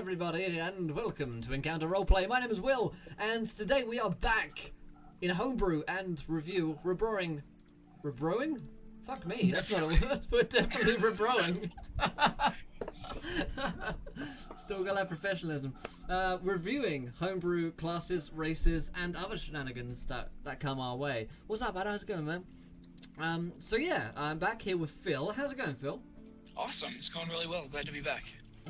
everybody, and welcome to Encounter Roleplay. My name is Will, and today we are back in Homebrew and Review. Rebrewing? Fuck me, that's not a word. We're definitely rebrewing. Still got that professionalism. Reviewing Homebrew classes, races, and other shenanigans that come our way. What's up, Adam? How's it going, man? So yeah, I'm back here with Phil. How's it going, Phil? Awesome, it's going really well. Glad to be back.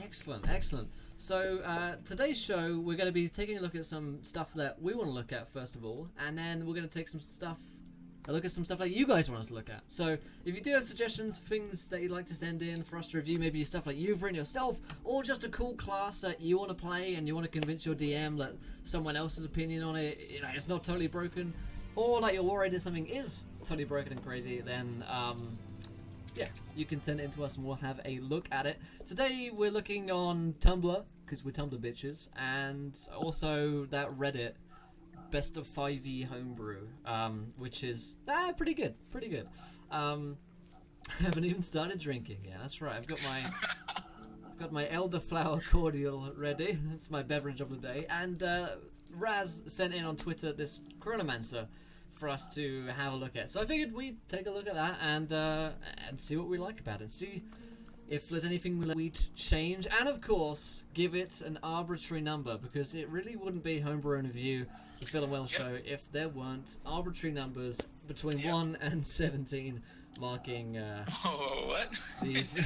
Excellent, excellent. So today's show, we're going to be taking a look at some stuff that we want to look at first of all, and then we're going to take a look at some stuff that you guys want us to look at. So if you do have suggestions, things that you'd like to send in for us to review, maybe stuff like you've written yourself, or just a cool class that you want to play and you want to convince your DM that someone else's opinion on it, you know, it's not totally broken, or like you're worried that something is totally broken and crazy, then yeah, you can send it in to us and we'll have a look at it. Today we're looking on Tumblr, because we're Tumblr bitches, and also that Reddit Best of 5E Homebrew, which is pretty good. I haven't even started drinking. Yeah, that's right. I've got my elderflower cordial ready. That's my beverage of the day. And Raz sent in on Twitter this Chronomancer for us to have a look at. So I figured we'd take a look at that and see what we like about it. See if there's anything we'd change, and of course give it an arbitrary number, because it really wouldn't be Homebrew and Review, the Phil and Will show, if there weren't arbitrary numbers between 1 and 17 marking these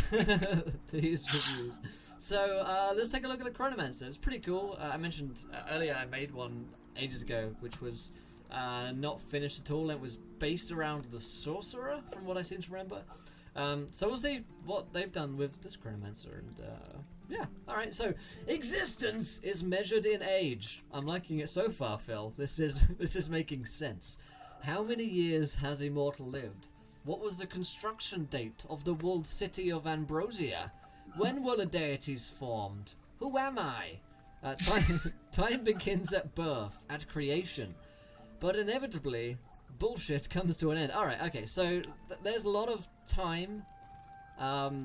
these reviews. So let's take a look at the Chronomancer. It's pretty cool. I mentioned earlier I made one ages ago, which was not finished at all. It was based around the Sorcerer, from what I seem to remember. So we'll see what they've done with this Chronomancer, and yeah, alright, so existence is measured in age. I'm liking it so far, Phil. This is making sense. How many years has a mortal lived? What was the construction date of the walled city of Ambrosia? When were the deities formed? Who am I? Time begins at birth, at creation, but inevitably bullshit comes to an end. Alright, okay, so there's a lot of time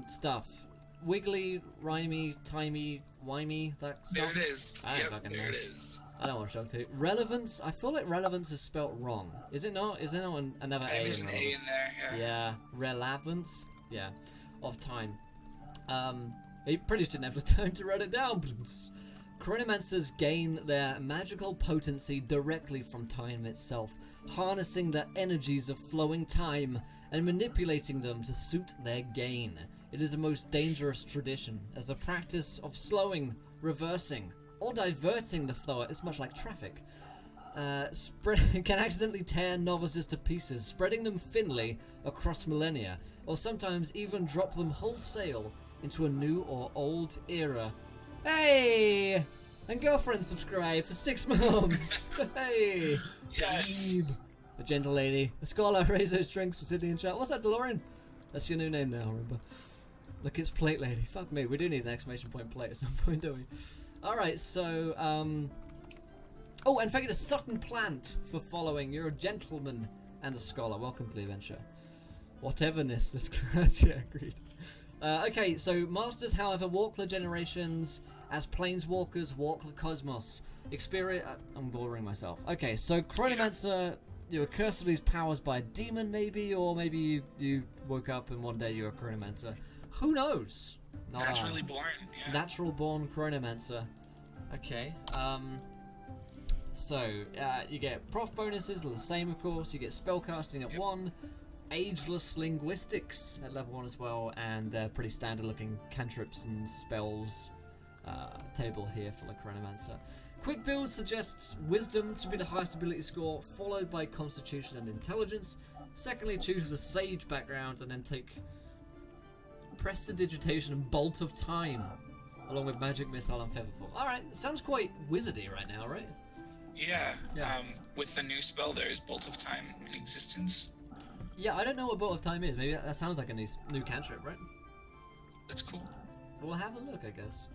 stuff. Wiggly, rhymey, timey, wimey, that stuff. There it is. There it is. I don't want to shock too. Relevance, I feel like relevance is spelt wrong. Is it not? Is there not another A in relevance? There's an A in there, yeah. Relevance? Yeah. Of time. He pretty didn't have the time to write it down. Chronomancers gain their magical potency directly from time itself, harnessing the energies of flowing time and manipulating them to suit their gain. It is a most dangerous tradition, as the practice of slowing, reversing, or diverting the flow is much like traffic. Can accidentally tear novices to pieces, spreading them thinly across millennia, or sometimes even drop them wholesale into a new or old era. Hey! And girlfriend subscribe for 6 months! Hey! Yes! A gentle lady. A scholar raise those drinks for sitting in chat. What's that, DeLorean? That's your new name now, remember? Look, it's Plate Lady. Fuck me, we do need an exclamation point plate at some point, don't we? Alright, so, oh, and thank you to Sutton Plant for following. You're a gentleman and a scholar. Welcome to the adventure. Whateverness, this class, yeah, agreed. Okay, so Masters, however, walk the generations as planeswalkers walk the cosmos. Experience... I'm boring myself. Okay, so Chronomancer, you were cursed with these powers by a demon, maybe, or maybe you woke up and one day you were a Chronomancer. Who knows? Naturally born, yeah. Natural born Chronomancer. Okay, so, you get prof bonuses, the same of course, you get spellcasting at 1, ageless linguistics at level 1 as well, and pretty standard looking cantrips and spells table here for the Chronomancer. Quick build suggests wisdom to be the highest ability score, followed by constitution and intelligence. Secondly, choose a sage background and then take prestidigitation and bolt of time, along with magic missile and featherfall. Alright, sounds quite wizardy right now, right? Yeah. With the new spell there is Bolt of Time in existence. Yeah, I don't know what Bolt of Time is. Maybe that sounds like a new cantrip, right? That's cool. We'll have a look, I guess.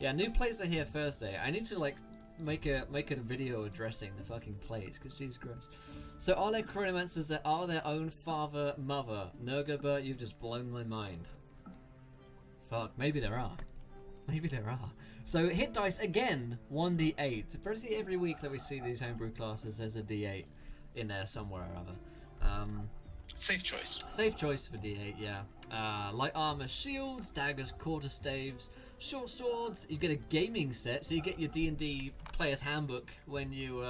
Yeah, new plates are here Thursday. I need to like make a video addressing the fucking plates, because Jesus Christ. So are there Chronomancers that are their own father, mother? Nurgabert, you've just blown my mind. Fuck, maybe there are. Maybe there are. So hit dice again, 1d8. Pretty every week that we see these homebrew classes, there's a d8 in there somewhere or other. Safe choice. Safe choice for d8, yeah. Light armor, shields, daggers, quarterstaves, short swords. You get a gaming set, so you get your D&D player's handbook when you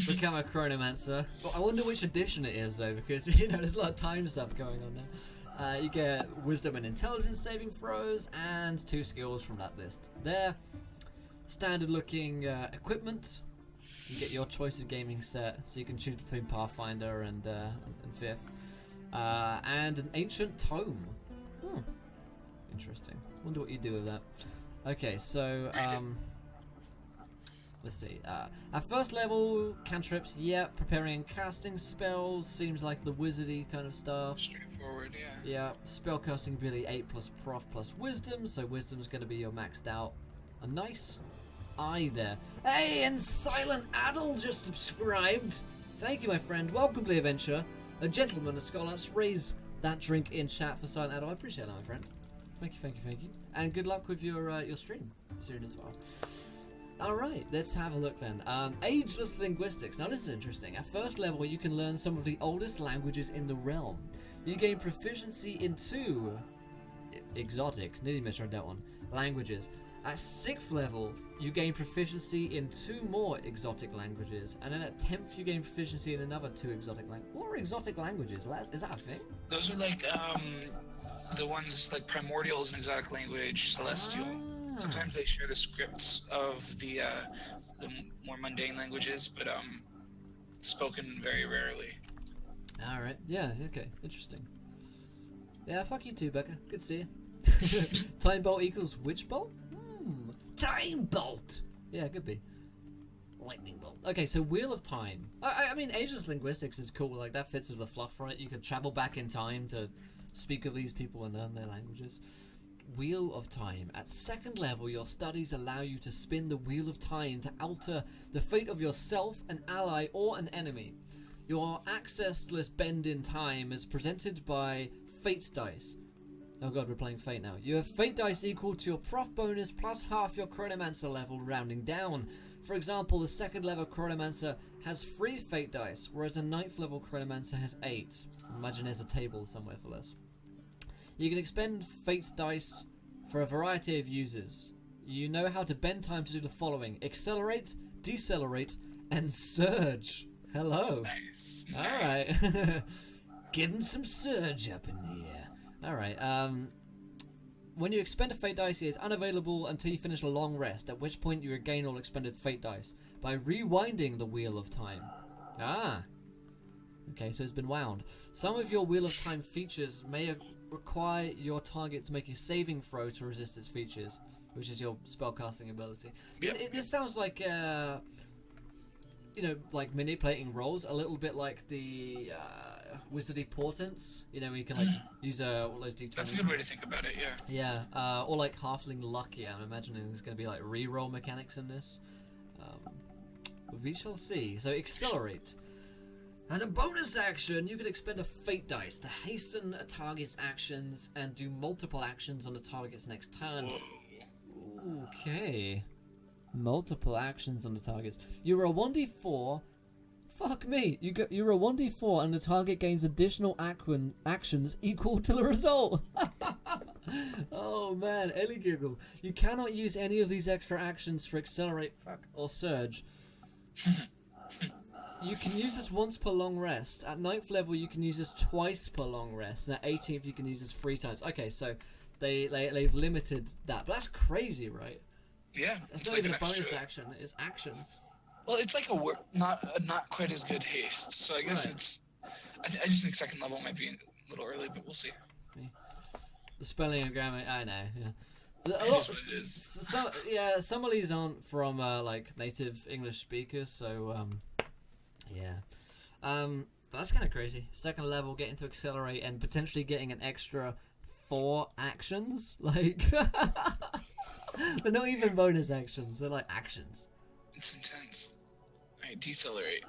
become a chronomancer. But I wonder which edition it is though, because there's a lot of time stuff going on there. You get wisdom and intelligence saving throws, and 2 skills from that list. There, standard looking equipment. You get your choice of gaming set, so you can choose between Pathfinder and 5th. And an ancient tome. Interesting. Wonder what you do with that. Okay, so let's see. At first level, cantrips, yeah. Preparing and casting spells seems like the wizardy kind of stuff. Straightforward, yeah. Yeah, spellcasting ability 8 plus prof plus wisdom, so wisdom's going to be your maxed out. A nice eye there. Hey, and Silent Adel just subscribed. Thank you, my friend. Welcome to the adventure. A gentleman, a scholar. Let's raise that drink in chat for Silent Adel. I appreciate that, my friend. Thank you, thank you, thank you. And good luck with your stream soon as well. Alright, let's have a look then. Ageless linguistics. Now this is interesting. At first level, you can learn some of the oldest languages in the realm. You gain proficiency in 2 exotic, nearly misread that one, languages. At 6th level, you gain proficiency in 2 more exotic languages, and then at 10th, you gain proficiency in another 2 exotic languages. What are exotic languages? Is that a thing? Those are like the ones like Primordial is an exotic language, Celestial. Sometimes they share the scripts of the more mundane languages, but spoken very rarely. All right. Yeah. Okay. Interesting. Yeah. Fuck you too, Becca. Good to see you. Time bolt equals which bolt? Time bolt. Yeah, could be. Lightning bolt. Okay, so Wheel of Time. I mean, Ageless linguistics is cool. Like that fits with the fluff, right? You could travel back in time to speak with these people and learn their languages. Wheel of Time. At 2nd level, your studies allow you to spin the Wheel of Time to alter the fate of yourself, an ally, or an enemy. Your accessless bend in time is presented by Fate's dice. Oh god, we're playing Fate now. You have Fate dice equal to your prof bonus plus half your Chronomancer level, rounding down. For example, the 2nd level Chronomancer has 3 Fate dice, whereas a 9th level Chronomancer has 8. Imagine there's a table somewhere for this. You can expend Fate's dice for a variety of uses. You know how to bend time to do the following: accelerate, decelerate, and surge. Hello. Nice. Alright. Getting some surge up in here. Alright, when you expend a Fate dice, it is unavailable until you finish a long rest, at which point you regain all expended Fate dice by rewinding the Wheel of Time. Ah. Okay, so it's been wound. Some of your Wheel of Time features may require your target to make a saving throw to resist its features, which is your spellcasting ability. Yep. This sounds like, like manipulating rolls, a little bit like the wizardy portents. Where you can use all those d20. That's a good way to think about it, yeah. Yeah, or like Halfling Lucky. I'm imagining there's going to be like re-roll mechanics in this. We shall see. So accelerate. As a bonus action, you can expend a Fate dice to hasten a target's actions and do multiple actions on the target's next turn. Whoa. Okay. Multiple actions on the targets. You roll 1d4. Fuck me. You roll 1d4 and the target gains additional actions equal to the result. Oh man, Ellie giggle. You cannot use any of these extra actions for accelerate, or surge. You can use this once per long rest. At 9th level, you can use this twice per long rest. And at 18th, you can use this 3 times. Okay, so they've limited that. But that's crazy, right? Yeah. It's not like even a an extra- bonus action. It's actions. Well, it's like not quite as good haste. So I guess Right. it's. I just think 2nd level might be a little early, but we'll see. The spelling and grammar, I know. Yeah. It is what it is. Some of these aren't from like native English speakers, so yeah. But that's kind of crazy. 2nd level, getting to accelerate and potentially getting an extra 4 actions. Like, they're not even bonus actions. They're like actions. It's intense. Alright, decelerate.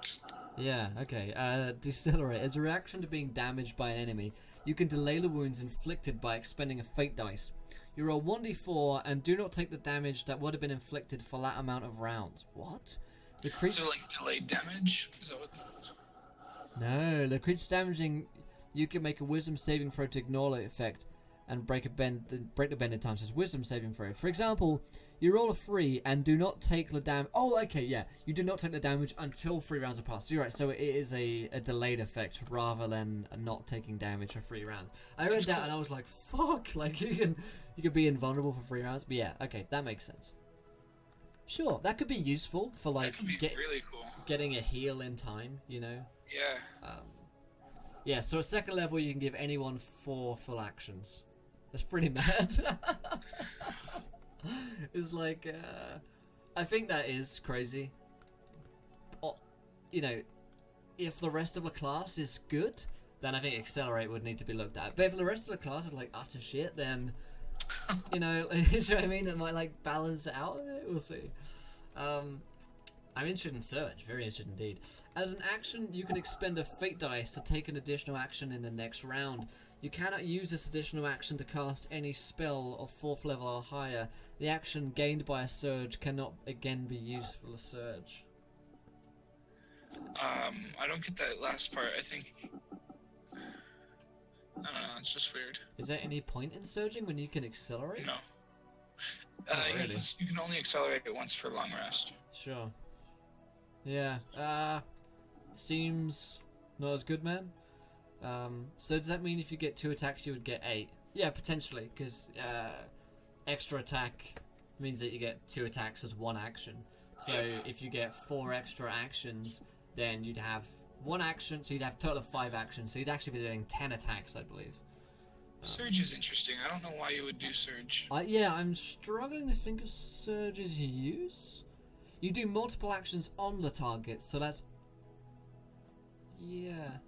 Yeah, okay. Decelerate. As a reaction to being damaged by an enemy, you can delay the wounds inflicted by expending a Fate dice. You roll 1d4 and do not take the damage that would have been inflicted for that amount of rounds. What? The creature... So like delayed damage? Is that what... No, the creature's damaging. You can make a wisdom saving throw to ignore the effect and break the bend in time. So it's wisdom saving throw. For example, you roll a 3 and do not take the damage. Oh, okay, yeah. You do not take the damage until 3 rounds have passed. So you're right. So it is a delayed effect rather than not taking damage for 3 rounds. I read that and I was like, fuck. Like you can be invulnerable for 3 rounds. But yeah, okay, that makes sense. Sure, that could be useful for like really cool. Getting a heal in time. You know. Yeah. Yeah, so at second level you can give anyone 4 full actions. That's pretty mad. It's like, I think that is crazy. Or, you know, if the rest of the class is good, then I think Accelerate would need to be looked at. But if the rest of the class is like utter shit, then, you know, you know what I mean? It might like balance it out. We'll see. I'm interested in Surge, very interested indeed. As an action, you can expend a Fate dice to take an additional action in the next round. You cannot use this additional action to cast any spell of 4th level or higher. The action gained by a Surge cannot again be used for the Surge. I don't get that last part. I think... I don't know, it's just weird. Is there any point in surging when you can accelerate? No. Really? You can only accelerate it once for long rest. Sure. Yeah, seems not as good, man. So does that mean if you get 2 attacks you would get 8? Yeah, potentially, because extra attack means that you get 2 attacks as 1 action. So if you get 4 extra actions, then you'd have 1 action, so you'd have a total of 5 actions, so you'd actually be doing 10 attacks, I believe. Surge is interesting. I don't know why you would do Surge. Yeah, I'm struggling to think of Surge's use. You do multiple actions on the target, so that's... Yeah.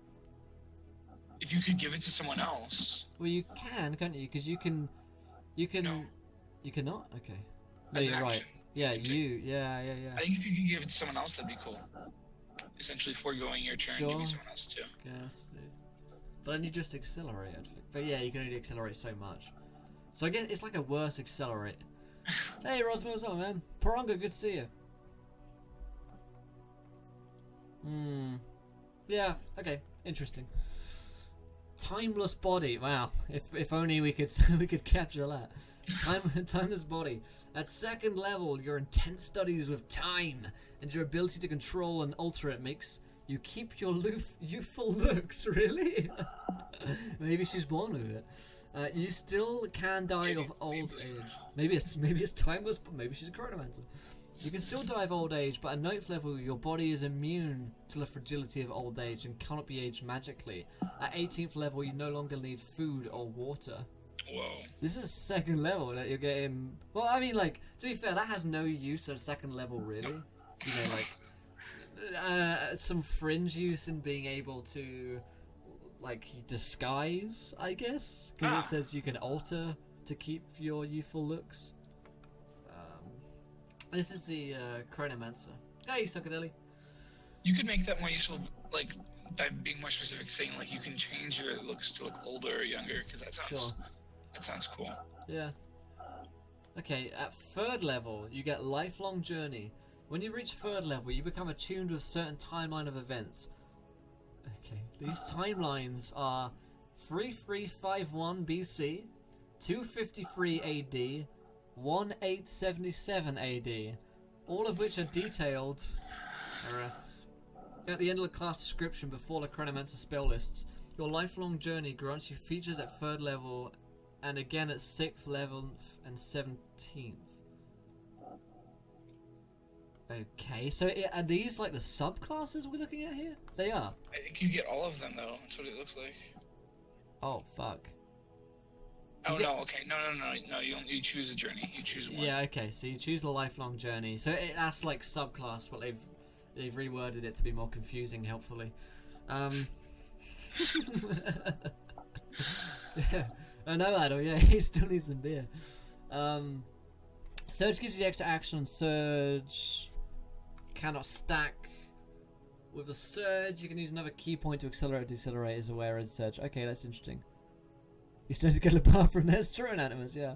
If you could give it to someone else. Well, you can, can't you? Because you can... No. You cannot? Okay. No, As an you're right. action. Yeah, yeah. I think if you could give it to someone else, that'd be cool. Essentially foregoing your turn, Sure. giving someone else too. Yes. But then you just accelerate, I think. But yeah, you can only accelerate so much. So I guess it's like a worse accelerate. Hey, Rosmo, what's up, man? Paranga, good to see you. Yeah, okay, interesting. Timeless body. Wow, if only we could we could capture that. Timeless body. At second level, your intense studies with time and your ability to control and alter it makes you keep your youthful looks. Really? Maybe she's born with it. You still can die of old age. Maybe it's timeless, but maybe she's a chronomancer. You can still die of old age, but at 9th level, your body is immune to the fragility of old age and cannot be aged magically. At 18th level, you no longer need food or water. Whoa. This is second level that you're getting... Well, I mean, like, to be fair, that has no use at second level, really. You know, like, some fringe use in being able to, like, disguise, I guess? Because it says you can alter to keep your youthful looks. This is the Chronomancer. Hey, Suckadelli. You could make that more useful, like, by being more specific, saying, like, you can change your looks to look older or younger, because that sounds cool. Yeah. Okay, at 3rd level, you get Lifelong Journey. When you reach 3rd level, you become attuned with a certain timeline of events. Okay, these timelines are 3351 BC, 253 AD, 1877 AD, all of which are detailed at the end of the class description before the Chronomancer spell lists. Your Lifelong Journey grants you features at 3rd level and again at 6th, 11th and 17th. Okay, so are these like the subclasses we're looking at here? They are. I think you get all of them though. That's what it looks like. Oh fuck. Oh no, okay, no. You choose a journey. You choose one. Yeah, okay. So you choose the Lifelong Journey. So that's like subclass, but they've reworded it to be more confusing, helpfully. Yeah. I know, Adol. Yeah, he still needs some beer. Surge gives you the extra action on Surge. Cannot stack. With a Surge, you can use another key point to accelerate or decelerate as aware as Surge. Okay, that's interesting. You still need to get a bar from there. It's true, Anonymous, yeah.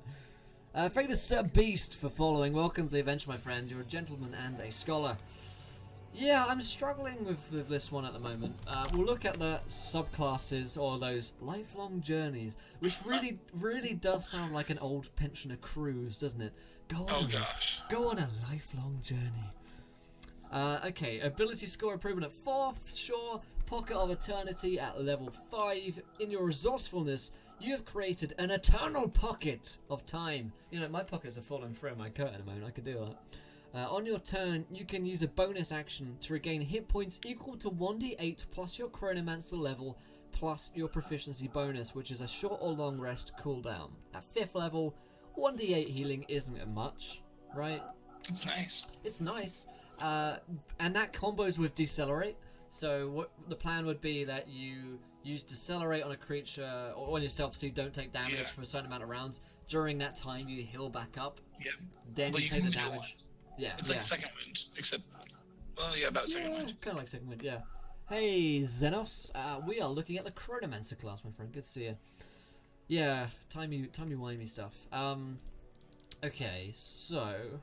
Thank you to Sir Beast for following. Welcome to the adventure, my friend. You're a gentleman and a scholar. Yeah, I'm struggling with this one at the moment. We'll look at the subclasses or those lifelong journeys, which really does sound like an old pensioner cruise, doesn't it? Go on a lifelong journey. Okay, ability score improvement at 4, sure. Pocket of Eternity at level 5. In your resourcefulness, you have created an eternal pocket of time. You know, my pockets are falling through my coat at the moment. I could do that. On your turn, you can use a bonus action to regain hit points equal to 1d8 plus your Chronomancer level plus your proficiency bonus, which is a short or long rest cooldown. At 5th level, 1d8 healing isn't much, right? It's nice. It's nice. And that combos with Decelerate. So what the plan would be that you use Decelerate on a creature or on yourself so you don't take damage for a certain amount of rounds. During that time, you heal back up. Yep. Then you take the damage. Yeah, it's like second wind, except, well, yeah, about second wind. Kind of like second wind, yeah. Hey, Xenos, we are looking at the Chronomancer class, my friend. Good to see you. Yeah, timey-wimey stuff. Okay, so,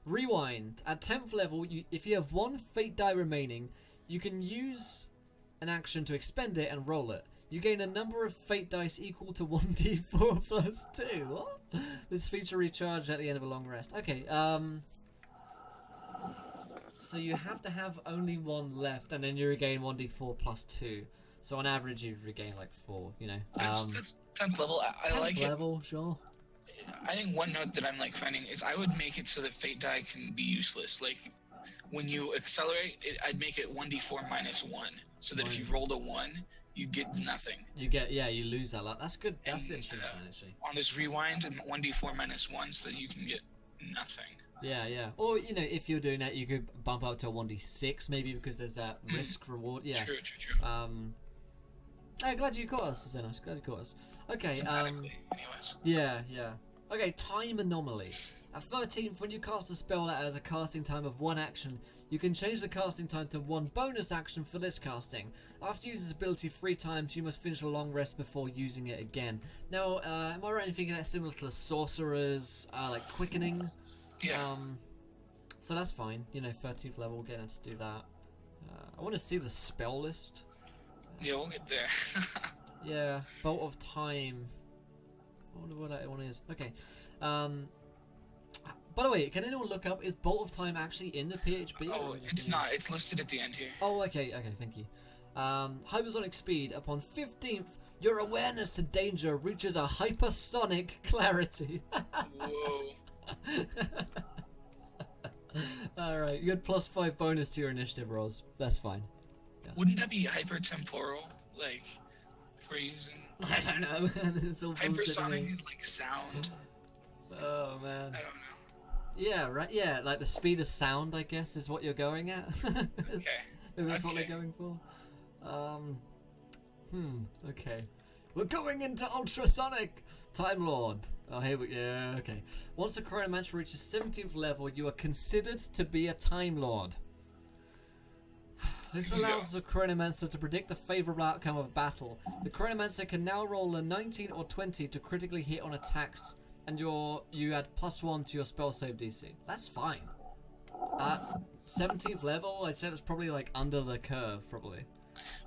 rewind. At 10th level, if you have 1 fate die remaining, you can use an action to expend it and roll it. You gain a number of fate dice equal to 1d4 plus 2. What? This feature recharged at the end of a long rest. Okay, so you have to have only 1 left, and then you regain 1d4 plus 2. So on average, you regain like 4, you know. That's 10th level. I 10th like level, sure. I think one note that I'm like finding is I would make it so that fate die can be useless. Like when you accelerate, I'd make it 1d4 minus 1, so that if you rolled a 1, you get nothing. You lose that lot. That's good. That's interesting, actually. On this rewind, 1d4 minus 1, so that you can get nothing. Yeah. Or, you know, if you're doing that, you could bump up to a 1d6, maybe, because there's that risk reward. Yeah. True. I'm glad you caught us, Zenos. Glad you caught us. Okay, anyways. Yeah. Okay, time anomaly. At 13th, when you cast a spell that has a casting time of 1 action, you can change the casting time to 1 bonus action for this casting. After you use this ability 3 times, you must finish a long rest before using it again. Now, am I right in thinking that's similar to the sorcerer's, like, quickening? Yeah. So that's fine. You know, 13th level, we'll get him to do that. I want to see the spell list. Yeah, we'll get there. Yeah, Bolt of Time. I wonder what that one is. Okay. By the way, can anyone look up, is Bolt of Time actually in the PHP? Oh, it's not. It's listed at the end here. Oh, okay, thank you. Hypersonic speed. Upon 15th, your awareness to danger reaches a hypersonic clarity. Whoa. Alright, you had +5 bonus to your initiative rolls. That's fine. Yeah. Wouldn't that be hypertemporal? Like, for using... I don't know. It's all hypersonic is like sound. Oh, man. I don't know. Yeah, right. Yeah, like the speed of sound, I guess, is what you're going at. Okay. Maybe that's what they're going for. Okay. We're going into ultrasonic Time Lord. Oh, here we yeah, okay. Once the Chronomancer reaches 17th level, you are considered to be a Time Lord. This allows the Chronomancer to predict a favourable outcome of a battle. The Chronomancer can now roll a 19 or 20 to critically hit on attacks, and you add +1 to your spell save DC. That's fine. At 17th level, I'd say that's probably like under the curve, probably.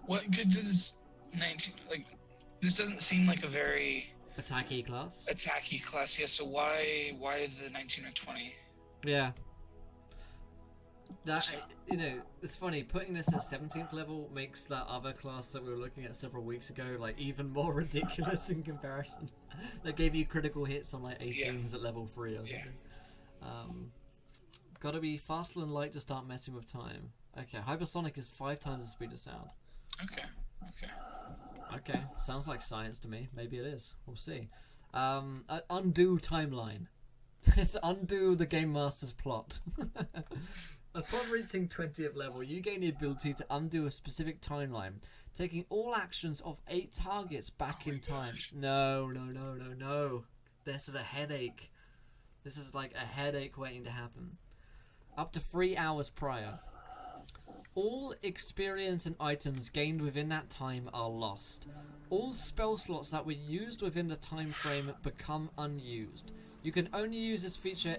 What good does 19, like, this doesn't seem like a very... Attacky class? Attacky class, yeah, so why the 19 or 20? Yeah. That, you know, it's funny, putting this at 17th level makes that other class that we were looking at several weeks ago, like, even more ridiculous in comparison. They gave you critical hits on, like, 18s at level 3 or something. Yeah. Gotta be faster than light to start messing with time. Okay, hypersonic is 5 times the speed of sound. Okay, sounds like science to me. Maybe it is. We'll see. Undo timeline. It's undo the Game Master's plot. Upon reaching 20th level, you gain the ability to undo a specific timeline, taking all actions of 8 targets back in time. Gosh. No. This is a headache. This is like a headache waiting to happen. Up to 3 hours prior. All experience and items gained within that time are lost. All spell slots that were used within the time frame become unused. You can only use this feature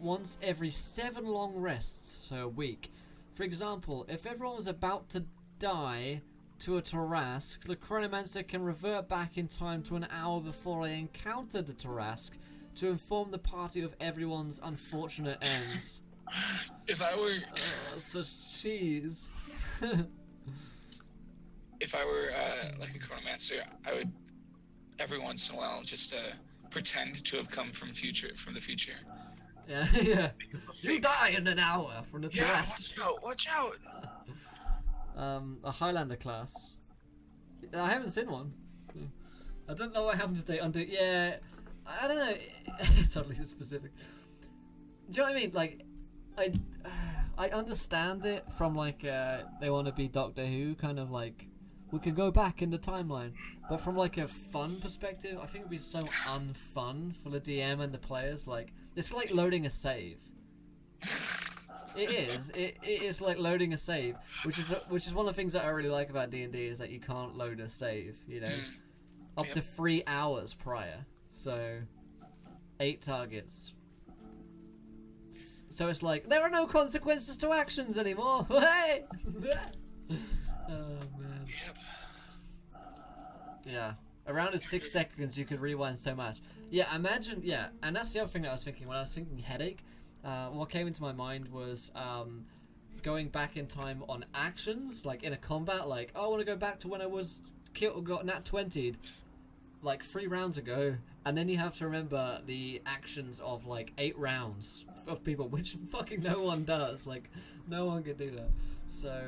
once every 7 long rests, so a week. For example, if everyone was about to die to a Tarrasque, the Chronomancer can revert back in time to an hour before they encountered the Tarrasque to inform the party of everyone's unfortunate ends. If I were... such cheese. If I were like a Chronomancer, I would every once in a while just pretend to have come from the future. Yeah, yeah. You die in an hour from the Tarrasque. Yeah, watch out! A Highlander class. I haven't seen one. I don't know what happened today. Yeah, I don't know. It's oddly specific. Do you know what I mean? Like, I understand it from like they want to be Doctor Who, kind of like we could go back in the timeline. But from like a fun perspective, I think it'd be so unfun for the DM and the players. Like, it's like loading a save. It is. It is like loading a save, which is one of the things that I really like about D&D is that you can't load a save. You know, up to 3 hours prior. So, 8 targets. So it's like there are no consequences to actions anymore. Hey! Oh man. Yep. Yeah. Around 6 seconds, you could rewind so much. Yeah, imagine. Yeah, and that's the other thing that I was thinking when I was thinking headache. What came into my mind was going back in time on actions, like in a combat. Like, oh, I want to go back to when I was got nat 20'd, like 3 rounds ago, and then you have to remember the actions of like 8 rounds of people, which fucking no one does. Like, no one could do that. So,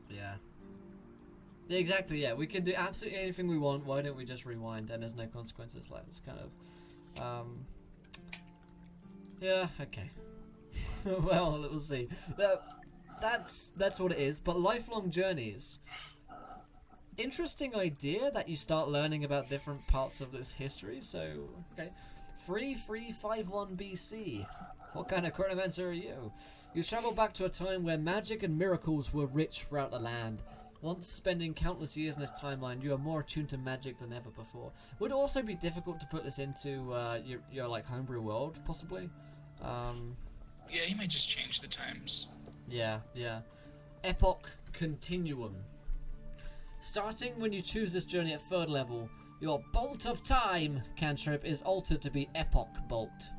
yeah. Yeah, exactly, yeah. We can do absolutely anything we want. Why don't we just rewind and there's no consequences? Like, it's kind of... yeah, okay. Well, we'll see. That's what it is. But lifelong journeys... Interesting idea that you start learning about different parts of this history. So, okay. 3351 BC. What kind of Chronomancer are you? You travel back to a time where magic and miracles were rich throughout the land. Once spending countless years in this timeline, you are more attuned to magic than ever before. Would it also be difficult to put this into your like homebrew world, possibly? Yeah, you might just change the times. Yeah, yeah. Epoch Continuum. Starting when you choose this journey at 3rd level, your Bolt of Time cantrip is altered to be Epoch Bolt.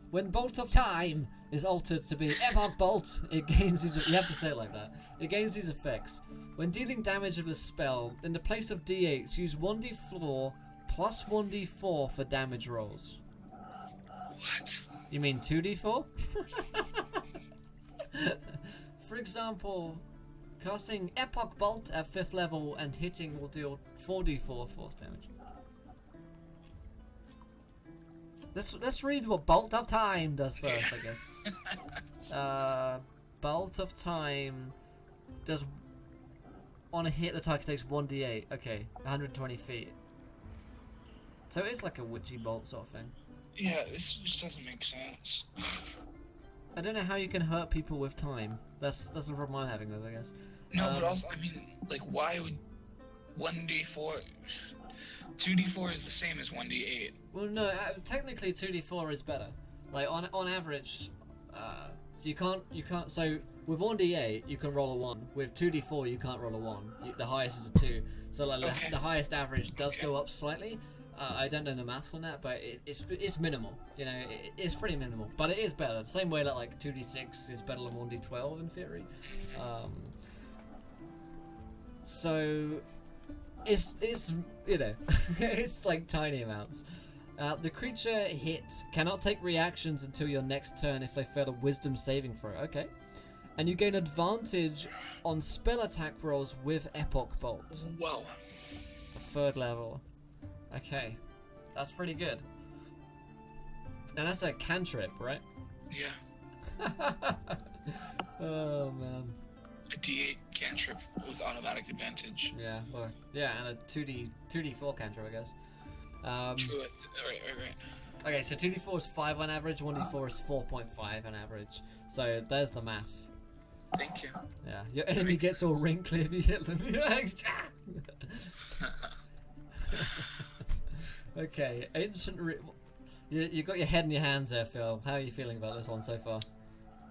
When Bolt of Time is altered to be Epoch Bolt, it gains these... You have to say it like that. It gains these effects. When dealing damage with a spell, in the place of d8s, use 1d4 plus 1d4 for damage rolls. What? You mean 2d4? For example... Casting Epoch Bolt at 5th level and hitting will deal 4d4 force damage. Let's read what Bolt of Time does first, I guess. Bolt of Time does on a hit the target takes 1d8. Okay, 120 feet. So it's like a witchy bolt sort of thing. Yeah, this just doesn't make sense. I don't know how you can hurt people with time. That's the problem I'm having with it, I guess. No, but also, I mean, like, why would 1d4... 2d4 is the same as 1d8. Well, no, technically 2d4 is better. Like, on average, so you can't, so with 1d8, you can roll a 1. With 2d4, you can't roll a 1. The highest is a 2. So, like, Okay. the highest average does go up slightly. I don't know the maths on that, but it's minimal. You know, it's pretty minimal. But it is better. The same way that, like, 2d6 is better than 1d12 in theory. So it's you know it's like tiny amounts. The creature hit cannot take reactions until your next turn if they fail a wisdom saving throw. Okay, and you gain advantage on spell attack rolls with Epoch Bolt. Whoa. A 3rd level. Okay, that's pretty good. And that's a cantrip, right? Yeah. Oh man. A d8 cantrip with automatic advantage. Yeah, well, yeah, and a 2d4 cantrip, I guess. True. Right. Okay, so 2d4 is 5 on average, 1d4 is 4.5 on average. So there's the math. Thank you. Yeah, your enemy gets all wrinkly if you hit them. Okay, you got your head in your hands there, Phil. How are you feeling about this one so far?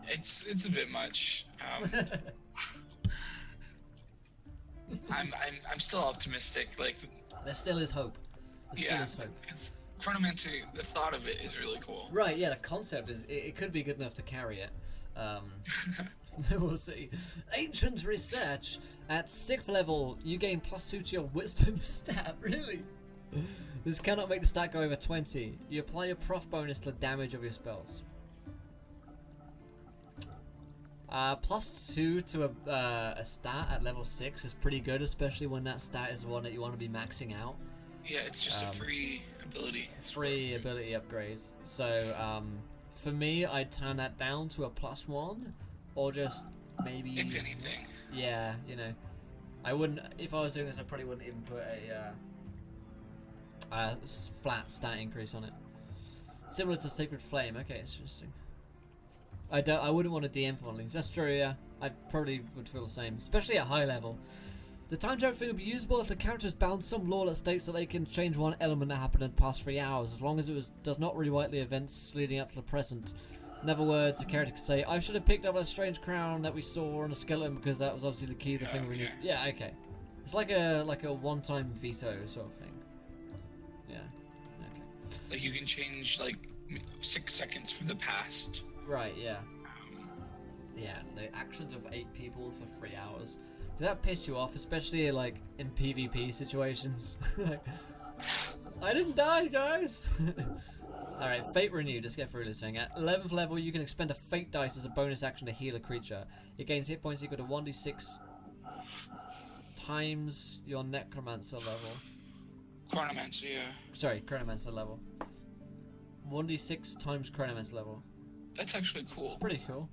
It's a bit much. I'm still optimistic. Like, There still is hope. There still is hope. It's Chronomancy. The thought of it is really cool. Right, yeah, the concept is it could be good enough to carry it. We'll see. Ancient research. At 6th level, you gain +2 to your wisdom stat. Really? This cannot make the stat go over 20. You apply your prof bonus to the damage of your spells. +2 to a stat at level 6 is pretty good, especially when that stat is the one that you want to be maxing out. Yeah, it's just a free ability. Free ability upgrades. So, for me, I'd turn that down to a +1, or just maybe. If anything. Yeah, you know, I wouldn't. If I was doing this, I probably wouldn't even put a flat stat increase on it. Similar to Sacred Flame. Okay, it's interesting. I wouldn't want to DM for one of these. That's true. Yeah, I probably would feel the same, especially at high level. The time jump thing will be usable if the character has bound some law that states that they can change one element that happened in the past 3 hours, as long as it does not rewrite the events leading up to the present. In other words, the character could say, "I should have picked up a strange crown that we saw on a skeleton because that was obviously the key to the thing we need." Yeah, okay. It's like a one-time veto sort of thing. Yeah. Okay. Like you can change like 6 seconds from the past. Right. Yeah. Yeah. The actions of 8 people for 3 hours. Does that piss you off, especially like in PvP situations? I didn't die, guys. Alright, Fate Renew, just get through this thing. At 11th level, you can expend a Fate dice as a bonus action to heal a creature. It gains hit points equal to 1d6 times your Necromancer level. Chronomancer, yeah. Sorry, Chronomancer level. 1d6 times Chronomancer level. That's actually cool. It's pretty cool.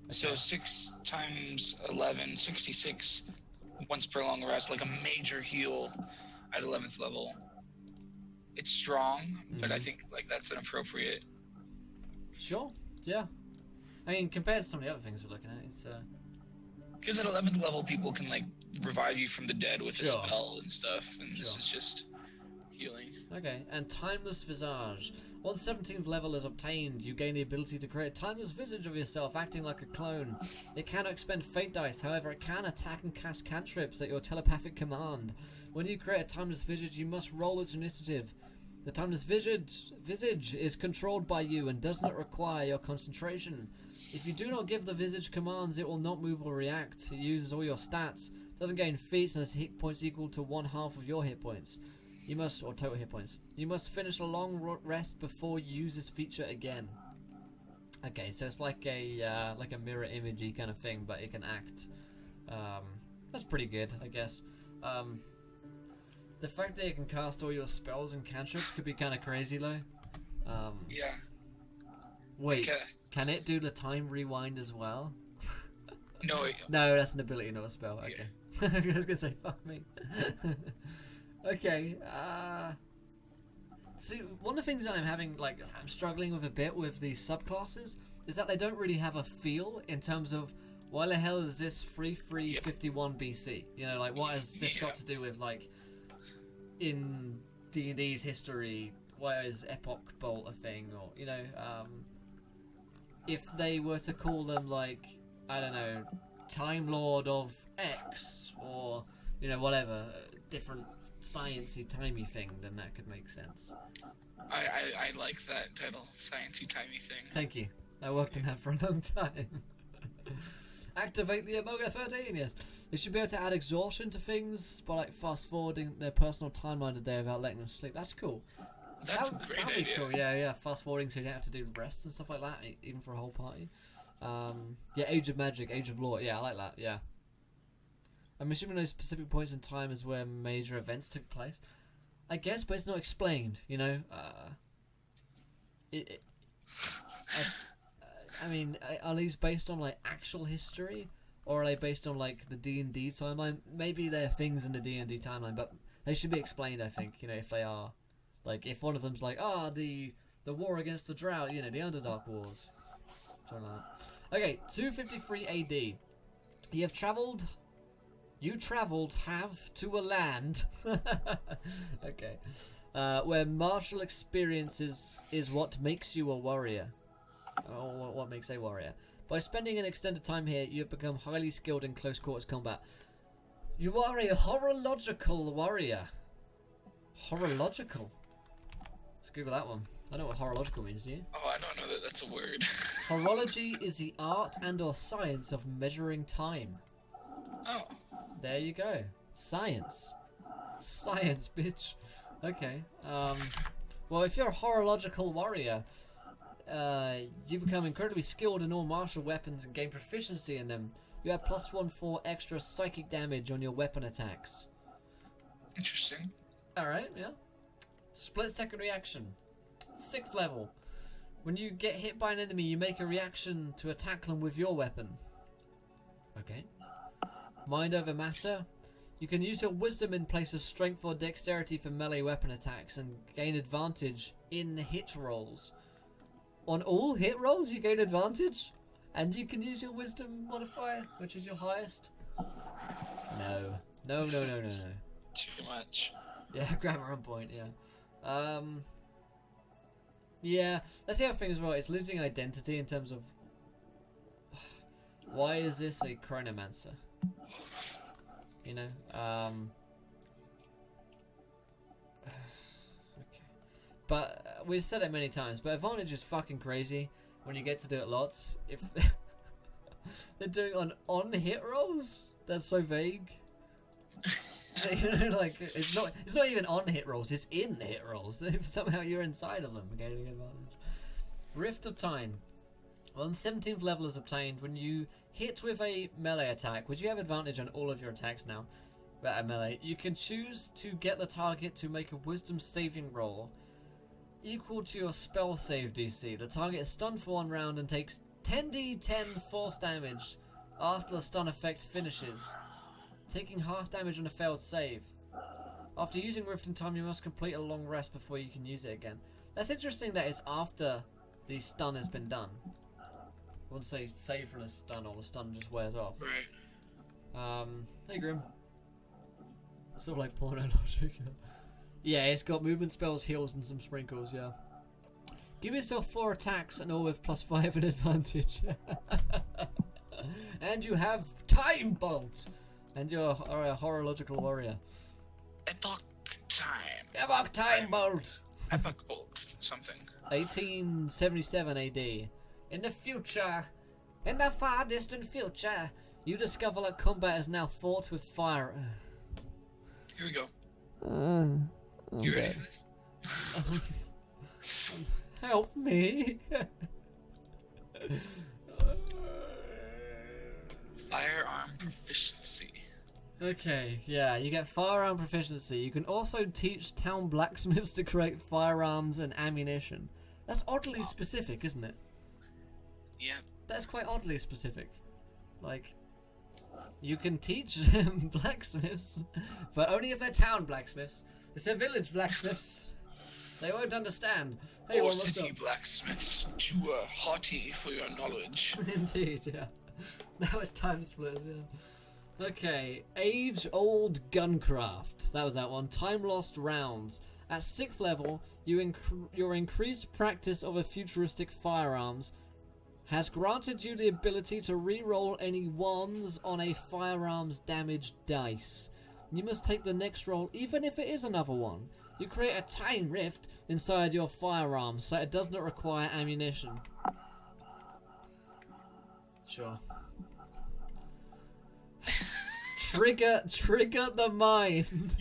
So Okay. 6 times 11, 66 once per long rest, like a major heal at 11th level. It's strong, but I think like that's an appropriate. Sure, yeah. I mean, compared to some of the other things we're looking at, it's Because at 11th level, people can like revive you from the dead with a Sure. spell and stuff, and this Sure. is just healing. Okay, and Timeless Visage. Once 17th level is obtained, you gain the ability to create a timeless visage of yourself, acting like a clone. It cannot expend fate dice, however, it can attack and cast cantrips at your telepathic command. When you create a timeless visage, you must roll its initiative. The timeless visage is controlled by you and does not require your concentration. If you do not give the visage commands, it will not move or react. It uses all your stats, doesn't gain feats, and has hit points equal to 1/2 of your hit points. You must, or total hit points. You must finish a long rest before you use this feature again. Okay, so it's like a mirror imagey kind of thing, but it can act. That's pretty good, I guess. The fact that it can cast all your spells and cantrips could be kind of crazy, though. Yeah. Wait, Okay. can it do the time rewind as well? No. No, that's an ability, not a spell. Okay. I was gonna say, fuck me. Okay. See, one of the things that I'm struggling with a bit with these subclasses is that they don't really have a feel in terms of why the hell is this 3351 BC? You know, like what has this got to do with like in D&D's history? Why is Epoch Bolt a thing? Or you know, if they were to call them like I don't know, Time Lord of X or you know whatever different sciencey timey thing, then that could make sense. I like that title, sciencey timey thing. Thank you. I worked on that for a long time. Activate the Omega 13, yes. They should be able to add exhaustion to things by like fast forwarding their personal timeline a day without letting them sleep. That's cool. That's a great that'd be idea. cool. Yeah. Fast forwarding so you don't have to do rest and stuff like that, even for a whole party. Yeah, Age of Magic, Age of Law. Yeah, I like that. Yeah. I'm assuming those specific points in time is where major events took place. I guess, but it's not explained, you know? I mean, are these based on, like, actual history? Or are they based on, like, the D&D timeline? Maybe there are things in the D&D timeline, but they should be explained, I think, you know, if they are. Like, if one of them's like, the war against the drought, you know, the Underdark Wars. Something like that. Okay, 253 AD. You travelled have to a land. Okay. where martial experiences is what makes you a warrior. Or what makes a warrior. By spending an extended time here, you have become highly skilled in close quarters combat. You are a horological warrior. Horological? Let's Google that one. I don't know what horological means, do you? Oh, I don't know that that's a word. Horology is the art and or science of measuring time. Oh. There you go. Science. Science, bitch. Okay. Well, if you're a horological warrior, you become incredibly skilled in all martial weapons and gain proficiency in them. You have +1/4 extra psychic damage on your weapon attacks. Interesting. Alright, yeah. Split second reaction. 6th level. When you get hit by an enemy, you make a reaction to attack them with your weapon. Okay. Mind over matter. You can use your wisdom in place of strength or dexterity for melee weapon attacks and gain advantage in hit rolls. On all hit rolls, you gain advantage? And you can use your wisdom modifier, which is your highest? No. No. Too much. Yeah, grammar on point, yeah. Yeah, that's the other thing as well. It's losing identity in terms of... Why is this a chronomancer? You know? Okay. But we've said it many times, but advantage is fucking crazy when you get to do it lots. If they're doing on hit rolls, that's so vague. You know, like it's not even on hit rolls, it's in hit rolls. If somehow you're inside of them, gaining advantage. Rift of Time. On 17th level is obtained when you hit with a melee attack, which you have advantage on all of your attacks now. But at melee, you can choose to get the target to make a wisdom saving roll equal to your spell save DC. The target is stunned for 1 round and takes 10d10 force damage after the stun effect finishes, taking half damage on a failed save. After using Rift in Time, you must complete a long rest before you can use it again. That's interesting that it's after the stun has been done. Once they save from the stun, or the stun just wears off. Right. Hey Grim. Sort of like porno logic. Yeah, it's got movement spells, heals, and some sprinkles, yeah. Give yourself 4 attacks and all with +5 in advantage. And you have Time Bolt! And you're a horological warrior. Epoch Time. Epoch Time Bolt! Epoch Bolt. Something. 1877 AD. In the future, in the far distant future, you discover that combat is now fought with fire. Here we go. Okay. You ready for this? Help me. Firearm proficiency. Okay, yeah, you get firearm proficiency. You can also teach town blacksmiths to create firearms and ammunition. That's oddly specific, isn't it? Yeah. That's quite oddly specific. Like, you can teach blacksmiths, but only if they're town blacksmiths. If they're village blacksmiths, they won't understand. Hey, Or what's city up? blacksmiths, too haughty for your knowledge. Indeed, yeah. That was time splitters, yeah. Okay, age-old guncraft. That was that one. Time-lost rounds. At 6th level, your increased practice of a futuristic firearms has granted you the ability to re-roll any 1s on a firearms damage dice. You must take the next roll even if it is another 1. You create a time rift inside your firearm so it does not require ammunition. Sure. Trigger the mind.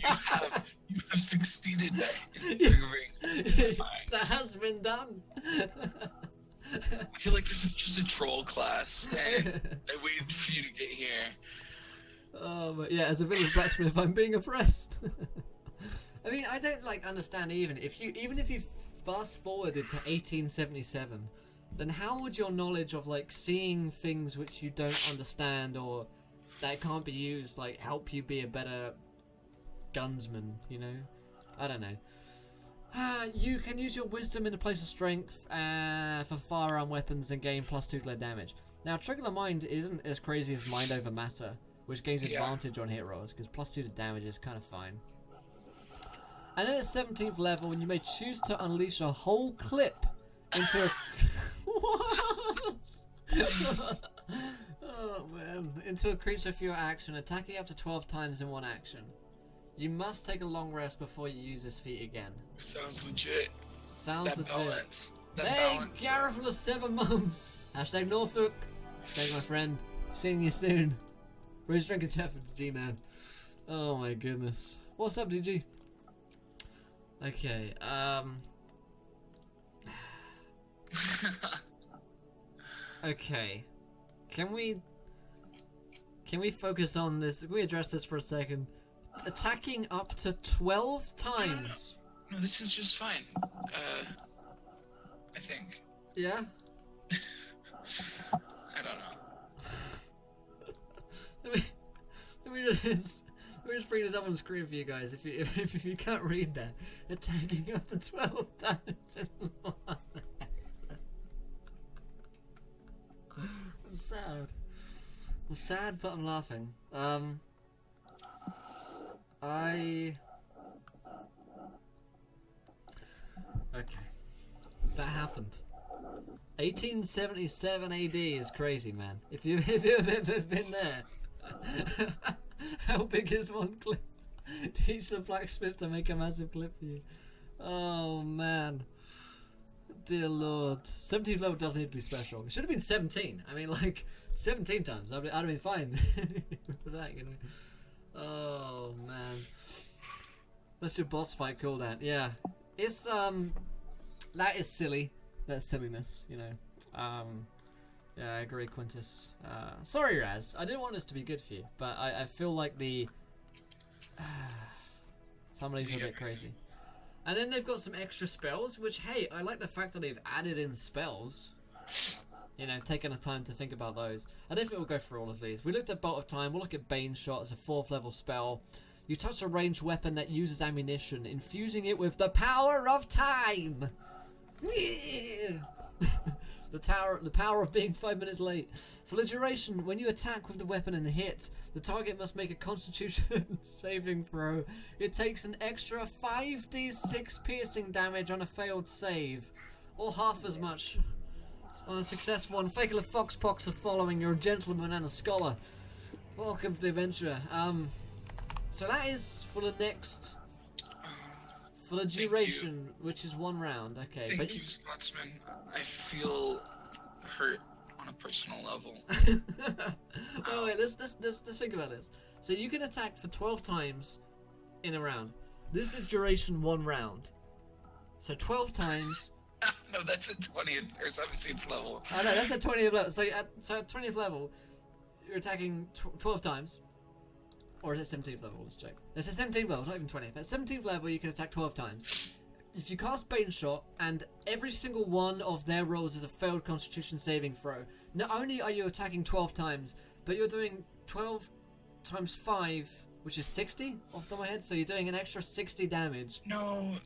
You have succeeded in triggering the mind. That has been done. I feel like this is just a troll class, and I waited for you to get here. But yeah, as a village blacksmith, I'm being oppressed. I mean, I don't understand even if you fast forwarded to 1877, then how would your knowledge of seeing things which you don't understand or that can't be used help you be a better gunsman? You know, I don't know. You can use your wisdom in the place of strength for firearm weapons and gain +2 to their damage. Now, Trigger the Mind isn't as crazy as Mind Over Matter, which gains advantage on hit rolls, because +2 to damage is kind of fine. And then at 17th level, you may choose to unleash a whole clip into a... What? Oh man. Into a creature for your action, attacking up to 12 times in one action. You must take a long rest before you use this feat again. Sounds legit. Sounds legit. Balance. Hey, Gareth from the 7 months. Hashtag Norfolk. Thank my friend. Seeing you soon. Where's drinking chat for G-Man? Oh my goodness. What's up, DG? Okay, okay. Can we focus on this? Can we address this for a second? Attacking up to 12 times. No, this is just fine. I think. Yeah? I don't know. let me just bring this up on the screen for you guys. If you can't read that, attacking up to 12 times in one. I'm sad. I'm sad, but I'm laughing. Okay. That happened. 1877 AD is crazy, man. If you've ever been there. How big is one clip? Teach the blacksmith to make a massive clip for you. Oh man. Dear Lord. 17th level doesn't need to be special. It should have been 17. I mean, like, 17 times. I'd have been fine for that, you know. Oh man. That's your boss fight cooldown. Yeah. It's, that is silly. That's silliness, you know. Yeah, I agree, Quintus. Sorry, Raz. I didn't want this to be good for you, but I feel like some of these are a bit crazy. And then they've got some extra spells, which, hey, I like the fact that they've added in spells. You know, taking the time to think about those. I don't think we'll go through all of these. We looked at Bolt of Time. We'll look at Bane Shot as a 4th level spell. You touch a ranged weapon that uses ammunition, infusing it with the power of time. The power of being 5 minutes late. For the duration, when you attack with the weapon and hit, the target must make a Constitution saving throw. It takes an extra 5d6 piercing damage on a failed save, or half as much on a successful one. Fatal Foxpox are following. You're a gentleman and a scholar. Welcome to the adventure. So that is for the next. For the duration, which is 1 round, okay. Thank you, Scotsman. I feel hurt on a personal level. Oh wait, let's think about this. So you can attack for 12 times in a round. This is duration 1 round. So 12 times. No, that's at 20th or 17th level. I know, that's at 20th level. So at 20th level, you're attacking 12 times. Or is it 17th level? Let's check. It's at 17th level, not even 20th. At 17th level, you can attack 12 times. If you cast Bane Shot, and every single one of their rolls is a failed Constitution saving throw, not only are you attacking 12 times, but you're doing 12 times 5, which is 60 off the top of my head, so you're doing an extra 60 damage. No.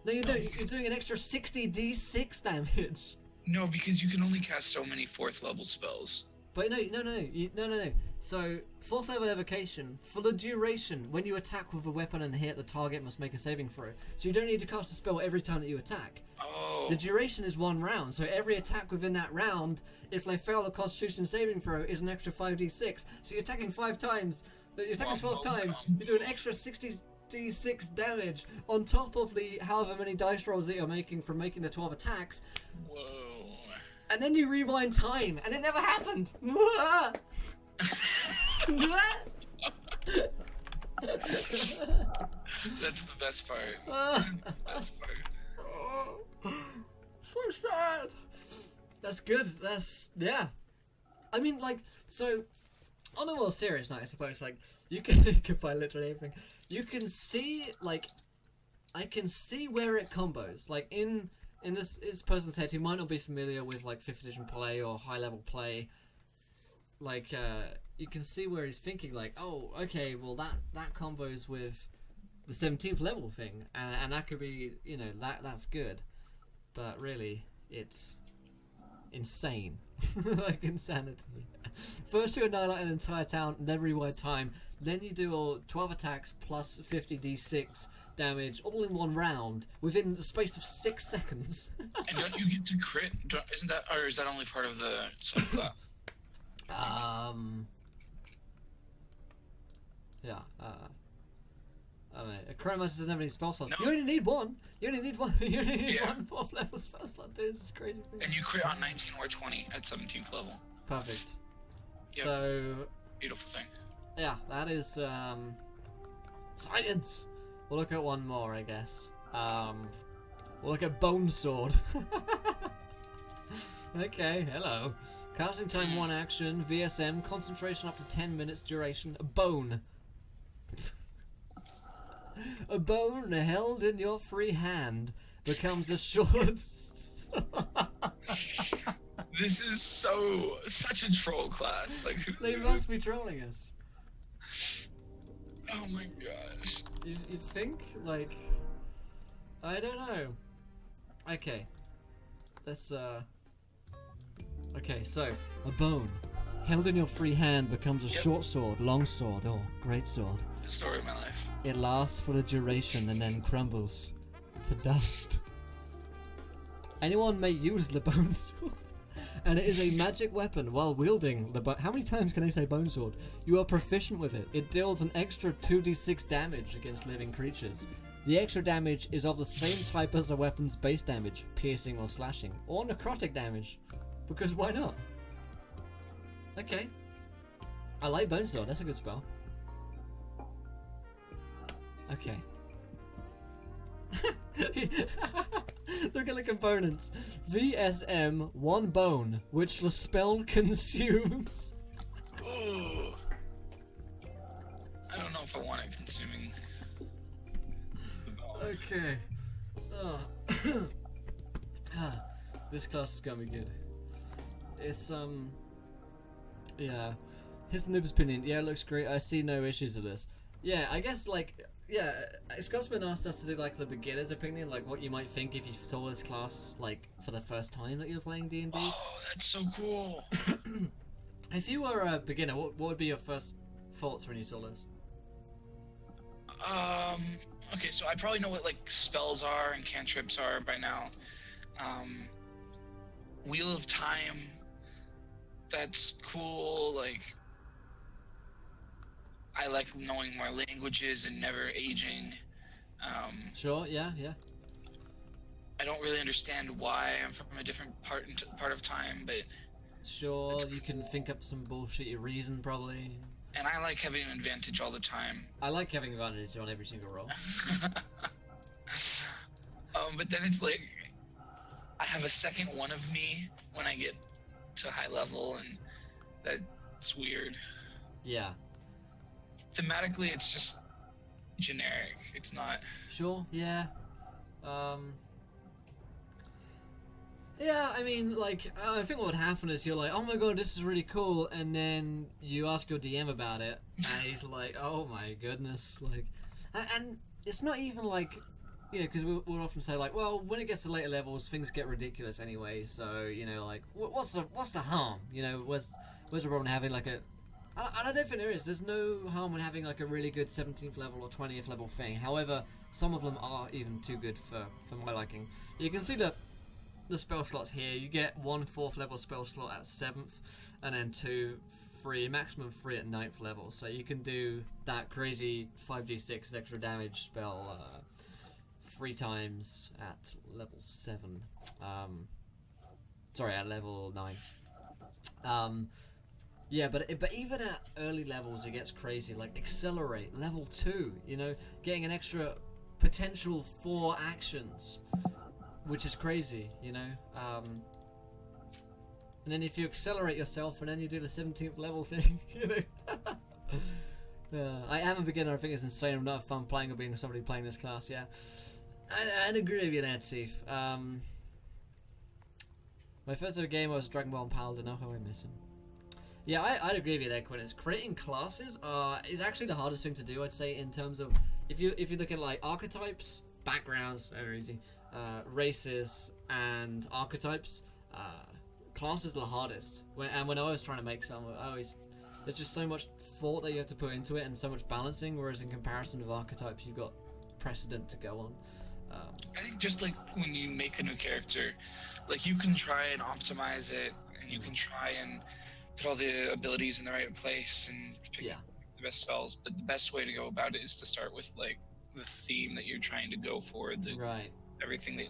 No, you don't. You're doing an extra 60 d6 damage. No, because you can only cast so many 4th level spells. But no. So, 4th level evocation, for the duration, when you attack with a weapon and hit, the target must make a saving throw. So you don't need to cast a spell every time that you attack. Oh. The duration is 1 round, so every attack within that round, if they fail the Constitution saving throw, is an extra 5d6. So you're attacking 5 times, you're attacking 12 times, you do an extra 60d6 damage on top of the however many dice rolls that you're making from making the 12 attacks. Whoa. And then you rewind time, and it never happened. That's the best part. The best part. So sad. That's good. Yeah. I mean, like, so on a more serious note, I suppose, like, you can find literally everything. You can see, like, I can see where it combos. Like, in this person's head who might not be familiar with, like, 5th edition play or high level play, like, you can see where he's thinking, like, oh, okay, well, that combos with the 17th level thing, and that could be, you know, that's good. But really, it's insane. Like, insanity. First you annihilate an entire town, then rewind time, then you do all 12 attacks plus 50d6 damage all in one round within the space of 6 seconds. And don't you get to crit? Isn't that, or is that only part of the subclass? Yeah. I don't know. A Chrome doesn't have any spell slots. No. You only need one. You only need one. You only need Yeah. one 4th level spell slot, dude. This is crazy. And you crit on 19 or 20 at 17th level. Perfect. Yep. So, Beautiful thing. yeah, that is science. We'll look at one more, I guess. We'll look at Bone Sword. Okay, hello. Casting time 1 action, VSM, concentration up to 10 minutes duration, bone. A bone held in your free hand becomes a short... This is such a troll class. Like, They must be trolling us. Oh my gosh. You'd think? Like... I don't know. Okay. Let's, Okay, so, a bone held in your free hand becomes a short sword, long sword, or great sword. The story of my life. It lasts for a duration and then crumbles to dust. Anyone may use the bone sword, and it is a magic weapon while wielding the How many times can I say bone sword? You are proficient with it. It deals an extra 2d6 damage against living creatures. The extra damage is of the same type as the weapon's base damage, piercing or slashing, or necrotic damage. Because why not? Okay. I like bone sword, that's a good spell. Okay. Look at the components. VSM, 1 bone, which the spell consumes. Oh. I don't know if I want it consuming. Okay. This class is gonna be good. It's yeah. His noob's opinion. Yeah, it looks great. I see no issues with this. Yeah, I guess like Scotsman asked us to do like the beginner's opinion, like what you might think if you saw this class like for the first time that you're playing D&D. Oh, that's so cool. If you were a beginner, what would be your first thoughts when you saw this? Okay, so I probably know what like spells are and cantrips are by now. Wheel of Time, that's cool. Like, I like knowing more languages and never aging. Sure, yeah. I don't really understand why I'm from a different part of time, but sure, you can think up some bullshitty reason probably. and I like having an advantage all the time. I like having advantage on every single roll. But then it's like I have a second one of me when I get to high level, and that's weird. Yeah. Thematically, it's just generic. It's not. Sure, yeah. Yeah, I mean, like, I think what would happen is you're like, oh my god, this is really cool, and then you ask your DM about it, and he's like, oh my goodness, like, and it's not even like, you know, because we'll often say like, well, when it gets to later levels, things get ridiculous anyway, so, you know, like, what's the harm, you know, where's the problem in having like a, and I don't think there is. There's no harm in having like a really good 17th level or 20th level thing. However, some of them are even too good for my liking. You can see the spell slots here. You get 1 4th level spell slot at 7th, and then 2, 3, maximum 3 at 9th level. So you can do that crazy 5d6 extra damage spell 3 times at level 7. Sorry, at level 9. Yeah, but even at early levels it gets crazy, like Accelerate, level 2, you know, getting an extra potential 4 actions, which is crazy, you know, and then if you accelerate yourself and then you do the 17th level thing, you know. I am a beginner, I think it's insane, I'm not fun playing or being somebody playing this class, yeah. I'd agree with you there, Steve. My first ever game was Dragon Ball Paladin, how I miss him. Yeah, I'd agree with you there, Quinn. Creating classes is actually the hardest thing to do, I'd say, in terms of if you look at like archetypes, backgrounds, very easy, races and archetypes, classes are the hardest. When I was trying to make some, there's just so much thought that you have to put into it and so much balancing. Whereas in comparison with archetypes, you've got precedent to go on. I think just like when you make a new character, like you can try and optimize it, and you can try and put all the abilities in the right place and pick the best spells. But the best way to go about it is to start with like the theme that you're trying to go for, everything that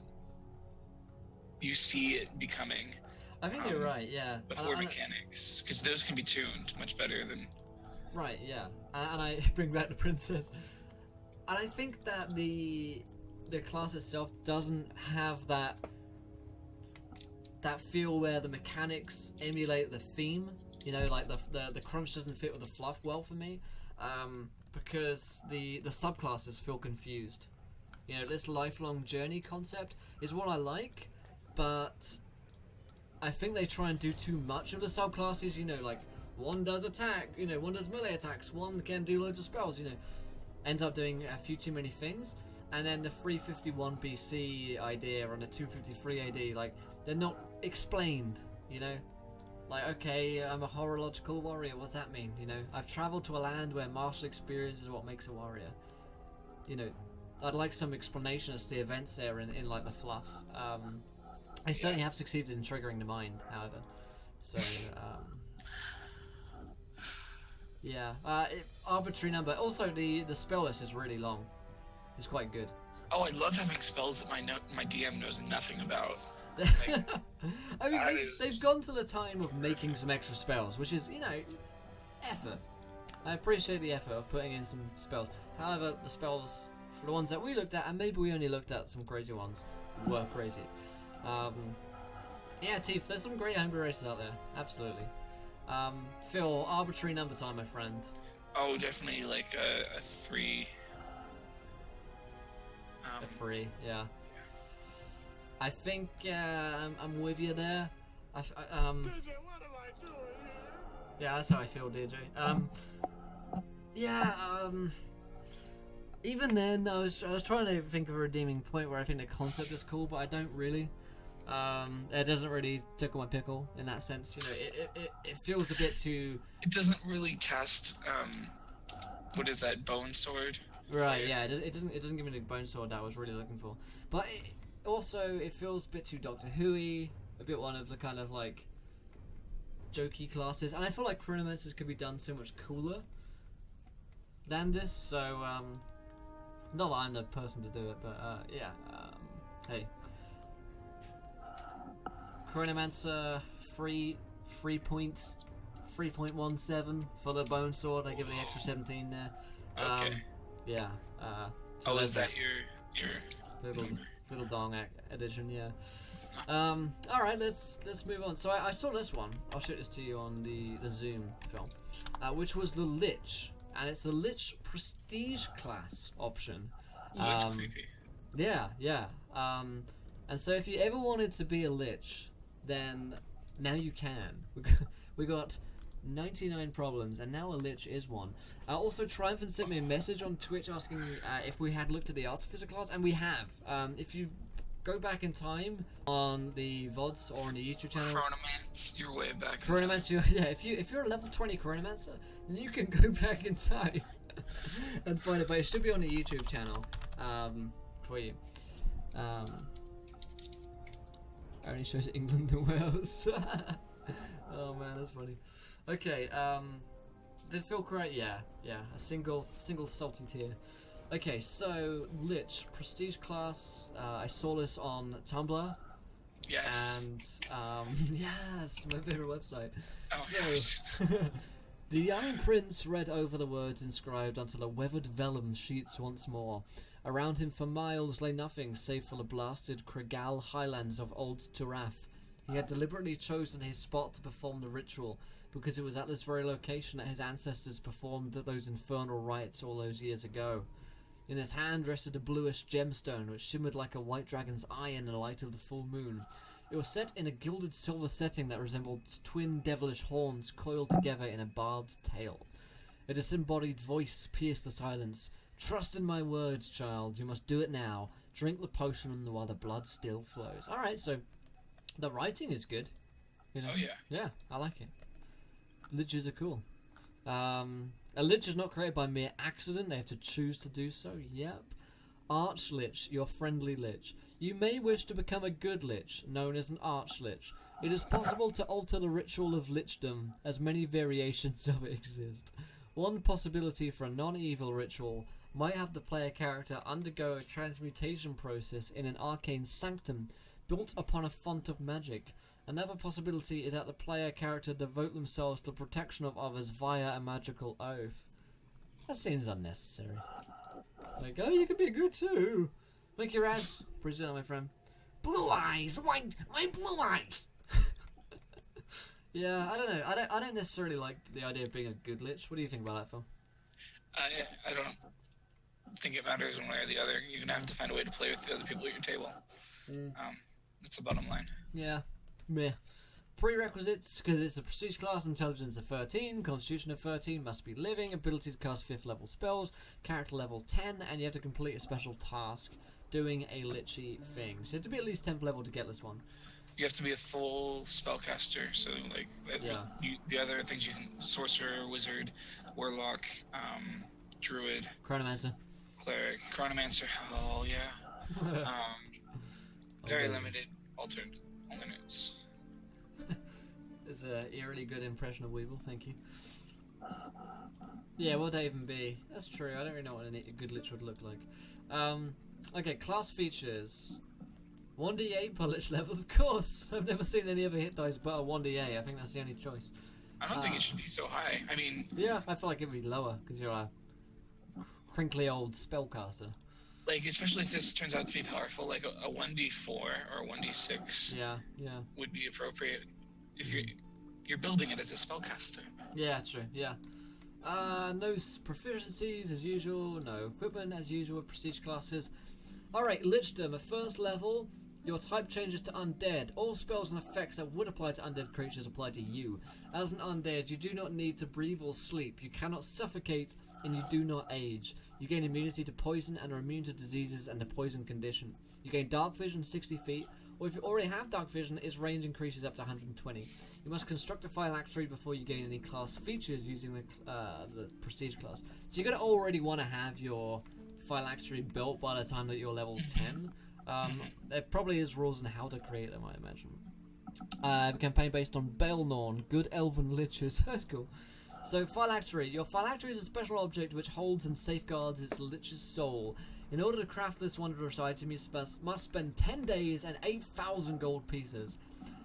you see it becoming. I think you're right. Yeah. Before mechanics, because those can be tuned much better than. Right. Yeah. And I bring back the princess, and I think that the class itself doesn't have that feel where the mechanics emulate the theme. You know, like the crunch doesn't fit with the fluff well for me, because the subclasses feel confused. You know, this lifelong journey concept is what I like, but I think they try and do too much of the subclasses. You know, like one does attack, you know, one does melee attacks, one can do loads of spells. You know, ends up doing a few too many things. And then the 351 BC idea and the 253 AD, like, they're not explained, you know? Like, okay, I'm a horological warrior, what's that mean, you know? I've travelled to a land where martial experience is what makes a warrior. You know, I'd like some explanation as to the events there in like, the fluff. I certainly have succeeded in triggering the mind, however. So, yeah. Arbitrary number. Also, the spell list is really long. It's quite good. Oh, I love having spells that my DM knows nothing about. Like, I mean, they've gone to the time of making some extra spells, which is, you know, effort. I appreciate the effort of putting in some spells. However, the spells, for the ones that we looked at, and maybe we only looked at some crazy ones, were crazy. Yeah, Teef, there's some great homebrew races out there. Absolutely. Phil, arbitrary number time, my friend. Oh, definitely like a 3. A 3, yeah. I think I'm with you there. DJ, what am I doing here? Yeah, that's how I feel, DJ. Even then, I was trying to think of a redeeming point where I think the concept is cool, but I don't really. It doesn't really tickle my pickle in that sense. You know, it feels a bit too. It doesn't really cast. What is that, bone sword? Right, yeah, it doesn't give me the bone sword that I was really looking for. But it feels a bit too Doctor Who-y, a bit one of the kind of like jokey classes, and I feel like Chronomancers could be done so much cooler than this. So not that I'm the person to do it, but yeah. Hey, Chronomancer 3.17 for the bone sword. I give it the extra 17 there. Okay. Yeah. So is that your little dong edition? Yeah. All right, let's move on. So I saw this one. I'll show this to you on the Zoom film, which was the Lich, and it's the Lich Prestige class option. That's creepy. Yeah. And so if you ever wanted to be a Lich, then now you can. We got 99 problems, and now a Lich is one. Also, Triumphant sent me a message on Twitch asking if we had looked at the Artificer class, and we have. If you go back in time on the VODs or on the YouTube channel, Chronomance, you're way back. Chronomancer, yeah. If you're a level 20 Chronomancer, then you can go back in time and find it. But it should be on the YouTube channel for you. Only shows England and Wales. Oh man, that's funny. Okay, did Phil correct? Yeah, a single salty tear. Okay, so Lich Prestige class. I saw this on Tumblr. Yes. And yes, my favorite website. Oh, so, gosh. The young prince read over the words inscribed until a weathered vellum sheets once more. Around him for miles lay nothing save for the blasted Kregal highlands of Old Turath. He had deliberately chosen his spot to perform the ritual, because it was at this very location that his ancestors performed those infernal rites all those years ago. In his hand rested a bluish gemstone which shimmered like a white dragon's eye in the light of the full moon. It was set in a gilded silver setting that resembled twin devilish horns coiled together in a barbed tail. A disembodied voice pierced the silence. "Trust in my words, child. You must do it now. Drink the potion while the blood still flows." Alright, so the writing is good. You know? Oh yeah. Yeah, I like it. Liches are cool. A lich is not created by mere accident. They have to choose to do so. Yep. Arch-Lich, your friendly Lich. You may wish to become a good Lich, known as an Arch-Lich. It is possible to alter the ritual of Lichdom, as many variations of it exist. One possibility for a non-evil ritual might have the player character undergo a transmutation process in an arcane sanctum built upon a font of magic. Another possibility is that the player character devote themselves to the protection of others via a magical oath. That seems unnecessary. Like, oh, you can be good too. Make your ass. Appreciate that, my friend. Blue eyes! My blue eyes! Yeah, I don't know. I don't necessarily like the idea of being a good Lich. What do you think about that, Phil? I don't think it matters one way or the other. You're gonna have to find a way to play with the other people at your table. That's the bottom line. Yeah. Meh. Prerequisites, because it's a prestige class, intelligence of 13, constitution of 13, must be living, ability to cast 5th level spells, character level 10, and you have to complete a special task doing a lichy thing. So you have to be at least 10th level to get this one. You have to be a full spellcaster, so like the other things you can: sorcerer, wizard, warlock, druid, Chronomancer. cleric, chronomancer. Oh yeah. Very limited alternates. It's a eerily good impression of Weevil. Thank you. Yeah, what would that even be? That's true. I don't really know what a good Lich would look like. Okay, class features. 1d8 per Lich level, of course. I've never seen any other hit dice but a 1d8. I think that's the only choice. I don't think it should be so high. I mean, yeah, I feel like it would be lower because you're a crinkly old spellcaster. Like, especially if this turns out to be powerful, like a 1d4 or a 1d6. Yeah. Would be appropriate if you're building it as a spellcaster. Yeah, true. Yeah. No proficiencies as usual. No equipment as usual with prestige classes. Alright, Lichdom, a first level, your type changes to undead. All spells and effects that would apply to undead creatures apply to you. As an undead, you do not need to breathe or sleep. You cannot suffocate, and you do not age. You gain immunity to poison and are immune to diseases and the poison condition. You gain dark vision 60 feet, or if you already have dark vision, its range increases up to 120. You must construct a phylactery before you gain any class features using the prestige class. So you're going to already want to have your phylactery built by the time that you're level 10. There probably is rules on how to create them, I imagine. I have a campaign based on Baelnorn, good elven liches. That's cool. So, phylactery. Your phylactery is a special object which holds and safeguards its lich's soul. In order to craft this wondrous item, you must spend 10 days and 8,000 gold pieces.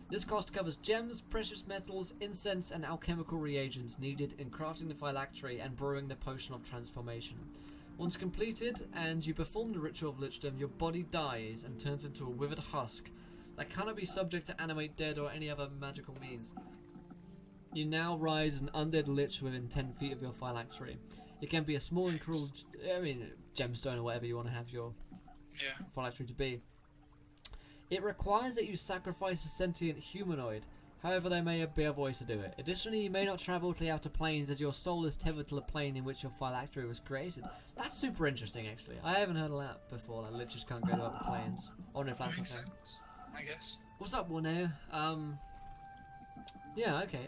This cost covers gems, precious metals, incense, and alchemical reagents needed in crafting the phylactery and brewing the potion of transformation. Once completed, and you perform the ritual of lichdom, your body dies and turns into a withered husk that cannot be subject to animate dead or any other magical means. You now rise as an undead lich within 10 feet of your phylactery. It can be a small and cruel, gemstone or whatever you want to have your phylactery to be. It requires that you sacrifice a sentient humanoid. However, there may be other ways to do it. Additionally, you may not travel to the outer planes as your soul is tethered to the plane in which your phylactery was created. That's super interesting, actually. I haven't heard of that before, that liches can't go to other planes. I wonder if that's the thing. I guess. What's up, Warneo? Yeah, okay.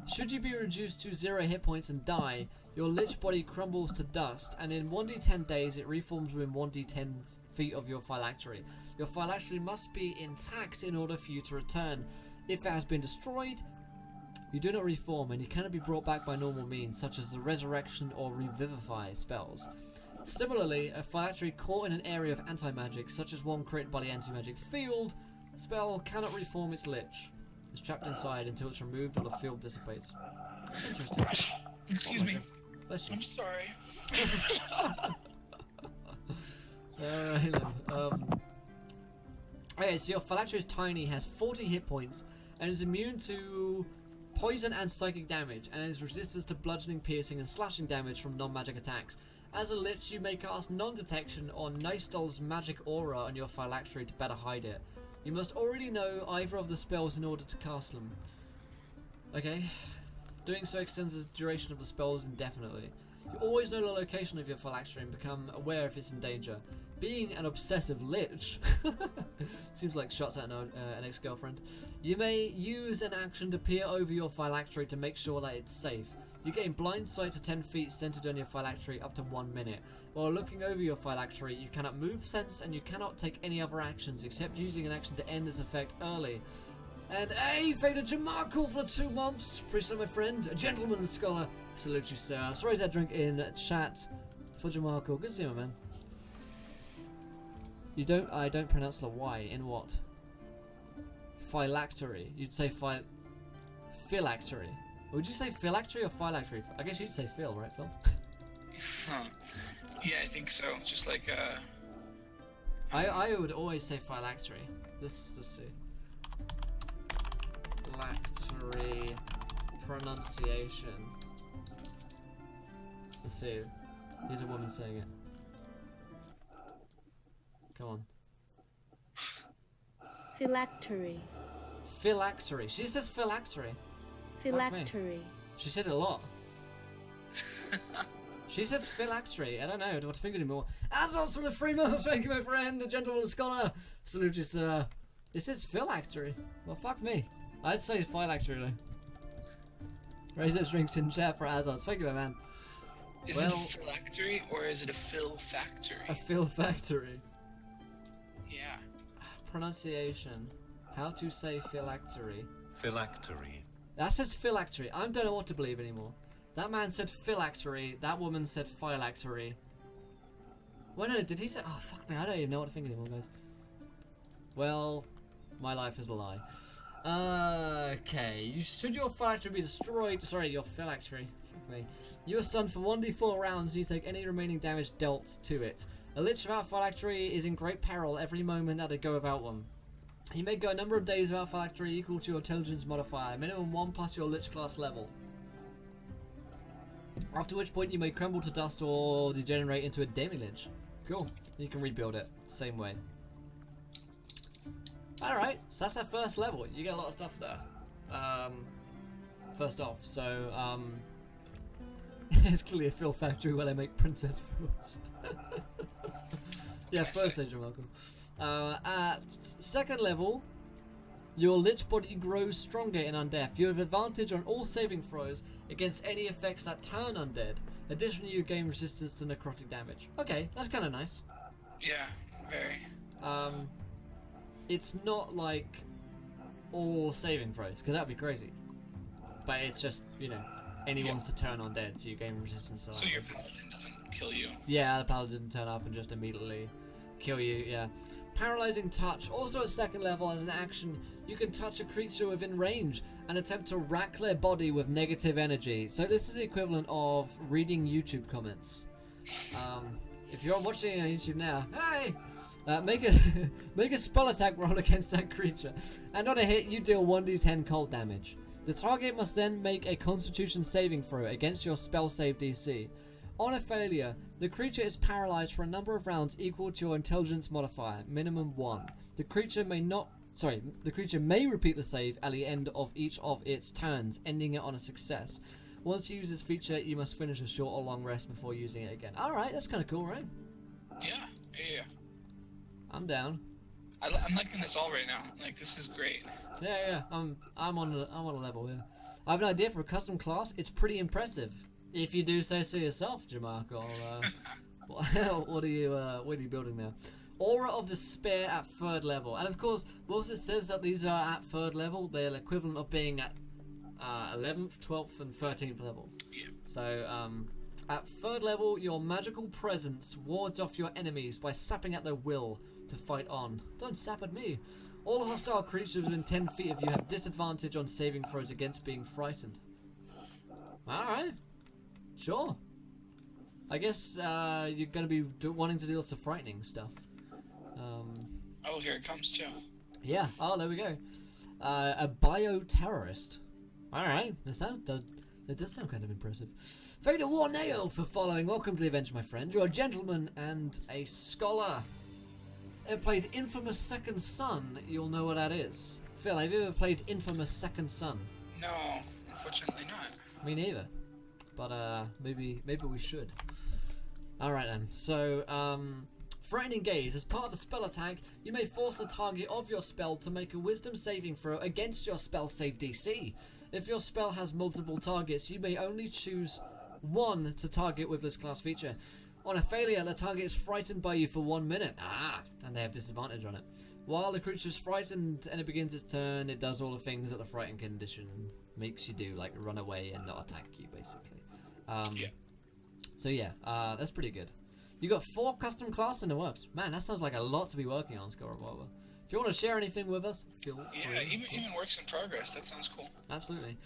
Should you be reduced to 0 hit points and die, your lich body crumbles to dust, and in 1d10 days it reforms within 1d10 feet of your phylactery. Your phylactery must be intact in order for you to return. If it has been destroyed, you do not reform, and you cannot be brought back by normal means, such as the resurrection or revivify spells. Similarly, a phylactery caught in an area of anti-magic, such as one created by the anti-magic field, spell cannot reform its lich. It's trapped inside until it's removed or the field dissipates. Interesting. Excuse me. Bless you. I'm sorry. Alright then. Okay, so your phylactery is tiny, has 40 hit points, and is immune to poison and psychic damage, and is resistant to bludgeoning, piercing, and slashing damage from non-magic attacks. As a lich, you may cast non-detection or Nystul's magic aura on your phylactery to better hide it. You must already know either of the spells in order to cast them. Okay. Doing so extends the duration of the spells indefinitely. You always know the location of your phylactery and become aware if it's in danger. Being an obsessive lich, seems like shots at an ex-girlfriend, you may use an action to peer over your phylactery to make sure that it's safe. You gain blind sight to 10 feet centered on your phylactery up to 1 minute. While looking over your phylactery, you cannot move, sense, and you cannot take any other actions except using an action to end this effect early. And hey, Vader Jamarkle for 2 months. Appreciate my friend, a gentleman and scholar. Salute you, sir. Sorry that drink in chat for Jamarkle. Good to see you, man. I don't pronounce the Y. In what? Phylactery. You'd say phylactery. Would you say phylactery or phylactery? I guess you'd say Phil, right, Phil? Huh. Yeah, I think so. Just like I would always say phylactery. Let's see. Phylactery pronunciation. Let's see. Here's a woman saying it. Come on. Phylactery. Phylactery. She says phylactery. Phylactery. She said it a lot. She said phylactery. I don't know what to think anymore. As also from the free month, thank you, my friend, a gentleman scholar. Salute you, sir. This is phylactery. Well, fuck me. I'd say phylactery though. Raise those drinks in chat for Azaz. Thank you, my man. Is it a phylactery or is it a fill factory? A fill factory. Yeah. Pronunciation. How to say phylactery. Phylactery. That says phylactery. I don't know what to believe anymore. That man said phylactery. That woman said phylactery. Well, no, did he say? Oh, fuck me. I don't even know what to think anymore, guys. Well, my life is a lie. Okay. Should your phylactery be destroyed? Sorry, your phylactery. Fuck me. You are stunned for 1d4 rounds. You take any remaining damage dealt to it. A lich without phylactery is in great peril every moment that they go without one. You may go a number of days without phylactery equal to your intelligence modifier, minimum 1 plus your lich class level. After which point you may crumble to dust or degenerate into a demi-lich. Cool. You can rebuild it. Same way. Alright, so that's our first level. You get a lot of stuff there. First off, so, it's clearly a fill factory where they make princess fills. Yeah, first stage, you're welcome. At second level, your lich body grows stronger in undeath. You have advantage on all saving throws against any effects that turn undead. Additionally, you gain resistance to necrotic damage. Okay, that's kind of nice. Yeah, very. It's not like all saving throws, because that'd be crazy. But it's just, you know, anyone's to turn undead, so you gain resistance to that. So your paladin doesn't kill you. Yeah, the paladin doesn't turn up and just immediately kill you, yeah. Paralyzing touch, also at second level as an action, you can touch a creature within range and attempt to rack their body with negative energy. So this is the equivalent of reading YouTube comments. If you're watching on YouTube now, hey! Make a spell attack roll against that creature. And on a hit, you deal 1d10 cold damage. The target must then make a constitution saving throw against your spell save DC. On a failure, the creature is paralyzed for a number of rounds equal to your intelligence modifier, minimum 1. The creature may repeat the save at the end of each of its turns, ending it on a success. Once you use this feature, you must finish a short or long rest before using it again. Alright, that's kind of cool, right? Yeah. I'm down. I'm liking this all right now. Like, this is great. Yeah. I'm on a level here. I have an idea for a custom class. It's pretty impressive. If you do say so yourself, Jamarkle. What are you building there? Aura of Despair at 3rd level. And of course, whilst it says that these are at 3rd level, they're equivalent of being at 11th, 12th, and 13th level. Yeah. So, at 3rd level, your magical presence wards off your enemies by sapping at their will to fight on. Don't sap at me. All hostile creatures within 10 feet of you have disadvantage on saving throws against being frightened. Alright. Sure. I guess you're going to be wanting to do lots of frightening stuff. Oh, here it comes too. Yeah. Oh, there we go. A bioterrorist. Alright. That does sound kind of impressive. Vader Warnail for following. Welcome to the event, my friend. You're a gentleman and a scholar. Ever played Infamous Second Son? You'll know what that is. Phil, have you ever played Infamous Second Son? No, unfortunately not. Me neither. But maybe we should. Alright then. So, Frightening Gaze. As part of a spell attack, you may force the target of your spell to make a wisdom saving throw against your spell save DC. If your spell has multiple targets, you may only choose one to target with this class feature. On a failure, the target is frightened by you for 1 minute. And they have disadvantage on it. While the creature is frightened and it begins its turn, it does all the things that the frightened condition makes you do, like run away and not attack you, basically. So yeah, that's pretty good. You got 4 custom classes in the works. Man, that sounds like a lot to be working on, Skull Revolver. If you want to share anything with us, feel free. Yeah, even works in progress. That sounds cool. Absolutely.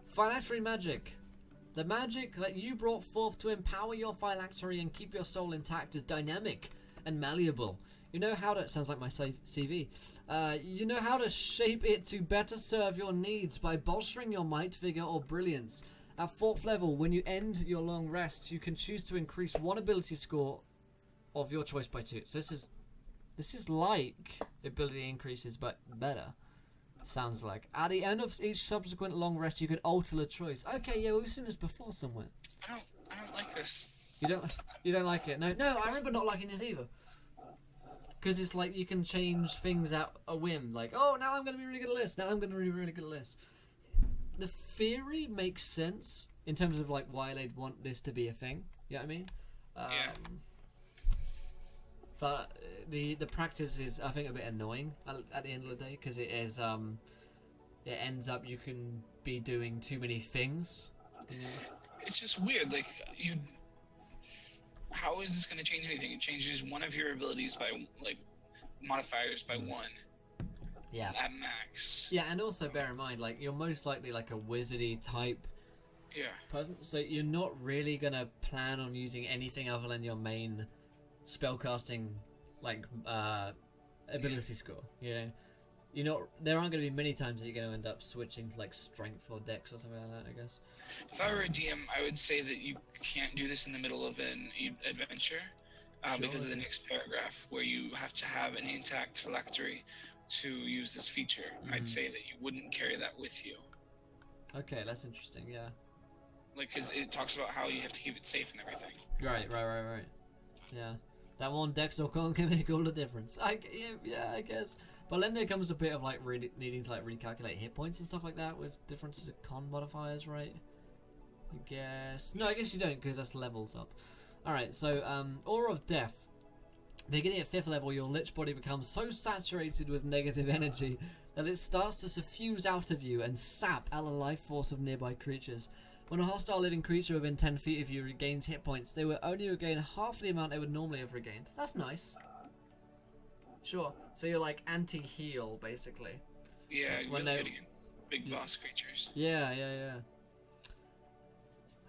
Phylactery magic. The magic that you brought forth to empower your phylactery and keep your soul intact is dynamic and malleable. You know how to... Sounds like my CV. You know how to shape it to better serve your needs by bolstering your might, vigor, or brilliance. At 4th level, when you end your long rest, you can choose to increase one ability score of your choice by 2. So this is like ability increases, but better. Sounds like. At the end of each subsequent long rest, you can alter the choice. Okay, yeah, we've seen this before somewhere. I don't like this. You don't like it? No, I remember not liking this either. Because it's like you can change things at a whim. Like, oh, now I'm going to be really good at this. Now I'm going to be really good at this. The theory makes sense in terms of like why they'd want this to be a thing. You know what I mean? Yeah. But the practice is, I think, a bit annoying at the end of the day, because it is it ends up you can be doing too many things. You know? It's just weird. Like how is this going to change anything? It changes one of your abilities by like modifiers by 1. Yeah. At max. Yeah, and also bear in mind, like you're most likely like a wizardy type. Yeah. Person, so you're not really gonna plan on using anything other than your main spellcasting like ability score. You know, there aren't going to be many times that you're going to end up switching to like strength or dex or something like that, I guess. If I were a DM, I would say that you can't do this in the middle of an adventure because of the next paragraph where you have to have an intact phylactery to use this feature. I'd say that you wouldn't carry that with you. Okay, that's interesting, yeah. Like, because it talks about how you have to keep it safe and everything. Right. Yeah. That one dex or con can make all the difference. I guess. But then there comes a bit of like really needing to like recalculate hit points and stuff like that with differences of con modifiers, right? I guess. No, I guess you don't, because that's levels up. Alright, so Aura of Death. Beginning at 5th level, your lich body becomes so saturated with negative energy that it starts to suffuse out of you and sap out the life force of nearby creatures. When a hostile living creature within 10 feet of you regains hit points, they will only regain half the amount they would normally have regained. That's nice. Sure. So you're like anti-heal, basically. Yeah, when really good against big boss creatures. Yeah.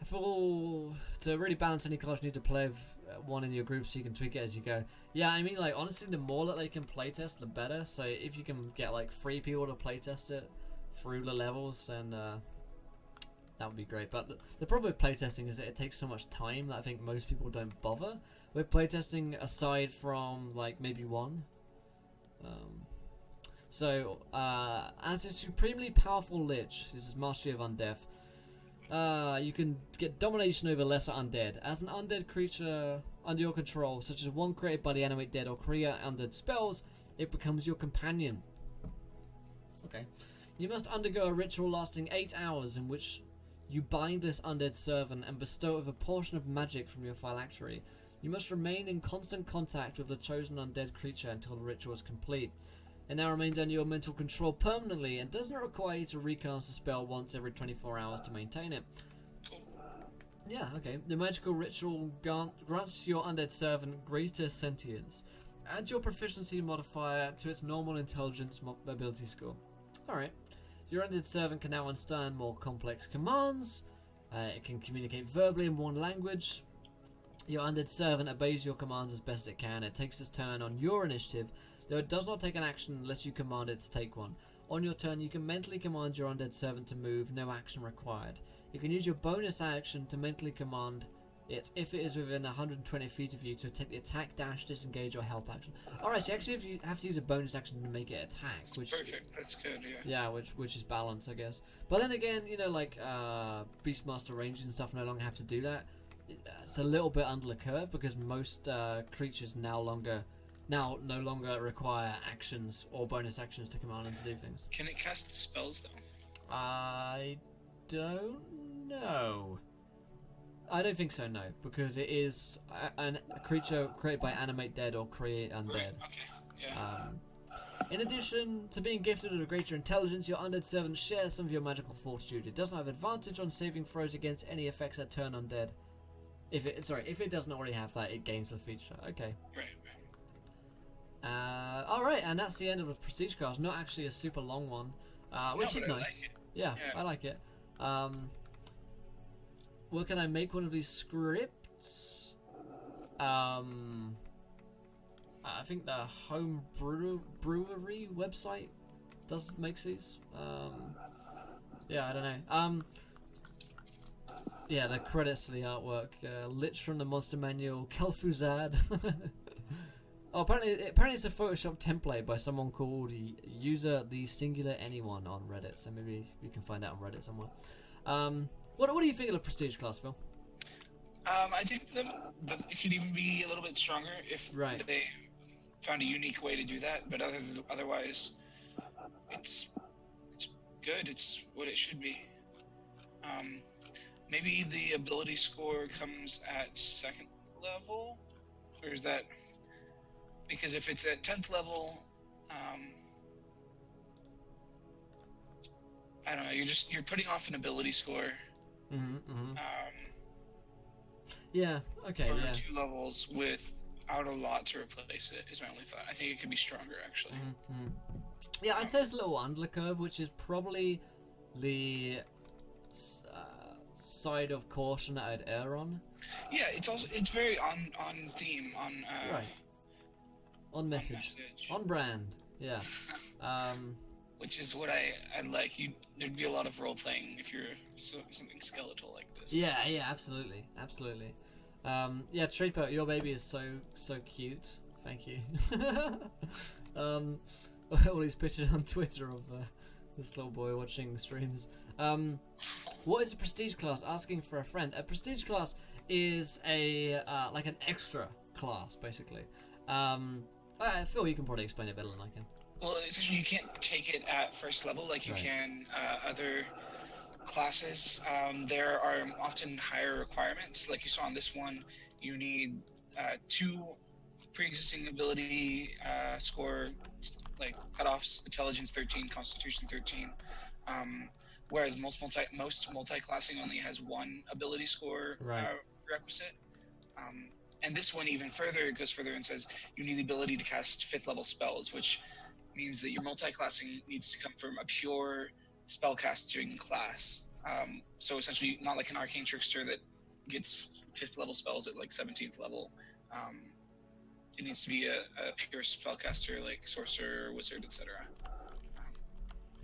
For to really balance any class, you need to play with one in your group so you can tweak it as you go. Yeah, I mean, like, honestly, the more that they can playtest, the better. So if you can get like 3 people to playtest it through the levels, then that would be great. But the problem with playtesting is that it takes so much time that I think most people don't bother with playtesting, aside from like maybe one. As a supremely powerful lich, this is Mastery of Undeath, you can get domination over lesser undead. As an undead creature under your control, such as one created by the animate dead or create undead spells, it becomes your companion. Okay. You must undergo a ritual lasting 8 hours in which you bind this undead servant and bestow it with a portion of magic from your phylactery. You must remain in constant contact with the chosen undead creature until the ritual is complete. It now remains under your mental control permanently and does not require you to recast the spell once every 24 hours to maintain it. Cool. Yeah, okay. The magical ritual grants your undead servant greater sentience. Add your proficiency modifier to its normal intelligence ability score. Alright. Your undead servant can now understand more complex commands. It can communicate verbally in one language. Your undead servant obeys your commands as best it can. It takes its turn on your initiative, though it does not take an action unless you command it to take one. On your turn, you can mentally command your undead servant to move, no action required. You can use your bonus action to mentally command it if it is within 120 feet of you to take the attack, dash, disengage, or help action. Alright, so actually if you have to use a bonus action to make it attack, which... Perfect, that's good, yeah. Yeah, which is balance, I guess. But then again, you know, like, Beastmaster ranges and stuff no longer have to do that. It's a little bit under the curve because most creatures no longer require actions or bonus actions to command them to do things. Can it cast spells though? I don't know. I don't think so, no, because it is a creature created by Animate Dead or Create Undead. Right, okay. Yeah. In addition to being gifted with a greater intelligence, your undead servant shares some of your magical fortitude. It doesn't have advantage on saving throws against any effects that turn undead. If it doesn't already have that, it gains the feature. Okay. Right. Alright, and that's the end of the prestige class. Not actually a super long one, which is but I nice. like it. Yeah, Yeah. I like it. Well, can I make one of these scripts? I think the home brewery website makes these. Yeah, I don't know. Yeah, the credits to the artwork. Lich from the Monster Manual, Kel'Thuzad. Oh, apparently it's a Photoshop template by someone called user the singular anyone on Reddit. So maybe you can find that on Reddit somewhere. What do you think of the prestige class, Phil? I think that it could even be a little bit stronger if Right. they found a unique way to do that. But otherwise, it's good. It's what it should be. Maybe the ability score comes at 2nd level, or is that because if it's at 10th level, I don't know. You're putting off an ability score. Yeah. Okay. For Yeah. 2 levels without a lot to replace it is my only thought. I think it could be stronger actually. Yeah, I'd say it's a little under the curve, which is probably the side of caution that I'd err on. Yeah, it's very on theme, on Right. On message. On brand. Yeah. Which is what I like. There'd be a lot of role playing if you're something skeletal like this. Yeah, absolutely. Yeah, Treepo, your baby is so cute. Thank you. All these pictures on Twitter of this little boy watching streams. What is a prestige class? Asking for a friend. A prestige class is a like an extra class, basically. Phil, you can probably explain it better than I can. Well, essentially, you can't take it at 1st level like you can other classes. There are often higher requirements. Like you saw on this one, you need 2 pre-existing ability score, like cutoffs: intelligence 13, constitution 13. Whereas most multi-classing only has 1 ability score requisite. And this one even further goes further and says you need the ability to cast 5th level spells, which means that your multi-classing needs to come from a pure spellcasting class. So essentially, not like an arcane trickster that gets 5th level spells at like 17th level. It needs to be a pure spellcaster like sorcerer, wizard, etc.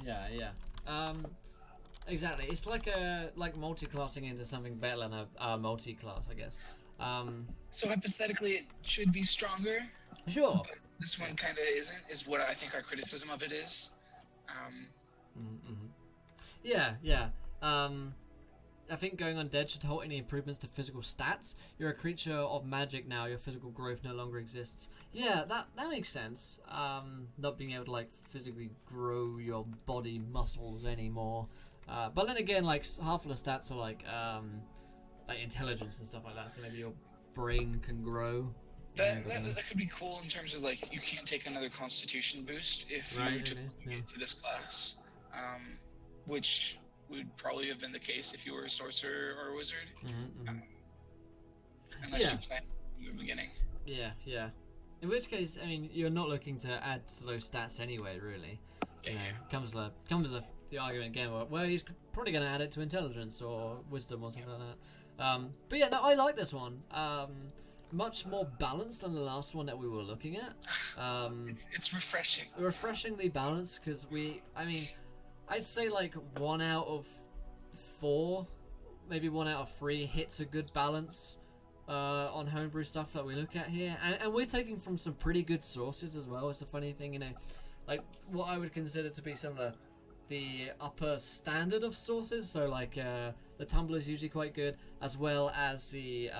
Yeah. Exactly. It's like multi-classing into something better than a multi-class, I guess. So hypothetically, it should be stronger. Sure. But this one kind of isn't. Is what I think our criticism of it is. Yeah. I think going undead should halt any improvements to physical stats. You're a creature of magic now. Your physical growth no longer exists. Yeah, that makes sense. Not being able to like physically grow your body muscles anymore. But then again, like half of the stats are like intelligence and stuff like that. So maybe your brain can grow. That could be cool in terms of like you can't take another Constitution boost if you were to get into this class, which would probably have been the case if you were a sorcerer or a wizard, unless you planned from the beginning. Yeah. In which case, I mean, you're not looking to add to those stats anyway, really. Comes to the argument again where he's probably going to add it to intelligence or wisdom or something like that. But yeah, no, I like this one. Much more balanced than the last one that we were looking at. It's refreshing. Refreshingly balanced because I'd say like 1 out of 4, maybe 1 out of 3 hits a good balance on homebrew stuff that we look at here, and we're taking from some pretty good sources as well. It's a funny thing, like what I would consider to be some of the upper standard of sources. So like the Tumblr is usually quite good, as well as the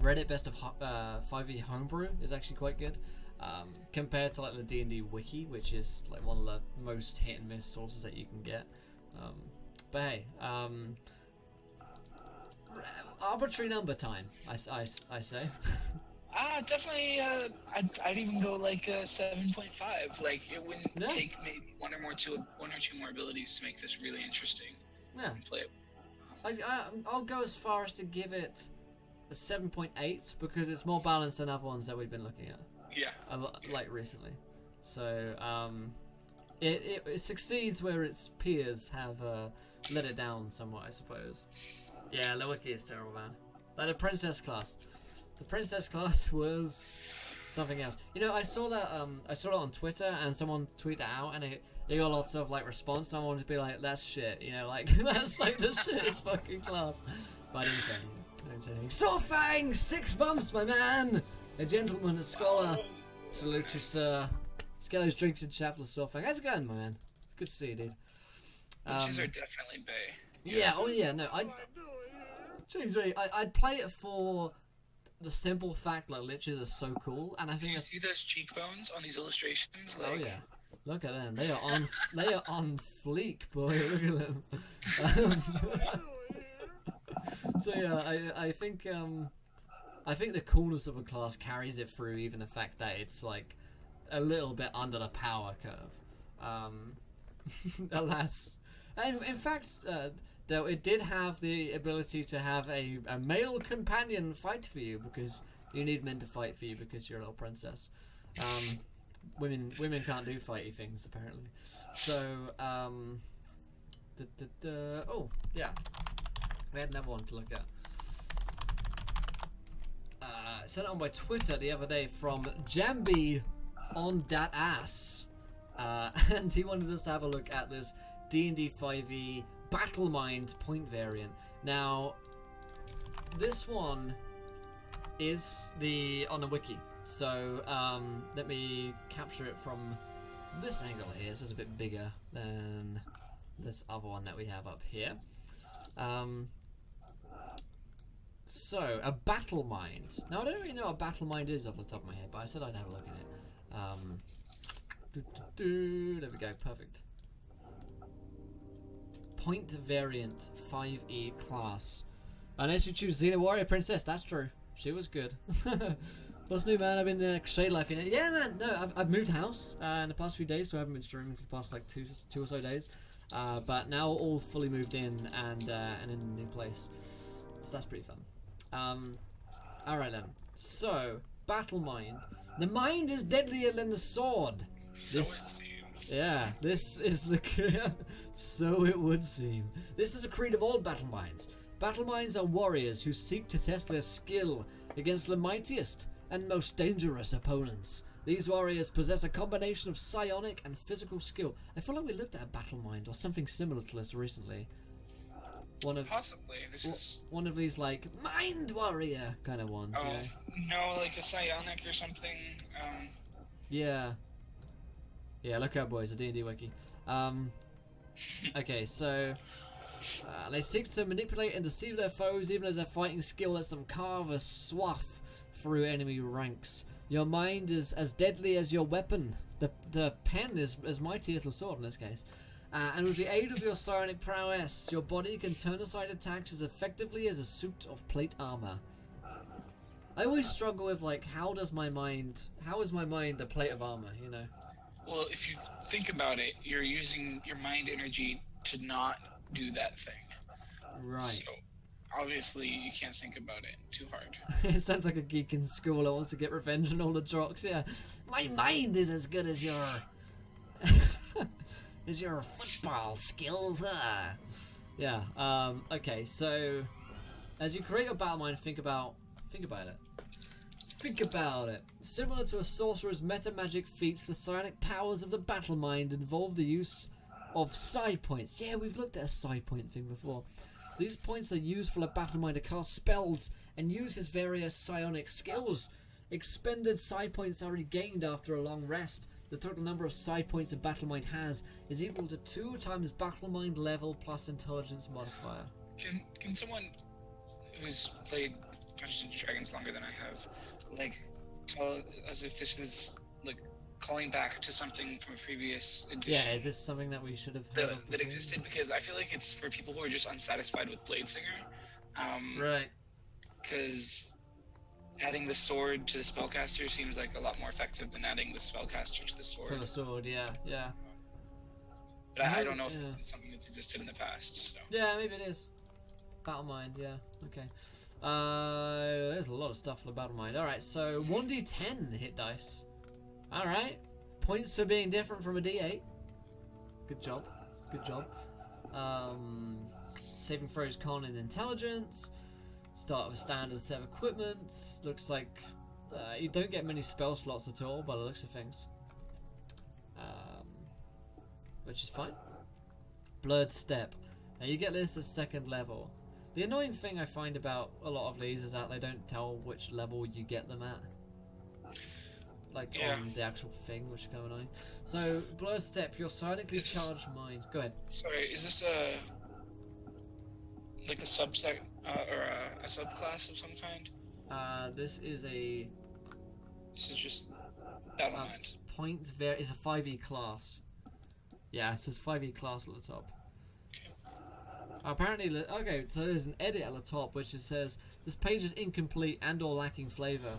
Reddit best of 5e homebrew is actually quite good. Compared to like the D&D wiki, which is like one of the most hit and miss sources that you can get. But hey, arbitrary number time, I say. Definitely. I'd even go like 7.5. Like it wouldn't Yeah. take maybe one or two more abilities to make this really interesting. Yeah. And play it. I'll go as far as to give it a 7.8 because it's more balanced than other ones that we've been looking at. Yeah. Like recently. So it succeeds where its peers have let it down somewhat, I suppose. Yeah, the wiki is terrible, man. Like the princess class. The princess class was something else. You know, I saw that on Twitter, and someone tweeted it out, and it got lots of like response. And I wanted to be like, "That's shit," you know, like that's like the shittest fucking class. But I didn't say anything. Swordfang, 6 bumps, my man. A gentleman, a scholar. Salute you, sir. Let's get those drinks in chat for Swordfang. How's it going, my man? It's good to see you, dude. Witches are definitely bae. Yeah. Oh yeah. No, I'd play it for the simple fact like liches are so cool, and I Do think you that's. see those cheekbones on these illustrations? Oh Like, yeah, look at them. They are on fleek, boy. Look at them. So yeah, I think the coolness of a class carries it through, even the fact that it's like a little bit under the power curve. Alas, and in fact, though it did have the ability to have a male companion fight for you because you need men to fight for you because you're a little princess. Women can't do fighty things apparently. So oh yeah, we had another one to look at. Sent it on by Twitter the other day from Jambi on that ass, and he wanted us to have a look at this D&D5E Battle Mind point variant. Now, this one is on the wiki, so let me capture it from this angle here, so it's a bit bigger than this other one that we have up here. So, a battle mind. Now, I don't really know what a battle mind is off the top of my head, but I said I'd have a look at it. There we go, perfect. Point variant 5E class. Unless you choose Xena Warrior Princess, that's true. She was good. What's new, man? I've been in Shade Life, you know. Yeah, man. No, I've moved house in the past few days, so I haven't been streaming for the past like two or so days. But now all fully moved in and in a new place, so that's pretty fun. Alright then. So, Battle Mind. The mind is deadlier than the sword. so it seems. Yeah, this is the so it would seem. This is a creed of all battle minds. Battle minds are warriors who seek to test their skill against the mightiest and most dangerous opponents. These warriors possess a combination of psionic and physical skill. I feel like we looked at a battle mind or something similar to this recently. Possibly. This is one of these like mind warrior kind of ones. oh You know? no, like a psionic or something. Yeah. Yeah, look out, boys, the D&D wiki. Okay, so they seek to manipulate and deceive their foes, even as their fighting skill lets them carve a swath through enemy ranks. Your mind is as deadly as your weapon. The pen is as mighty as the sword in this case. And with the aid of your psionic prowess, your body can turn aside attacks as effectively as a suit of plate armor. I always struggle with like, how is my mind a plate of armor, you know? Well, if you think about it, you're using your mind energy to not do that thing. Right. So obviously you can't think about it too hard. It sounds like a geek in school that wants to get revenge on all the jocks. Yeah, my mind is as good as your as your football skills. Yeah. Okay. So, as you create your battle mind, think about it. Think about it. Similar to a sorcerer's meta magic feats, the psionic powers of the battle mind involve the use of side points. Yeah, we've looked at a side point thing before. These points are used for the battle mind to cast spells and use his various psionic skills. Expended side points are regained after a long rest. The total number of side points a battle mind has is equal to 2 times battle mind level plus intelligence modifier. Can someone who's played Dungeons and Dragons longer than I have, like, tell us if this is like calling back to something from a previous edition. Yeah, is this something that we should have heard of that before? existed, because I feel like it's for people who are just unsatisfied with Bladesinger. Right. Because adding the sword to the spellcaster seems like a lot more effective than adding the spellcaster to the sword. To the sword, yeah. But I don't know if Yeah. it's something that's existed in the past. So. Yeah, maybe it is. Battle Mind, yeah. Okay. There's a lot of stuff for the Battle Mind. Alright, so 1d10 hit dice. Alright. Points for being different from a d8. Good job. Good job. Saving throws con and intelligence. Start of a standard set of equipment. Looks like you don't get many spell slots at all by the looks of things. Which is fine. Blurred Step. Now you get this at second level. The annoying thing I find about a lot of these is that they don't tell which level you get them at. Like on the actual thing, which is kind of annoying. So, Blurred Step, your psionically charged mind. Go ahead. Sorry, is this like a subset or a subclass of some kind? This is a This is just Battle Mind. it's a 5e class. Yeah, it says 5e class at the top. Apparently, okay, so there's an edit at the top which it says, this page is incomplete and or lacking flavor.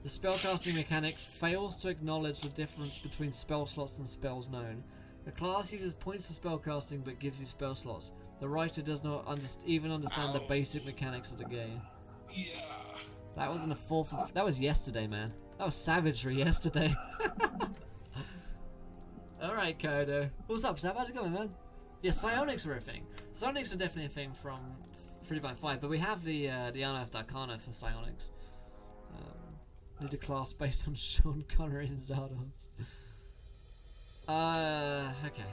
The spellcasting mechanic fails to acknowledge the difference between spell slots and spells known. The class uses points for spellcasting but gives you spell slots. The writer does not even understand the basic mechanics of the game. Yeah. That wasn't a fourth of... That was yesterday, man. That was savagery yesterday. Alright, Kodo. What's up, Sam? How's it going, man? Yeah, psionics are a thing. Psionics are definitely a thing from 3.5, but we have the Unearthed Arcana for psionics. Need a class based on Sean Connery and Zardos. Okay.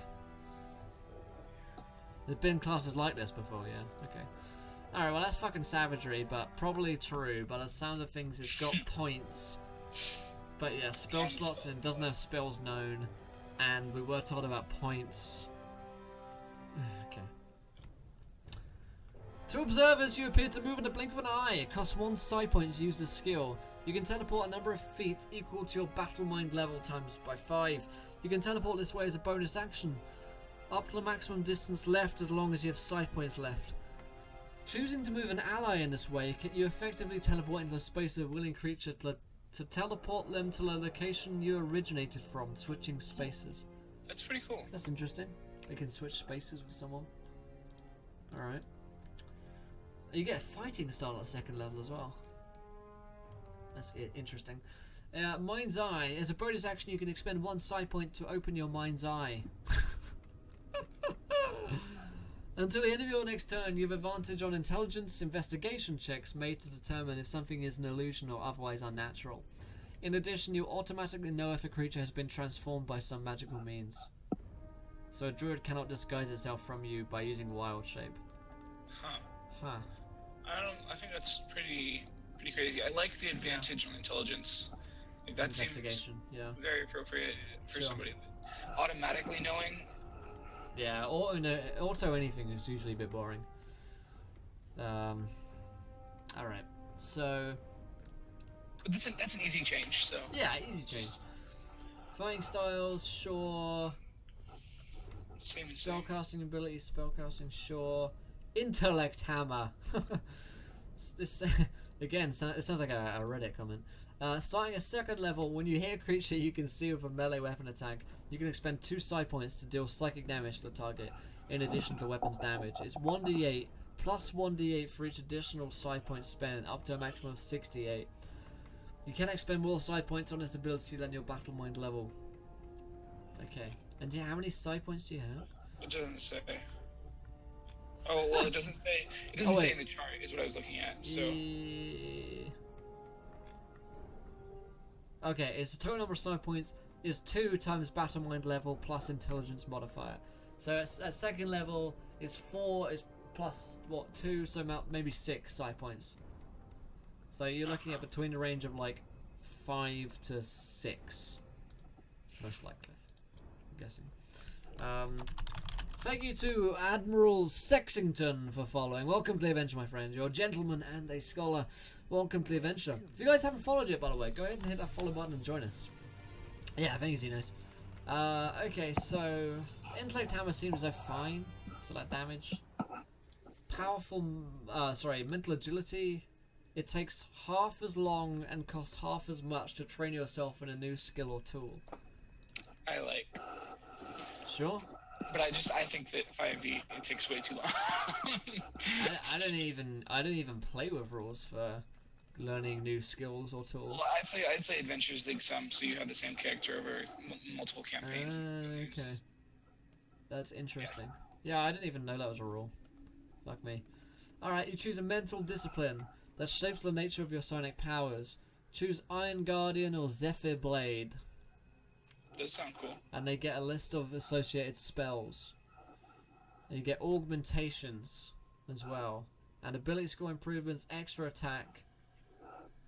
There's been classes like this before, yeah. Okay. Alright, well that's fucking savagery, but probably true. But the sound of things, it's got points. But yeah, spell slots and doesn't have spells known. And we were told about points. Okay. To observers, you appear to move in the blink of an eye. It costs 1 psi point to use this skill. You can teleport a number of feet equal to your battle mind level times by 5. You can teleport this way as a bonus action. Up to the maximum distance left as long as you have sight points left. Choosing to move an ally in this way, you effectively teleport into the space of a willing creature to teleport them to the location you originated from, switching spaces. That's pretty cool. That's interesting. They can switch spaces with someone. Alright. You get a fighting style at the second level as well. That's interesting. Mind's Eye. As a bonus action, you can expend 1 psi point to open your Mind's Eye. Until the end of your next turn, you have advantage on intelligence investigation checks made to determine if something is an illusion or otherwise unnatural. In addition, you automatically know if a creature has been transformed by some magical means. So a druid cannot disguise itself from you by using wild shape. Huh. I think that's pretty crazy. I like the advantage on intelligence. Like, that seems yeah. very appropriate for Sure. somebody automatically knowing. Yeah, auto anything is usually a bit boring. Alright, so... But that's an easy change, so... Yeah, easy change. Fighting styles, sure. Same. Spellcasting abilities, spellcasting, sure. Intellect hammer. This again, it sounds like a Reddit comment. Starting a second level, when you hit a creature you can see with a melee weapon attack, you can expend 2 psi points to deal psychic damage to the target, in addition to weapons damage. It's 1d8 plus 1d8 for each additional psi point spent, up to a maximum of 68. You can expend more psi points on this ability than your battle mind level. Okay. And how many psi points do you have? It doesn't say. Oh, well, it doesn't say. It doesn't say in the chart, is what I was looking at, so... Okay, it's the total number of psi points is 2 times battle mind level plus intelligence modifier. So at second level is 4 is plus what 2, so maybe 6 psi points. So you're looking at between the range of like 5 to 6, most likely. I'm guessing. Thank you to Admiral Sexington for following. Welcome to the adventure, my friend. You're a gentleman and a scholar. Welcome to the adventure. If you guys haven't followed yet, by the way, go ahead and hit that follow button and join us. Yeah, I think it's Xenos. Okay, so intellect hammer seems they're fine for that damage. Powerful, mental agility. It takes half as long and costs half as much to train yourself in a new skill or tool. I like. Sure. But I think that 5e it takes way too long. I don't even play with rules for learning new skills or tools. Well, I play Adventures League some, so you have the same character over multiple campaigns. Okay. That's interesting. Yeah, I didn't even know that was a rule. Fuck me. Alright, you choose a mental discipline that shapes the nature of your sonic powers. Choose Iron Guardian or Zephyr Blade. Does sound cool. And they get a list of associated spells. And you get augmentations as well. And ability score improvements, extra attack.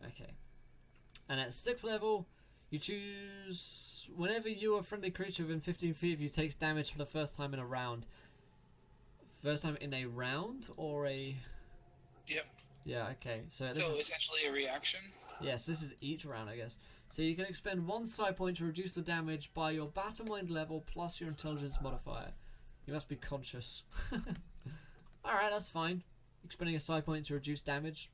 Okay. And at 6th level, you choose whenever you or a friendly creature within 15 feet of you takes damage for the first time in a round. First time in a round or a... Yep. Yeah, okay. So essentially a reaction? Yes, this is each round, I guess. So you can expend 1 psi point to reduce the damage by your battle mind level plus your intelligence modifier. You must be conscious. Alright, that's fine. Expending a psi point to reduce damage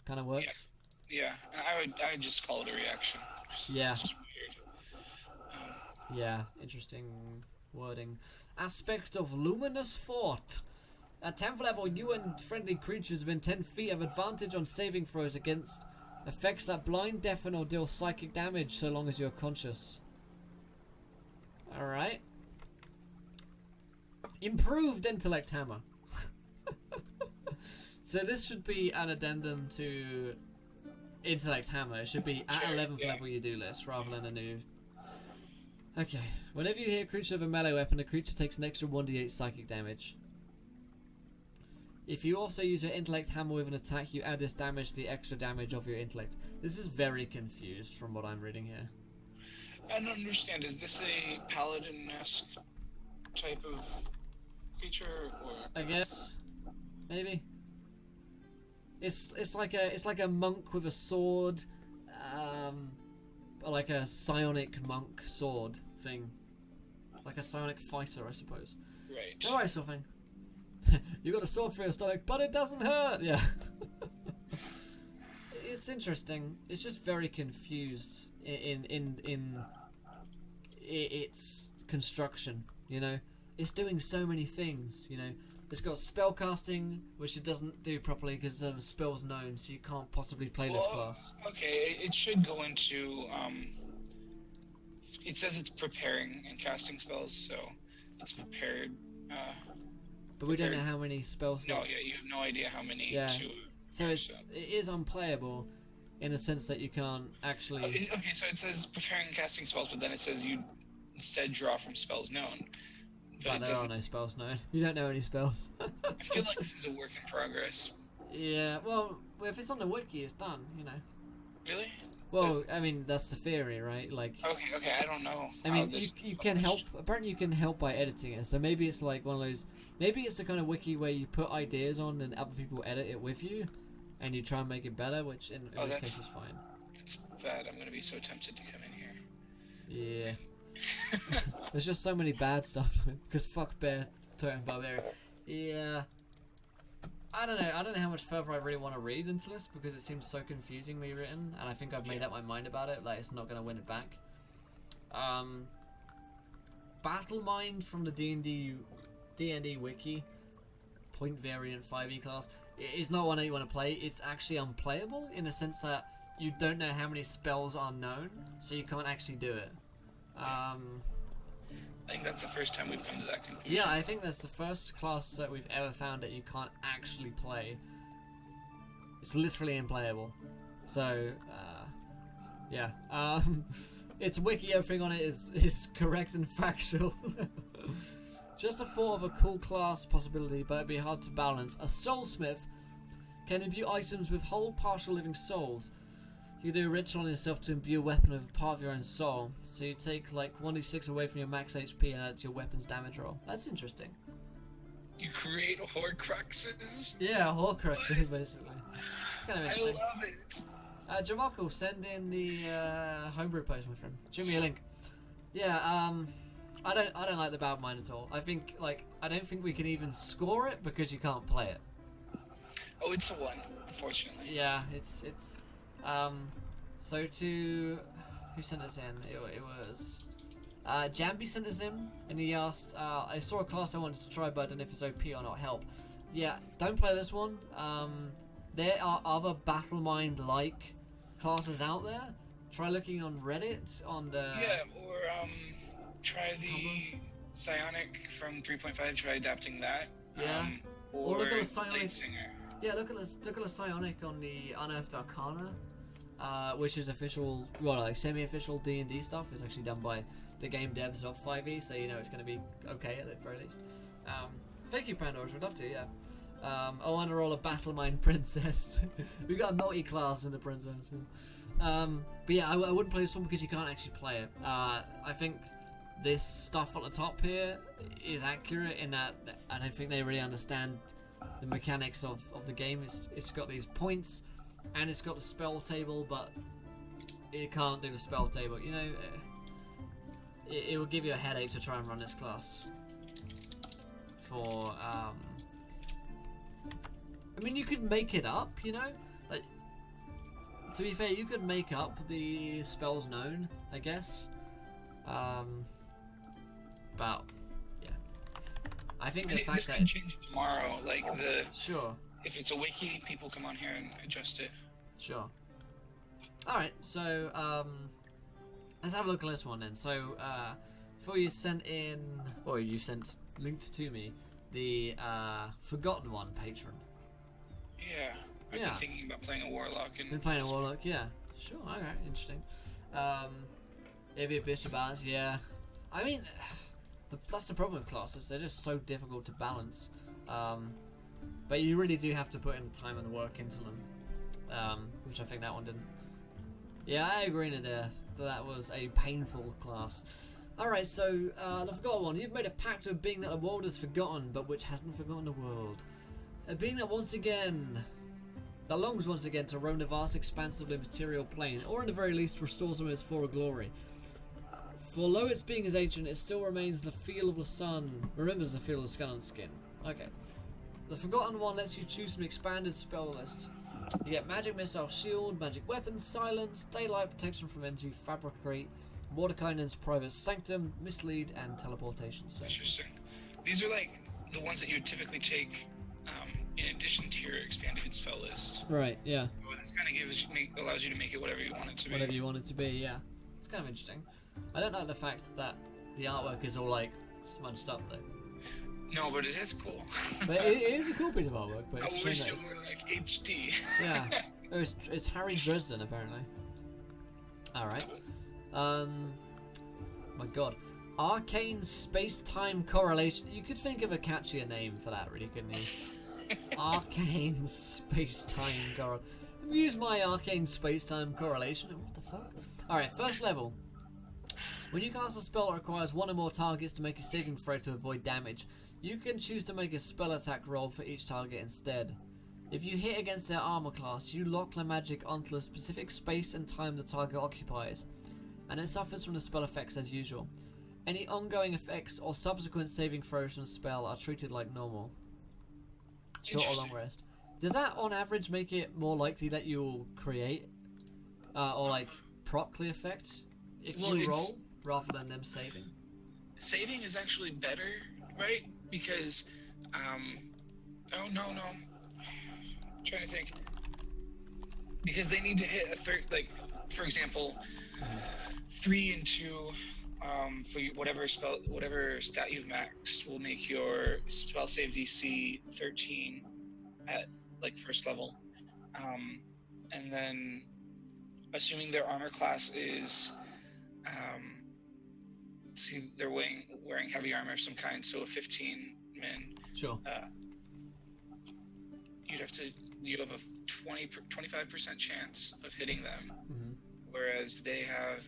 kind of works. Yeah, I would just call it a reaction. Yeah. It's just weird. Yeah, interesting wording. Aspect of Luminous Fort. At 10th level, you and friendly creatures within 10 feet have advantage on saving throws against effects that blind, deafen, or deal psychic damage so long as you're conscious. Alright. Improved Intellect Hammer. So this should be an addendum to Intellect Hammer. It should be at 11th level you do this rather than a new... Okay. Whenever you hit a creature with a melee weapon, the creature takes an extra 1d8 psychic damage. If you also use your intellect hammer with an attack, you add this damage to the extra damage of your intellect. This is very confused from what I'm reading here. I don't understand. Is this a paladin-esque type of creature, or? I guess, maybe. It's like a monk with a sword, like a psionic monk sword thing, like a psionic fighter, I suppose. Right. All right, something. You got a sword for your stomach, but it doesn't hurt. Yeah. It's interesting. It's just very confused in its construction. You know, it's doing so many things. You know, it's got spellcasting, which it doesn't do properly because the spell's known, so you can't possibly play this class. Okay, it should go into. It says it's preparing and casting spells, so it's prepared. But we don't know how many spell slots. No, yeah, you have no idea how many. Yeah. So it is unplayable, in the sense that you can't actually. Okay, so it says preparing and casting spells, but then it says you instead draw from spells known. But there are no spells known. You don't know any spells. I feel like this is a work in progress. Yeah, well, if it's on the wiki, it's done. You know. Really? Well, I mean, that's the theory, right? Like. Okay, I don't know. I mean, you can help. Apparently, you can help by editing it. So maybe it's like one of those. Maybe it's the kind of wiki where you put ideas on and other people edit it with you, and you try and make it better, which in which case is fine. That's bad. I'm gonna be so tempted to come in here. Yeah. There's just so many bad stuff because fuck Bear Totem Barbarian. Yeah. I don't know how much further I really want to read into this because it seems so confusingly written, and I think I've made up my mind about it. Like it's not gonna win it back. Battle Mind from the D&D wiki, point variant 5e class. It's not one that you want to play. It's actually unplayable in the sense that you don't know how many spells are known, so you can't actually do it. I think that's the first time we've come to that conclusion. Yeah, I think that's the first class that we've ever found that you can't actually play. It's literally unplayable. So, yeah. Its wiki, everything on it is correct and factual. Just a thought of a cool class possibility, but it'd be hard to balance. A soulsmith can imbue items with whole, partial living souls. You do a ritual on yourself to imbue a weapon with part of your own soul. So you take like 1d6 away from your max HP and add it to your weapon's damage roll. That's interesting. You create Horcruxes? Yeah, Horcruxes basically. It's kind of interesting. I love it. Jamarco, send in the homebrew post, my friend. Shoot me a link. Yeah, I don't like the bad mine at all. I don't think we can even score it because you can't play it. Oh, it's a 1, unfortunately. Yeah, it's so to who sent us in? It was Jambi sent us in, and he asked, I saw a class I wanted to try, but I don't know if it's OP or not. Help. Yeah, don't play this one. There are other Battlemind-like classes out there. Try looking on Reddit on the. Yeah, or try the Psionic from 3.5. Try adapting that. Yeah. Or look at the Psionic. Singer. Yeah, look at the Psionic on the Unearthed Arcana, which is official, well, like semi-official D&D stuff. It's actually done by the game devs of 5e, so you know it's going to be okay at the very least. Thank you, Pandora. We'd love to, yeah. I want to roll a Battlemind Princess. We got a multi-class in the Princess. But yeah, I wouldn't play this one because you can't actually play it. I think this stuff at the top here is accurate in that I don't think they really understand the mechanics of the game. It's got these points and it's got the spell table, but it can't do the spell table. You know, it will give you a headache to try and run this class. For I mean, you could make it up, you know. Like, to be fair, you could make up the spells known, I guess. But yeah, I think the fact this that can change tomorrow, like the sure. If it's a wiki, people come on here and adjust it. Sure. Alright, so let's have a look at this one then. So before you sent in, or you sent linked to me, the Forgotten One patron. Yeah, I've been thinking about playing a Warlock. And been playing a Warlock, yeah. Sure, alright, interesting. It'd be a bishop balance, yeah. I mean, that's the problem with classes, they're just so difficult to balance. But you really do have to put in time and work into them, which I think that one didn't. Yeah, I agree in there. That was a painful class. Alright, so the Forgotten One. You've made a pact with a being that the world has forgotten, but which hasn't forgotten the world. A being that longs once again to roam the vast expanse of the material plane, or in the very least restore some of its former glory. For though its being is ancient, it still remains the feel of the sun. Remembers the feel of the sun on skin. Okay. The Forgotten One lets you choose from an expanded spell list. You get Magic Missile Shield, Magic Weapons, Silence, Daylight Protection from Energy, Fabricate, Mordekainen's Private Sanctum, Mislead, and Teleportation. So. Interesting. These are like the ones that you would typically take in addition to your expanded spell list. Right, yeah. Well, this kind of allows you to make it whatever you want it to be. Whatever you want it to be, yeah. It's kind of interesting. I don't like the fact that the artwork is all like smudged up though. No, but it is cool. But it is a cool piece of artwork. But it's I wish it were like HD. Yeah, it's Harry Dresden apparently. All right. My God, Arcane Space-Time Correlation. You could think of a catchier name for that, really, couldn't you? Arcane Space-Time Correlation. Let me use my Arcane Space-Time Correlation. What the fuck? All right, first level. When you cast a spell that requires one or more targets to make a saving throw to avoid damage, you can choose to make a spell attack roll for each target instead. If you hit against their armor class, you lock the magic onto the specific space and time the target occupies, and it suffers from the spell effects as usual. Any ongoing effects or subsequent saving throws from the spell are treated like normal. Short or long rest. Does that on average make it more likely that you'll create or like proc effects if you roll rather than them saving? Saving is actually better, right? Because oh no, I'm trying to think. Because they need to hit a third, like for example, 3 and 2 for whatever stat you've maxed will make your spell save DC 13 at like first level, and then assuming their armor class is see they're wearing heavy armor of some kind, so a 15 min. Sure. You have a 25% chance of hitting them, whereas they have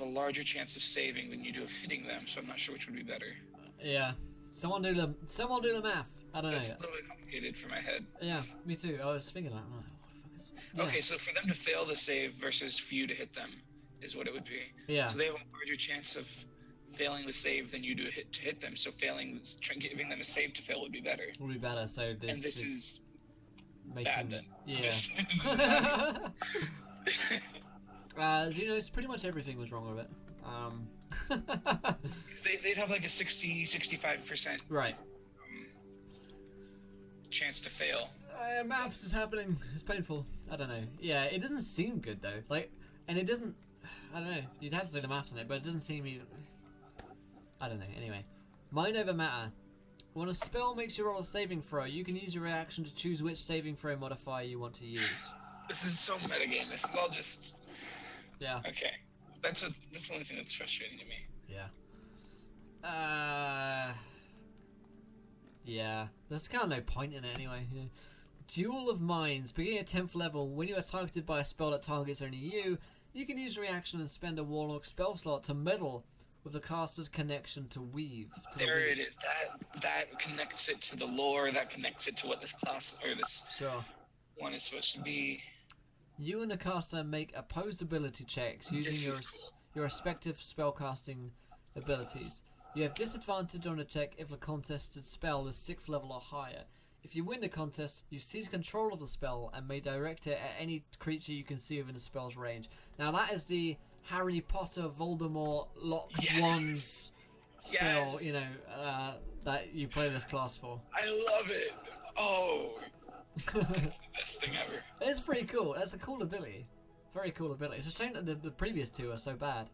a larger chance of saving than you do of hitting them. So I'm not sure which would be better. Yeah. Someone do the math. I don't That's know. a little bit complicated for my head. Yeah, me too. I was thinking like, what the fuck is... Yeah. Okay, so for them to fail the save versus for you to hit them is what it would be. Yeah. So they have a larger chance of failing the save than you do to hit them. So giving them a save to fail would be better. Would be better. So this, And this is making... bad then. Yeah. Xenos, pretty much everything was wrong with it. They'd have like a 65% Right. chance to fail. Maths is happening. It's painful. I don't know. Yeah, it doesn't seem good though. Like, and it doesn't. I don't know. You'd have to do the maths on it, but it doesn't seem even. I don't know. Anyway, mind over matter. When a spell makes you roll a saving throw, you can use your reaction to choose which saving throw modifier you want to use. This is so metagame. This is all just. Yeah. Okay. That's the only thing that's frustrating to me. Yeah. Yeah. There's kind of no point in it anyway. Yeah. Duel of Minds. Beginning at 10th level, when you are targeted by a spell that targets only you, you can use a reaction and spend a Warlock spell slot to meddle with the caster's connection to Weave. There it is. That connects it to the lore. That connects it to what this class or this one is supposed to be. You and the caster make opposed ability checks using your respective spellcasting abilities. You have disadvantage on a check if the contested spell is 6th level or higher. If you win the contest, you seize control of the spell and may direct it at any creature you can see within the spell's range. Now that is the Harry Potter Voldemort locked wands spell, you know, that you play this class for. I love it. Oh, that's the best thing ever. It's pretty cool. That's a cool ability. Very cool ability. It's a shame that the previous two are so bad.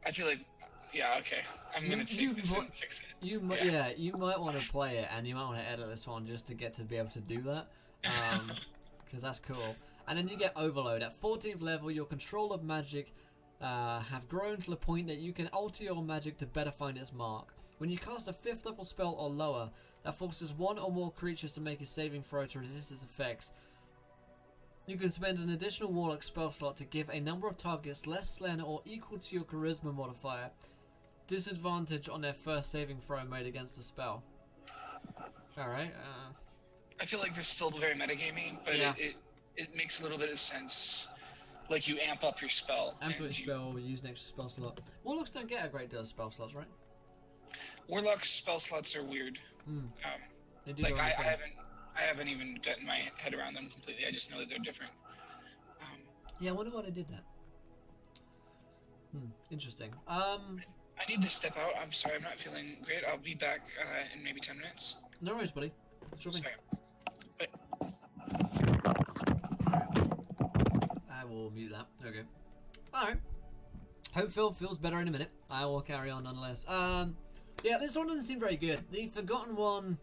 I feel like, yeah, okay. I'm gonna take this and fix it. You might want to play it, and you might want to edit this one just to get to be able to do that, because that's cool. And then you get Overload. At 14th level, your control of magic have grown to the point that you can alter your magic to better find its mark. When you cast a 5th level spell or lower, that forces one or more creatures to make a saving throw to resist its effects. You can spend an additional Warlock spell slot to give a number of targets less slender or equal to your Charisma modifier disadvantage on their first saving throw made against the spell. Alright. I feel like this is still very metagamey, but it makes a little bit of sense. Like you amp up your spell. Amp up your spell, use an extra spell slot. Warlocks don't get a great deal of spell slots, right? Warlock spell slots are weird. They do like I haven't even gotten my head around them completely. I just know that they're different. Yeah, I wonder why they did that. Interesting. I need to step out. I'm sorry, I'm not feeling great. I'll be back in maybe 10 minutes. No worries, buddy. Sure thing. Sorry. I will mute that. Okay. Alright. Hope Phil feels better in a minute. I will carry on nonetheless. Yeah, this one doesn't seem very good. The Forgotten One...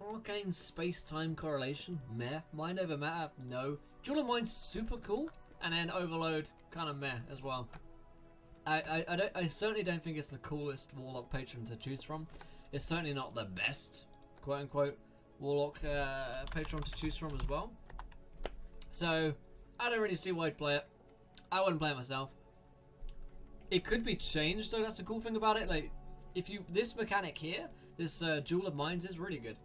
Arcane space-time correlation? Meh. Mind over matter? No. Duel of Minds super cool. And then Overload, kind of meh as well. I certainly don't think it's the coolest Warlock patron to choose from. It's certainly not the best, quote-unquote, Warlock patron to choose from as well. So, I don't really see why I'd play it. I wouldn't play it myself. It could be changed though, that's the cool thing about it. Like, if you, this mechanic here, this Duel of Minds is really good.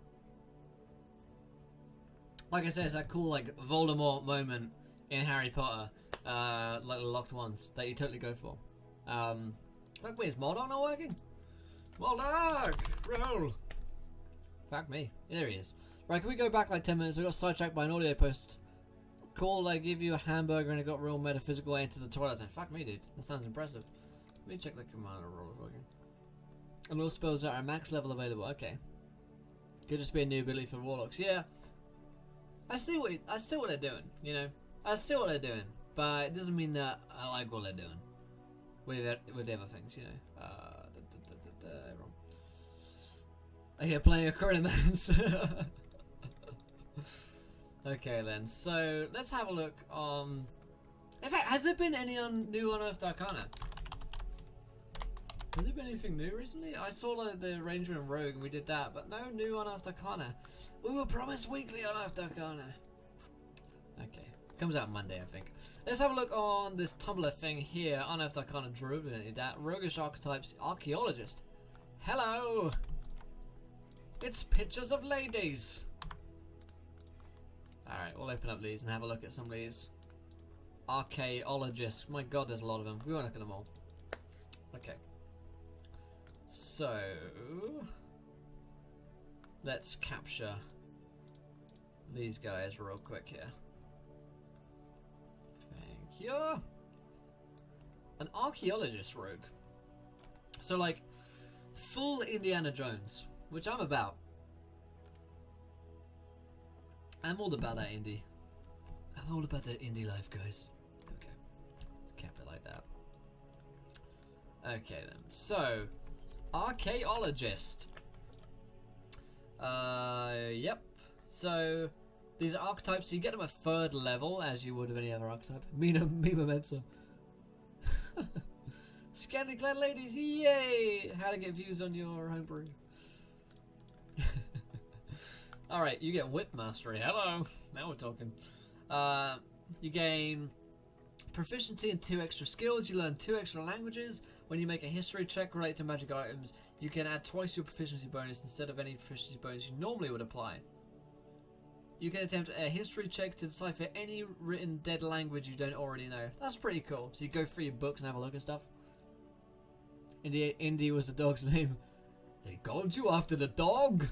Like I said, it's that cool like Voldemort moment in Harry Potter, like the locked ones that you totally go for. Like, wait, is Mordor not working? Mordor! Roll! Fuck me. There he is. Right, can we go back like 10 minutes? I got sidetracked by an audio post. Call, I give you a hamburger and it got real metaphysical. I entered the toilet. And fuck me, dude. That sounds impressive. Let me check the commander roll is working. And all spells are at max level available. Okay. Could just be a new ability for Warlocks. Yeah. I see what they're doing, you know. I see what they're doing, but it doesn't mean that I like what they're doing with the other things, you know. Wrong. Yeah, playing a Chronomance. Okay then, so let's have a look on. In fact, has there been any new Unearthed Arcana? Has there been anything new recently? I saw like the Ranger and Rogue, and we did that, but no new Unearthed Arcana. We were promised weekly Unearthed Arcana. Okay, comes out Monday, I think. Let's have a look on this Tumblr thing here. Unearthed Arcana Derivative, that Roguish Archetypes Archaeologist. Hello! It's pictures of ladies. Alright, we'll open up these and have a look at some of these. Archaeologists. My god, there's a lot of them. We won't look at them all. Okay. So... let's capture these guys real quick here. Thank you. An archaeologist rogue. So like, full Indiana Jones, which I'm about. I'm all about that indie. I'm all about that indie life, guys. Okay, let's cap it like that. Okay then, so, archaeologist. Yep. So, these are archetypes, so you get them at 3rd level, as you would of any other archetype. Me Mensa. Scantily clad ladies, yay! How to get views on your homebrew. Alright, you get whip mastery. Hello! Now we're talking. You gain proficiency in 2 extra skills. You learn 2 extra languages. When you make a history check related to magic items, you can add twice your proficiency bonus instead of any proficiency bonus you normally would apply. You can attempt a history check to decipher any written dead language you don't already know. That's pretty cool. So you go through your books and have a look at stuff. Indy was the dog's name. They called you after the dog?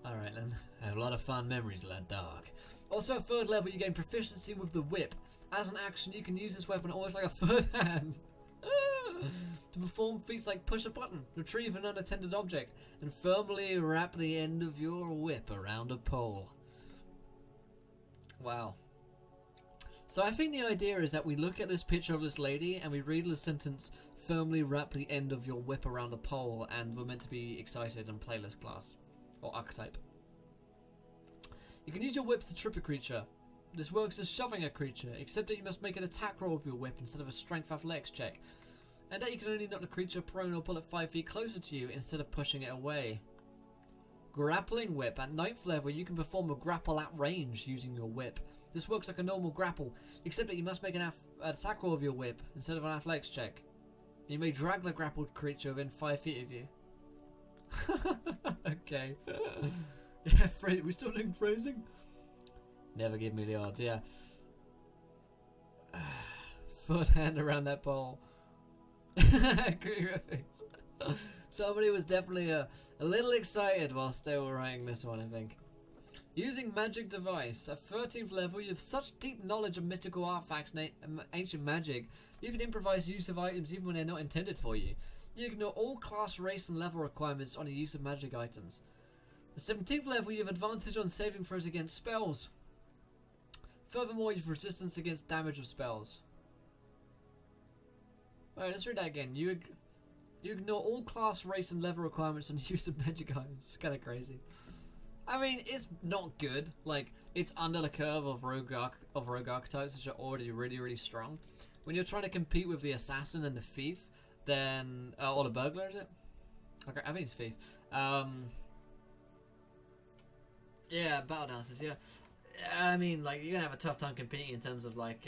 Alright then. I have a lot of fond memories of that dog. Also at 3rd level you gain proficiency with the whip. As an action you can use this weapon almost like a 3rd hand. To perform feats like push a button, retrieve an unattended object, and firmly wrap the end of your whip around a pole. Wow. So I think the idea is that we look at this picture of this lady and we read the sentence, firmly wrap the end of your whip around a pole, and we're meant to be excited and play this class. Or archetype. You can use your whip to trip a creature. This works as shoving a creature, except that you must make an attack roll with your whip instead of a strength athletics check. And that you can only knock the creature prone or pull it 5 feet closer to you instead of pushing it away. Grappling whip. At 9th level you can perform a grapple at range using your whip. This works like a normal grapple, except that you must make an attack roll with your whip instead of an athletics check. You may drag the grappled creature within 5 feet of you. Okay. Yeah, we still doing phrasing? Never give me the odds, yeah. Foot hand around that pole. Somebody was definitely a little excited whilst they were writing this one, I think. Using magic device. At 13th level, you have such deep knowledge of mystical artifacts and ancient magic, you can improvise use of items even when they're not intended for you. You ignore all class, race, and level requirements on the use of magic items. At 17th level, you have advantage on saving throws against spells. Furthermore, you have resistance against damage of spells. Alright, let's read that again. You ignore all class, race, and level requirements on the use of magic items. It's kind of crazy. I mean, it's not good. Like, it's under the curve of rogue archetypes, which are already really, really strong. When you're trying to compete with the assassin and the thief, then or the burglar, is it? Okay, I think it's thief. Yeah, battle dancers. Yeah, I mean, like, you're gonna have a tough time competing in terms of like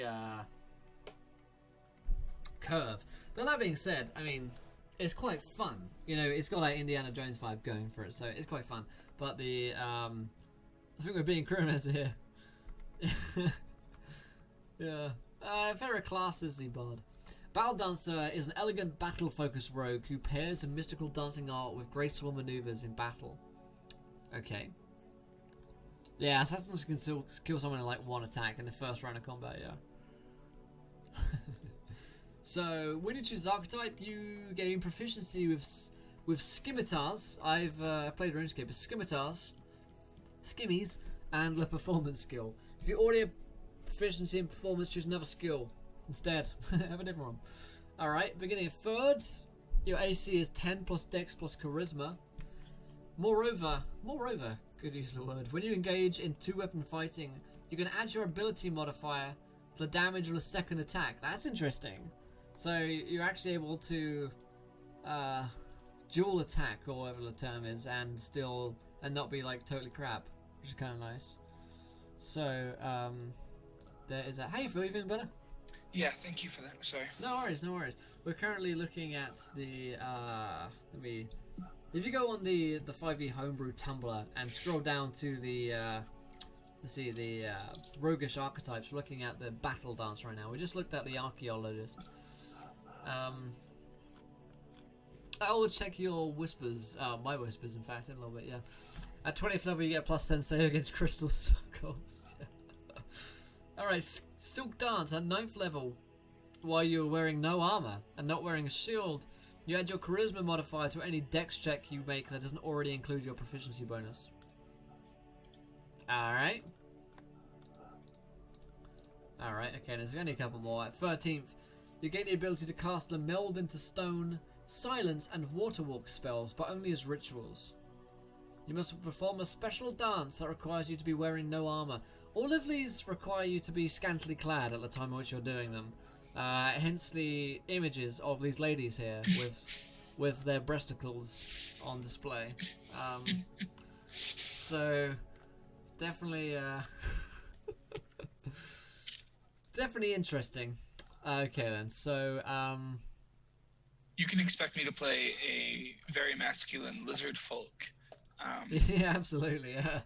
curve. But that being said, I mean, it's quite fun. You know, it's got like Indiana Jones vibe going for it, so it's quite fun. But the I think we're being criminals here. Yeah. Favorite class is the bard. Battle Dancer is an elegant battle-focused rogue who pairs a mystical dancing art with graceful maneuvers in battle. Okay. Yeah, assassins can still kill someone in like one attack in the first round of combat, yeah. So, when you choose archetype, you gain proficiency with scimitars. I've played RuneScape with scimitars, skimmies, and the performance skill. If you already have proficiency in performance, choose another skill instead. Have a different one. Alright, beginning of 3rd, your AC is 10 plus Dex plus Charisma. Moreover, good use of the word, when you engage in 2-weapon fighting, you can add your ability modifier to the damage of a second attack. That's interesting. So you're actually able to dual attack, or whatever the term is, and not be like totally crap, which is kind of nice. So there is that. How you feel? You feeling better? Yeah, thank you for that. Sorry. No worries, no worries. We're currently looking at the If you go on the 5e homebrew Tumblr and scroll down to the let's see, the roguish archetypes, we're looking at the battle dance right now. We just looked at the archaeologist. I will check your whispers, my whispers in fact, in a little bit, yeah. At 20th level you get plus sensei against crystal circles. Yeah. Alright, Silk Dance at 9th level. While you're wearing no armor and not wearing a shield, you add your charisma modifier to any dex check you make that doesn't already include your proficiency bonus. Alright. Alright, okay, there's only a couple more. At 13th, you gain the ability to cast the Meld into Stone, Silence, and Waterwalk spells, but only as rituals. You must perform a special dance that requires you to be wearing no armor. All of these require you to be scantily clad at the time in which you're doing them. Hence the images of these ladies here with their breasticles on display. So definitely definitely interesting. Okay then, so you can expect me to play a very masculine lizard folk. Yeah, absolutely, yeah.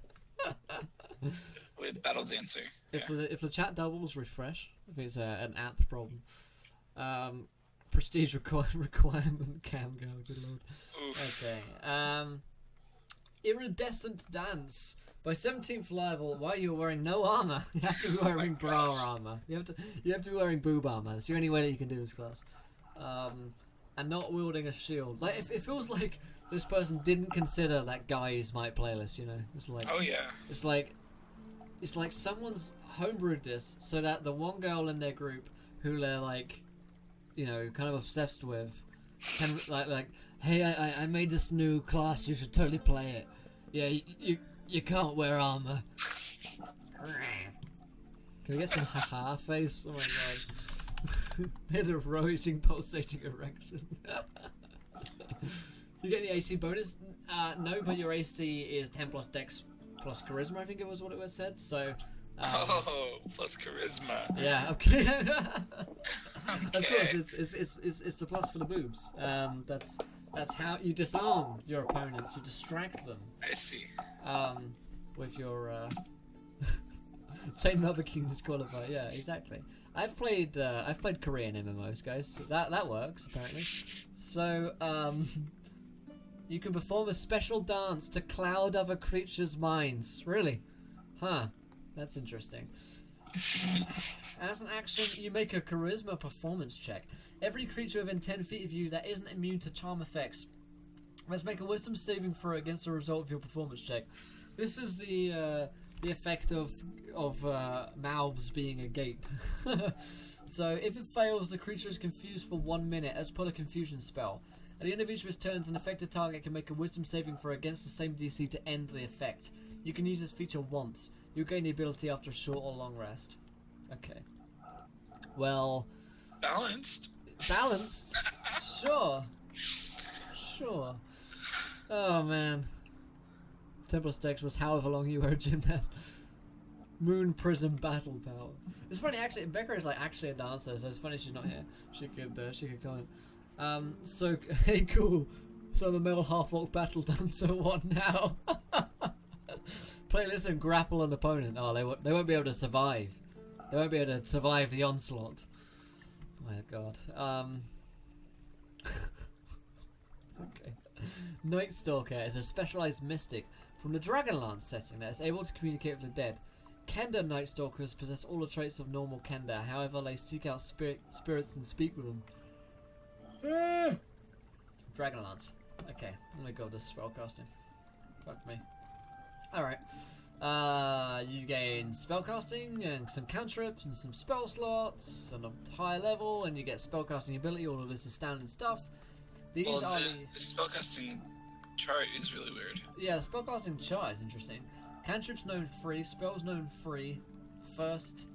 With Battle Dancer. If the chat doubles, refresh. If it's an app problem. Prestige requirement cam go. Good lord. Oof. Okay. Iridescent Dance. By 17th level, while you're wearing no armor, you have to be wearing bra armor. You have to be wearing boob armor. That's the only way that you can do this class. And not wielding a shield. Like it feels like this person didn't consider that guys might play this. You know, it's like. Oh yeah. It's like someone's homebrewed this so that the one girl in their group who they're like, you know, kind of obsessed with, can like, hey, I made this new class. You should totally play it. Yeah, you can't wear armor. Can we get some haha face? Oh my god. Hit a raging pulsating erection. You get any AC bonus? No, but your AC is 10 plus Dex plus Charisma, I think it was what it was said. So. Plus Charisma. Yeah. Okay. Okay. Of course, it's the plus for the boobs. That's how you disarm your opponents. You distract them. I see. With your Chain Mother King disqualify. Yeah, exactly. I've played Korean MMOs, guys. That works apparently. So you can perform a special dance to cloud other creatures' minds. Really? Huh. That's interesting. As an action, you make a charisma performance check. Every creature within 10 feet of you that isn't immune to charm effects must make a wisdom saving throw against the result of your performance check. This is the effect of mouths being agape. So if it fails, the creature is confused for 1 minute as per the confusion spell. At the end of each of its turns, an affected target can make a wisdom saving throw against the same DC to end the effect. You can use this feature once. You gain the ability after a short or long rest. Okay. Well. Balanced. Balanced? Sure. Sure. Oh man. Temple Dex was however long you were a gymnast. Moon Prism Battle Power. It's funny actually. Becca is like actually a dancer, so it's funny she's not here. She could comment. So hey, cool. So I'm a male half-orc battle dancer. What now? Playlist and grapple an opponent. Oh, they won't be able to survive. They won't be able to survive the onslaught. Oh my god. Okay. Night Stalker is a specialized mystic from the Dragonlance setting that is able to communicate with the dead. Kenda Night Stalkers possess all the traits of normal Kenda, however they seek out spirits and speak with them. Dragonlance. Okay, oh my god, this is spellcasting. Fuck me. Alright. You gain spellcasting and some cantrips and some spell slots and a high level, and you get spellcasting ability. All of this is standard stuff. These are the spellcasting chart is really weird. Yeah, the spellcasting chart is interesting. Cantrips known free, spells known free, first.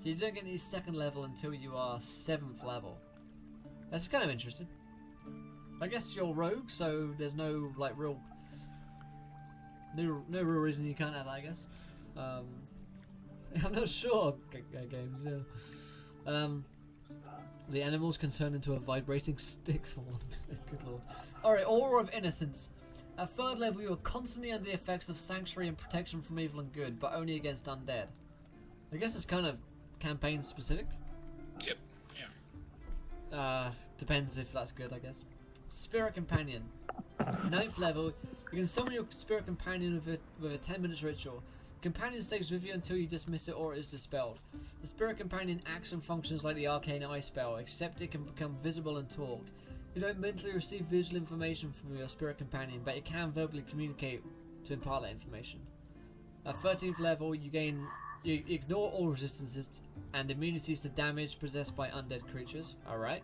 So you don't get any second level until you are 7th level. That's kind of interesting. I guess you're rogue, so there's no like real. No real reason you can't have that, I guess. I'm not sure. Games, yeah. The animals can turn into a vibrating stick for 1 minute. Good lord. Alright, Aura of Innocence. At third level, you are constantly under the effects of sanctuary and protection from evil and good, but only against undead. I guess it's kind of campaign specific. Yep. Yeah. Depends if that's good, I guess. Spirit Companion. 9th level, you can summon your Spirit Companion with a 10 minutes ritual. Companion stays with you until you dismiss it or it is dispelled. The Spirit Companion acts and functions like the Arcane Eye spell, except it can become visible and talk. You don't mentally receive visual information from your Spirit Companion, but it can verbally communicate to impart that information. At 13th level, you ignore all resistances and immunities to damage possessed by undead creatures. Alright.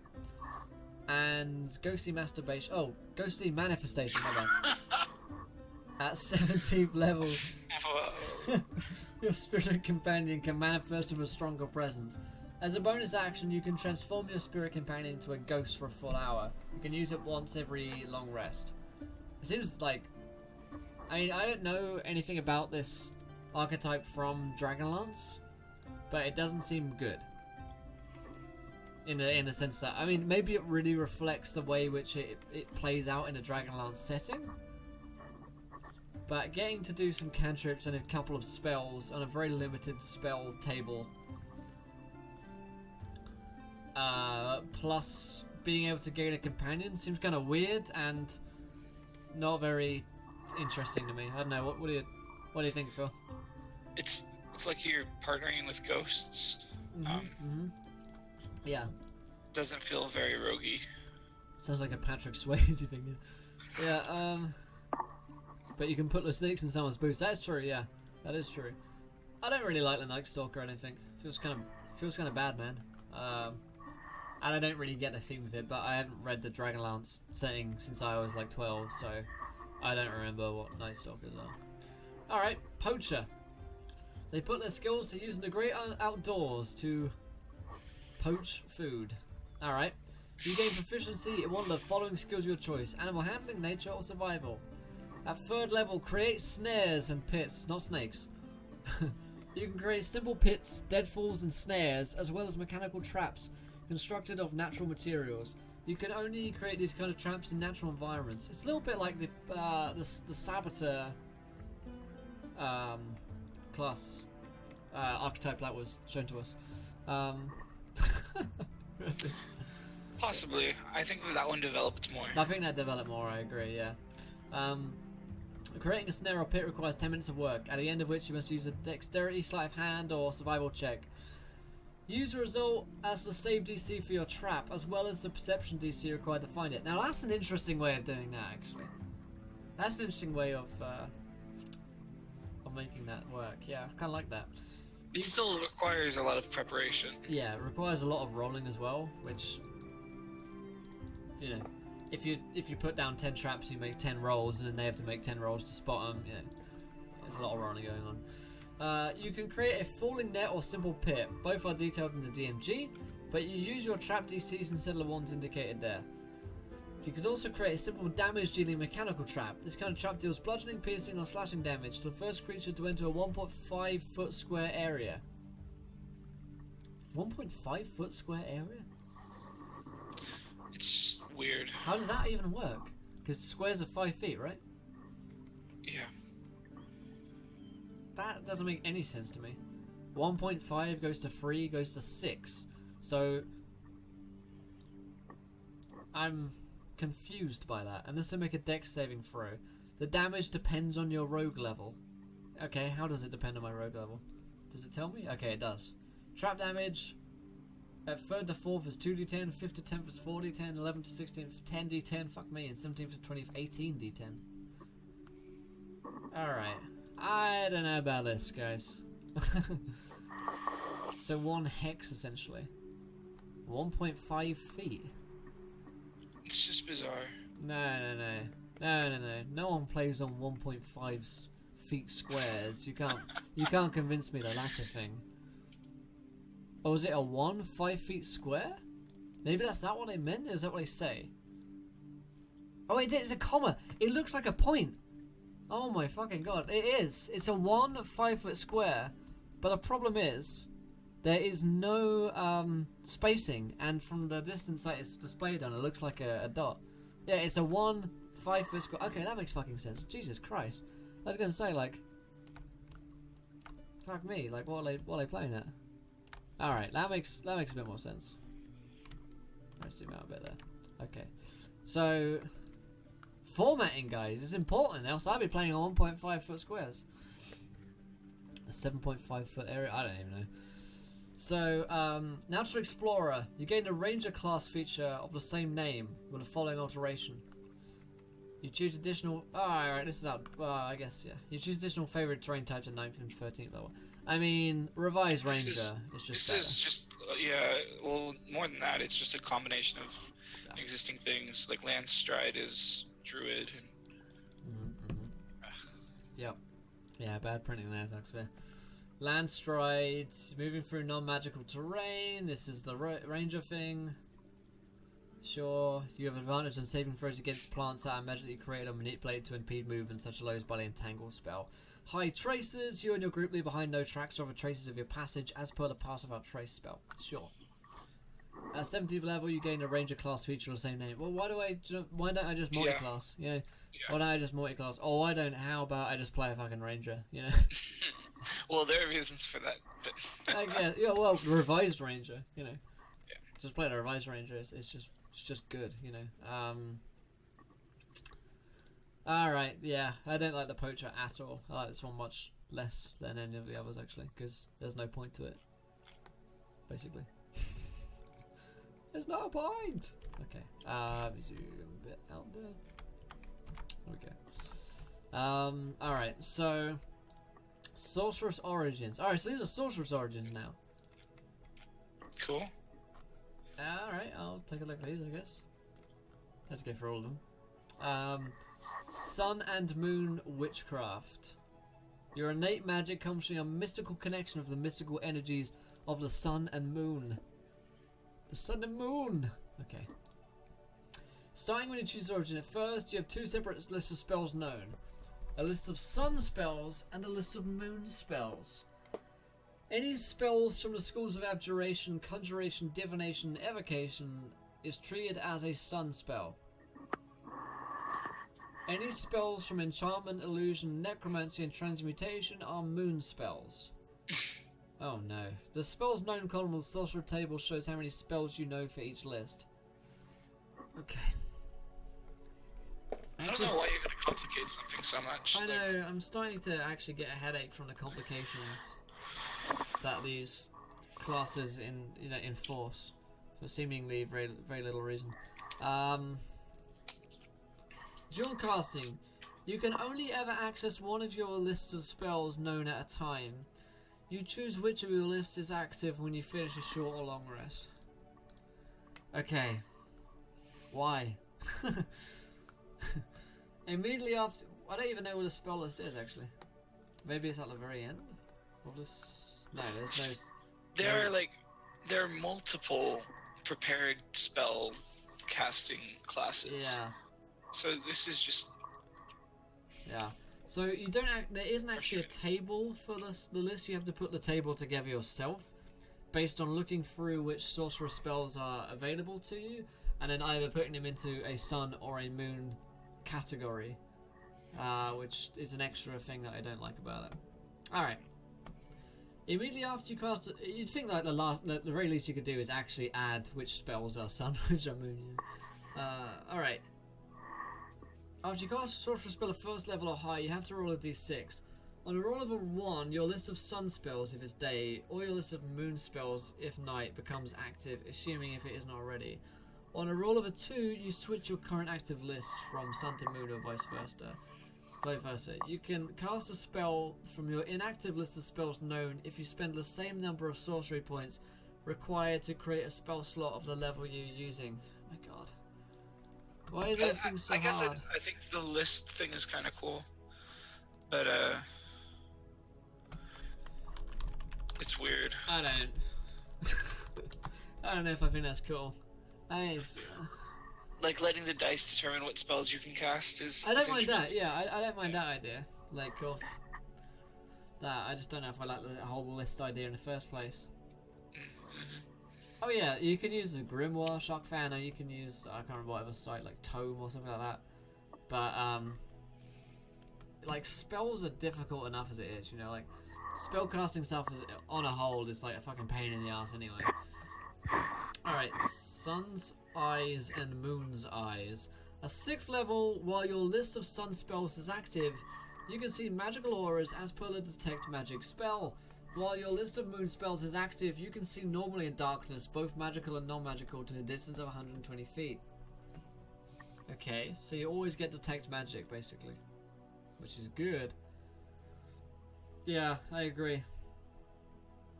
And ghostly manifestation. Hold on. At 17th level, your Spirit Companion can manifest with a stronger presence. As a bonus action, you can transform your Spirit Companion into a ghost for a full hour. You can use it once every long rest. It seems like... I mean, I don't know anything about this archetype from Dragonlance, but it doesn't seem good. In the sense that, I mean, maybe it really reflects the way which it plays out in a Dragonlance setting. But getting to do some cantrips and a couple of spells on a very limited spell table, plus being able to gain a companion seems kind of weird and not very interesting to me. I don't know. What do you think, Phil? It's like you're partnering with ghosts. Yeah. Doesn't feel very roguey. Sounds like a Patrick Swayze thing. Yeah. But you can put the snakes in someone's boots. That's true. Yeah, that is true. I don't really like the Night Stalker. I don't think feels kind of bad, man. And I don't really get the theme of it. But I haven't read the Dragonlance setting since I was like 12, so I don't remember what Night Stalkers are. All right, Poacher. They put their skills to use in the great outdoors to poach food. Alright. You gain proficiency in one of the following skills of your choice: animal handling, nature, or survival. At 3rd level, create snares and pits, not snakes. You can create simple pits, deadfalls, and snares, as well as mechanical traps constructed of natural materials. You can only create these kind of traps in natural environments. It's a little bit like the Saboteur class archetype that was shown to us. Possibly. I think that one developed more. I think that developed more, I agree, yeah. Creating a snare or pit requires 10 minutes of work, at the end of which you must use a dexterity, sleight of hand, or survival check. Use the result as the save DC for your trap, as well as the perception DC required to find it. Now that's an interesting way of doing that, actually. That's an interesting way of making that work. Yeah, I kind of like that. It still requires a lot of preparation. Yeah, it requires a lot of rolling as well, which, you know, if you put down 10 traps, you make 10 rolls, and then they have to make 10 rolls to spot them. You know, there's a lot of rolling going on. You can create a falling net or simple pit. Both are detailed in the DMG, but you use your trap DCs instead of the ones indicated there. You could also create a simple damage-dealing mechanical trap. This kind of trap deals bludgeoning, piercing, or slashing damage to the first creature to enter a 1.5 foot square area. 1.5 foot square area? It's just weird. How does that even work? Because squares are 5 feet, right? Yeah. That doesn't make any sense to me. 1.5 goes to 3, goes to 6. So I'm confused by that. Unless they make a dex saving throw. The damage depends on your rogue level. Okay, how does it depend on my rogue level? Does it tell me? Okay, it does. Trap damage at 3rd to 4th is 2d10, 5th to 10th is 4d10, 11th to 16th 10d10, fuck me, and 17th to 20th 18d10. Alright. I don't know about this, guys. So 1 hex, essentially. 1.5 feet. It's just bizarre. No. No one plays on 1.5 feet squares. You can't convince me that that's a thing. Or was it a 1 5 feet square? Maybe that's not what they meant. Is that what they say? Oh, it is a comma. It looks like a point. Oh my fucking god! It is. It's a 1 5 foot square, but the problem is there is no spacing, and from the distance that it's displayed on, it looks like a dot. Yeah, it's a 1 5 foot square. Okay, that makes fucking sense. Jesus Christ. I was gonna say, like, fuck me, like, what are they playing at? Alright, that makes a bit more sense. Let's zoom out a bit there. Okay. So, formatting, guys, is important, else I'd be playing on 1.5 foot squares. A 7.5 foot area? I don't even know. So, Natural Explorer. You gain a Ranger class feature of the same name with the following alteration. You choose additional... Oh, alright, this is out... I guess, yeah. You choose additional favorite terrain types at 9th and 13th level. I mean, Revised Ranger is just better. This is just... yeah, well, more than that, it's just a combination of existing things. Like Land Stride is Druid. And... Yep. Yeah, bad printing there, thanks for. Land Stride, moving through non-magical terrain. This is the Ranger thing. Sure, you have advantage on saving throws against plants that are magically created or manipulated to impede movement, such as those by the Entangle spell. High Traces, you and your group leave behind no tracks or other traces of your passage as per the Pass Without Trace spell. Sure. At 17th level, you gain a Ranger class feature of the same name. Well, why don't I just multi-class? You know, why don't I just multi-class? Or why don't? How about I just play a fucking Ranger? You know. Well, there are reasons for that, but yeah. Well, Revised Ranger. You know. Yeah. Just play the Revised Ranger. It's just good. You know. All right. Yeah, I don't like the Poacher at all. I like this one much less than any of the others actually, because there's no point to it. Basically. There's no point. Okay. Zoom a bit out there. Okay. Alright, so Sorceress Origins. Alright, so these are Sorceress Origins now. cool. Alright, I'll take a look at these, I guess. Let's go for all of them. Sun and Moon Witchcraft. Your innate magic comes from a mystical connection of the mystical energies of the sun and moon. The sun and moon! Okay. Starting when you choose origin, at first you have two separate lists of spells known. A list of sun spells and a list of moon spells. Any spells from the schools of abjuration, conjuration, divination, and evocation is treated as a sun spell. Any spells from enchantment, illusion, necromancy, and transmutation are moon spells. Oh no. The spells known column of the sorcerer table shows how many spells you know for each list. Okay. I don't know why you're going to complicate something so much. I know, I'm starting to actually get a headache from the complications that these classes enforce for seemingly very, very little reason. Dual casting. You can only ever access one of your list of spells known at a time. You choose which of your list is active when you finish a short or long rest. Okay. Why? Immediately after... I don't even know what a spell list is, actually. Maybe it's at the very end of this... No, there's no... There are multiple prepared spell casting classes. Yeah. So this is just... Yeah. So you don't there isn't actually a table for the list. You have to put the table together yourself based on looking through which sorcerer spells are available to you and then either putting them into a sun or a moon category, which is an extra thing that I don't like about it. Alright. Immediately after you cast it, you'd think like the very least you could do is actually add which spells are sun, which are moon. Alright. After you cast a sorcerer spell at first level or higher, you have to roll a d6. On a roll of a 1, your list of sun spells if it's day, or your list of moon spells if night becomes active, assuming if it isn't already. On a roll of a 2, you switch your current active list from sun to moon or vice versa. You can cast a spell from your inactive list of spells known if you spend the same number of sorcery points required to create a spell slot of the level you're using. Oh my god. Why is everything so hard? I think the list thing is kind of cool, but it's weird. I don't know if I think that's cool. Like letting the dice determine what spells you can cast is. I don't mind that. Yeah, I don't mind that idea. Like of that. I just don't know if I like the whole list idea in the first place. Oh yeah, you can use the Grimoire Shock Fan, or you can use, I can't remember what other site, like Tome or something like that. But like spells are difficult enough as it is, you know. Like spellcasting stuff is, on a whole, is like a fucking pain in the ass anyway. All right, sun's eyes and moon's eyes. A 6th level, while your list of sun spells is active, you can see magical auras as per the detect magic spell. While your list of moon spells is active, you can see normally in darkness, both magical and non-magical, to a distance of 120 feet. Okay, so you always get detect magic, basically. Which is good. Yeah, I agree.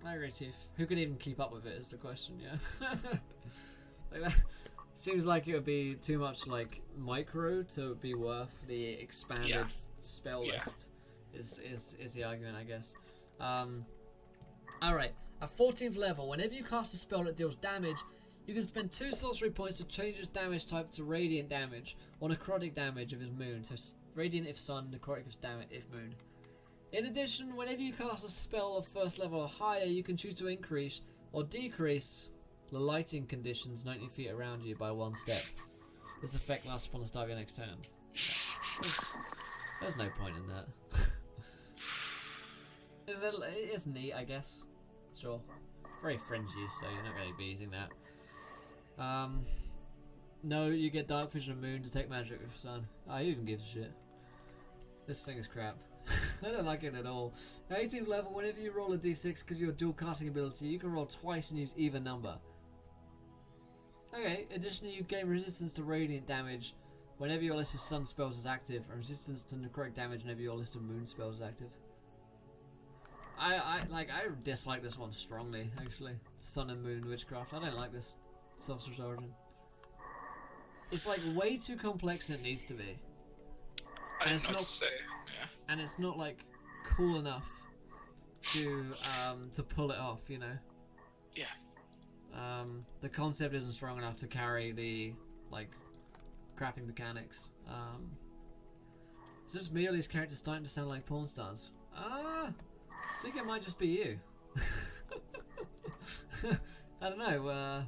I agree, Tiff. Who can even keep up with it is the question, yeah. Like that, seems like it would be too much like micro to be worth the expanded spell list. Is the argument, I guess. Alright, at 14th level, whenever you cast a spell that deals damage, you can spend 2 sorcery points to change its damage type to radiant damage, or necrotic damage if it's moon. So radiant if sun, necrotic if moon. In addition, whenever you cast a spell of 1st level or higher, you can choose to increase or decrease the lighting conditions 90 feet around you by 1 step. This effect lasts upon the start of your next turn. There's no point in that. It's neat, I guess. Sure. Very fringy, so you're not going to be using that. No, you get dark vision of moon to take magic with sun. Oh, who even gives a shit? This thing is crap. I don't like it at all. At 18th level, whenever you roll a d6 because you have dual casting ability, you can roll twice and use either number. Okay, additionally you gain resistance to radiant damage whenever your list of sun spells is active, and resistance to necrotic damage whenever your list of moon spells is active. I dislike this one strongly, actually. Sun and moon witchcraft. I don't like this sorcerer's origin. It's like way too complex than it needs to be. I don't know what to say. Yeah. And it's not like cool enough to pull it off, you know. Yeah. The concept isn't strong enough to carry the like crappy mechanics. Is it just me or these characters starting to sound like porn stars? I think it might just be you. I don't know.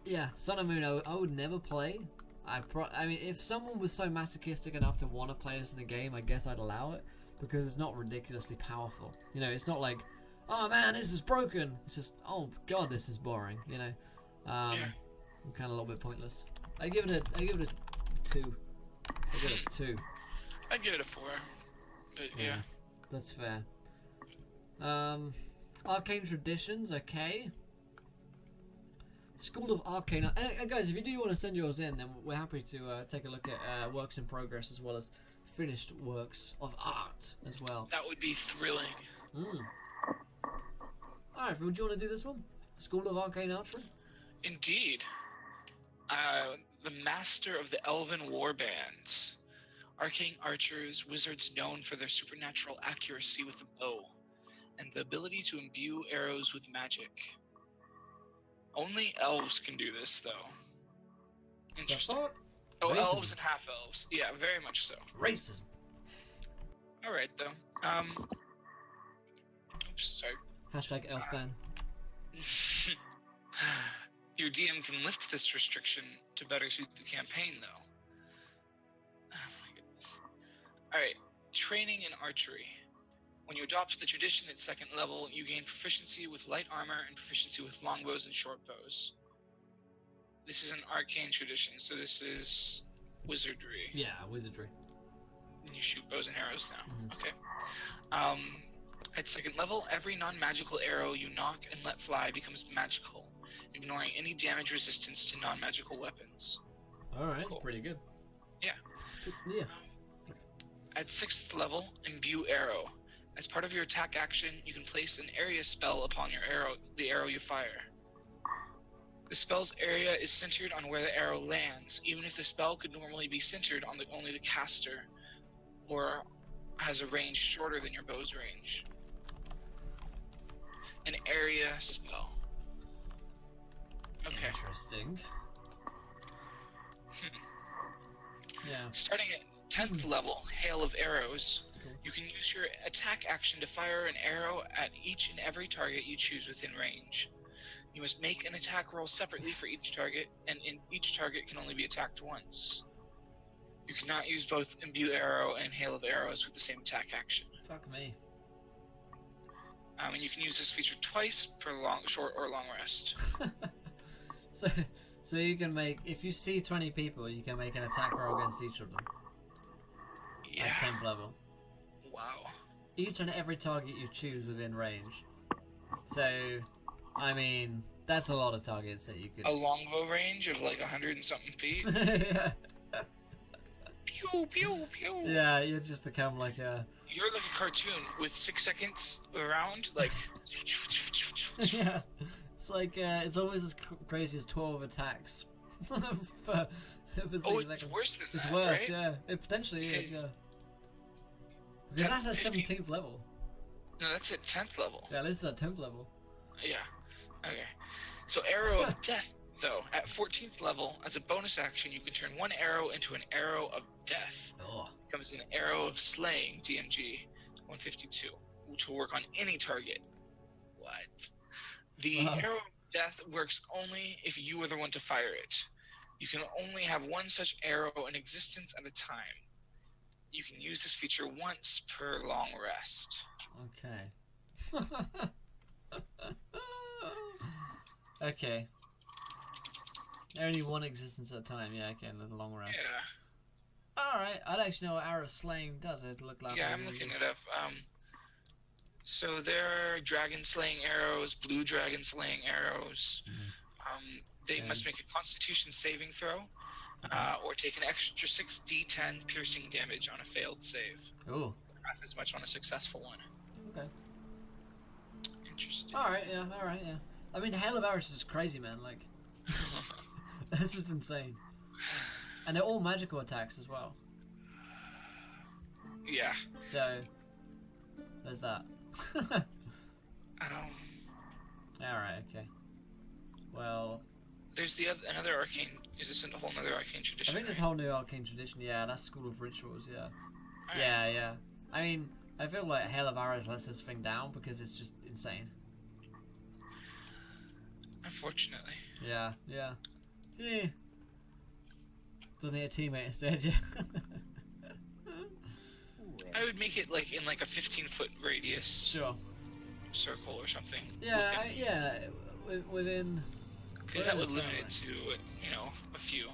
Yeah, Sun and Moon I would never play. I mean, if someone was so masochistic enough to want to play this in a game, I guess I'd allow it, because it's not ridiculously powerful. You know, it's not like, oh man, this is broken. It's just, oh god, this is boring. You know, kind of a little bit pointless. I give it a 2. I give it a 2. I'd give it a 4. But yeah. That's fair. Arcane Traditions, okay. School of Arcane. And guys, if you do want to send yours in, then we're happy to take a look at works in progress as well as finished works of art as well. That would be thrilling. Alright, would you want to do this one? School of Arcane Archery? Indeed. The master of the elven war bands. Arcane archers, wizards known for their supernatural accuracy with the bow, and the ability to imbue arrows with magic. Only elves can do this, though. Interesting. Oh, Racism. Elves and half-elves. Yeah, very much so. Racism. Alright, though. Oops, sorry. Hashtag elfban. Your DM can lift this restriction to better suit the campaign, though. Oh my goodness. Alright, training in archery. When you adopt the tradition at 2nd level, you gain proficiency with light armor and proficiency with longbows and short bows. This is an arcane tradition, so this is wizardry. Yeah, wizardry. And you shoot bows and arrows now. Okay. At 2nd level, every non-magical arrow you nock and let fly becomes magical, ignoring any damage resistance to non-magical weapons. Alright, Cool. pretty good. Yeah. Yeah. At 6th level, imbue arrow. As part of your attack action, you can place an area spell upon your arrow, the arrow you fire. The spell's area is centered on where the arrow lands, even if the spell could normally be centered on only the caster, or has a range shorter than your bow's range. An area spell. Okay. Interesting. Yeah. Starting at 10th level, Hail of Arrows, you can use your attack action to fire an arrow at each and every target you choose within range. You must make an attack roll separately for each target, and each target can only be attacked once. You cannot use both Imbue Arrow and Hail of Arrows with the same attack action. Fuck me. And you can use this feature twice per short or long rest. So you can make, if you see 20 people, you can make an attack roll against each of them. Yeah. At 10th level. Wow. Each and every target you choose within range. So, I mean, that's a lot of targets that you could... A longbow range of like 100 and something feet. Yeah. Pew, pew, pew. Yeah, you just become like a... You're like a cartoon with 6 seconds around, like... Yeah. It's like, it's always as crazy as 12 attacks. for 6 Oh, it's seconds. worse than It's that, worse, right? yeah. It potentially is, Because yeah. Because that's at 15 17th level. No, that's at 10th level. Yeah, this is at 10th level. Yeah. Okay. So Arrow of Death, though, at 14th level, as a bonus action, you can turn one arrow into an Arrow of Death. Oh. Becomes an Arrow of Slaying, DMG 152, which will work on any target. What? The Arrow of Death works only if you are the one to fire it. You can only have one such arrow in existence at a time. You can use this feature once per long rest. Okay. Okay. Only one existence at a time, yeah, okay, and then the long rest. Yeah. Alright, I don't actually know what arrow slaying does. It look like... Yeah, I'm looking it up. So there are dragon slaying arrows, blue dragon slaying arrows. They must make a Constitution saving throw, or take an extra 6d10 piercing damage on a failed save. Ooh. Half as much on a successful one. Okay. Interesting. Alright, yeah. I mean, Hail of Arrows is just crazy, man. Like, that's just insane. And they're all magical attacks as well. Yeah. So, there's that. Alright, okay. Well... There's another arcane... Is this a whole other arcane tradition? I think there's a whole new arcane tradition, yeah. That's School of Rituals, yeah. Alright. Yeah. I mean, I feel like Hail of Arrows lets this thing down because it's just insane. Unfortunately. Yeah. Doesn't hit a teammate instead, yeah. I would make it like in like a 15-foot radius Sure. circle or something. Yeah, within... Because that would within the limit zone. it to, a few.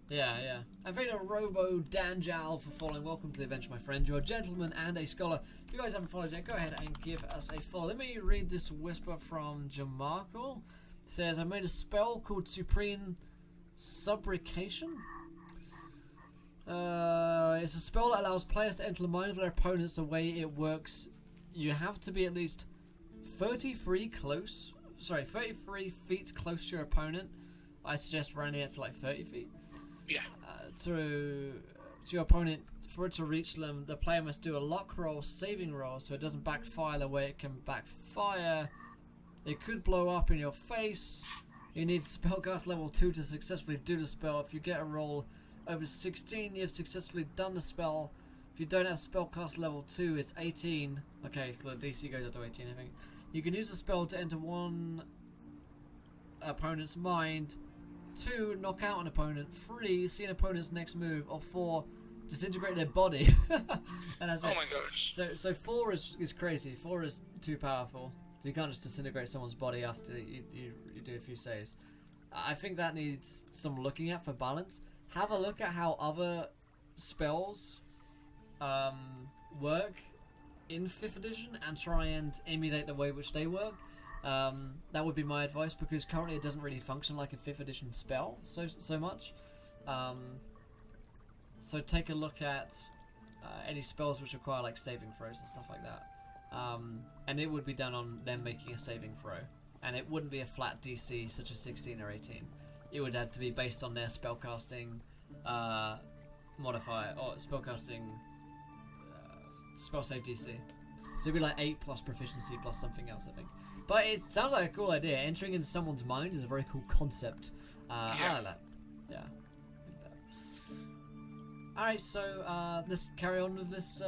Yeah. I think a Robo Danjal for following. Welcome to the adventure, my friend. You're a gentleman and a scholar. If you guys haven't followed yet, go ahead and give us a follow. Let me read this whisper from Jamarkle. It says, I made a spell called Supreme Subrication. It's a spell that allows players to enter the mind of their opponents. The way it works, you have to be at least 33 feet close to your opponent. I suggest rounding it to like 30 feet. Yeah. To your opponent, for it to reach them, the player must do a luck roll, saving roll, so it doesn't backfire the way it can backfire. It could blow up in your face. You need spellcast level 2 to successfully do the spell. If you get a roll over 16, you've successfully done the spell. If you don't have spellcast level 2, it's 18. Okay, so the DC goes up to 18, I think. You can use the spell to enter one opponent's mind. 2, knock out an opponent. 3, see an opponent's next move. Or 4, disintegrate their body. And that's Oh it. my gosh. So 4 is crazy. 4 is too powerful. So you can't just disintegrate someone's body after you do a few saves. I think that needs some looking at for balance. Have a look at how other spells work in 5th edition and try and emulate the way which they work. That would be my advice, because currently it doesn't really function like a 5th edition spell so much. So take a look at any spells which require like saving throws and stuff like that. And it would be done on them making a saving throw, and it wouldn't be a flat DC such as 16 or 18. It would have to be based on their spellcasting modifier, or spellcasting spell save DC. So it'd be like 8 plus proficiency plus something else, I think. But it sounds like a cool idea. Entering into someone's mind is a very cool concept. I like that. Yeah. Alright, so let's carry on with this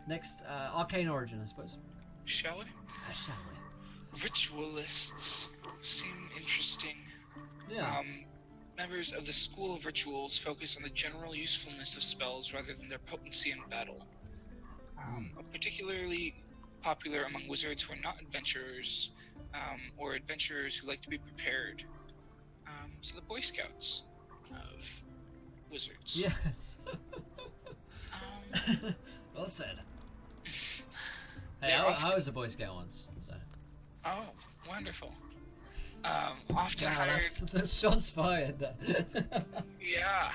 next arcane origin, I suppose. Shall we? Shall we? Ritualists seem interesting. Yeah. Members of the School of Rituals focus on the general usefulness of spells rather than their potency in battle. Particularly popular among wizards who are not adventurers, or adventurers who like to be prepared. So the Boy Scouts of wizards. Yes. Well said. Hey, I was a Boy Scout once. So. Oh, wonderful. Often Wow, hired. that's shots fired. Yeah.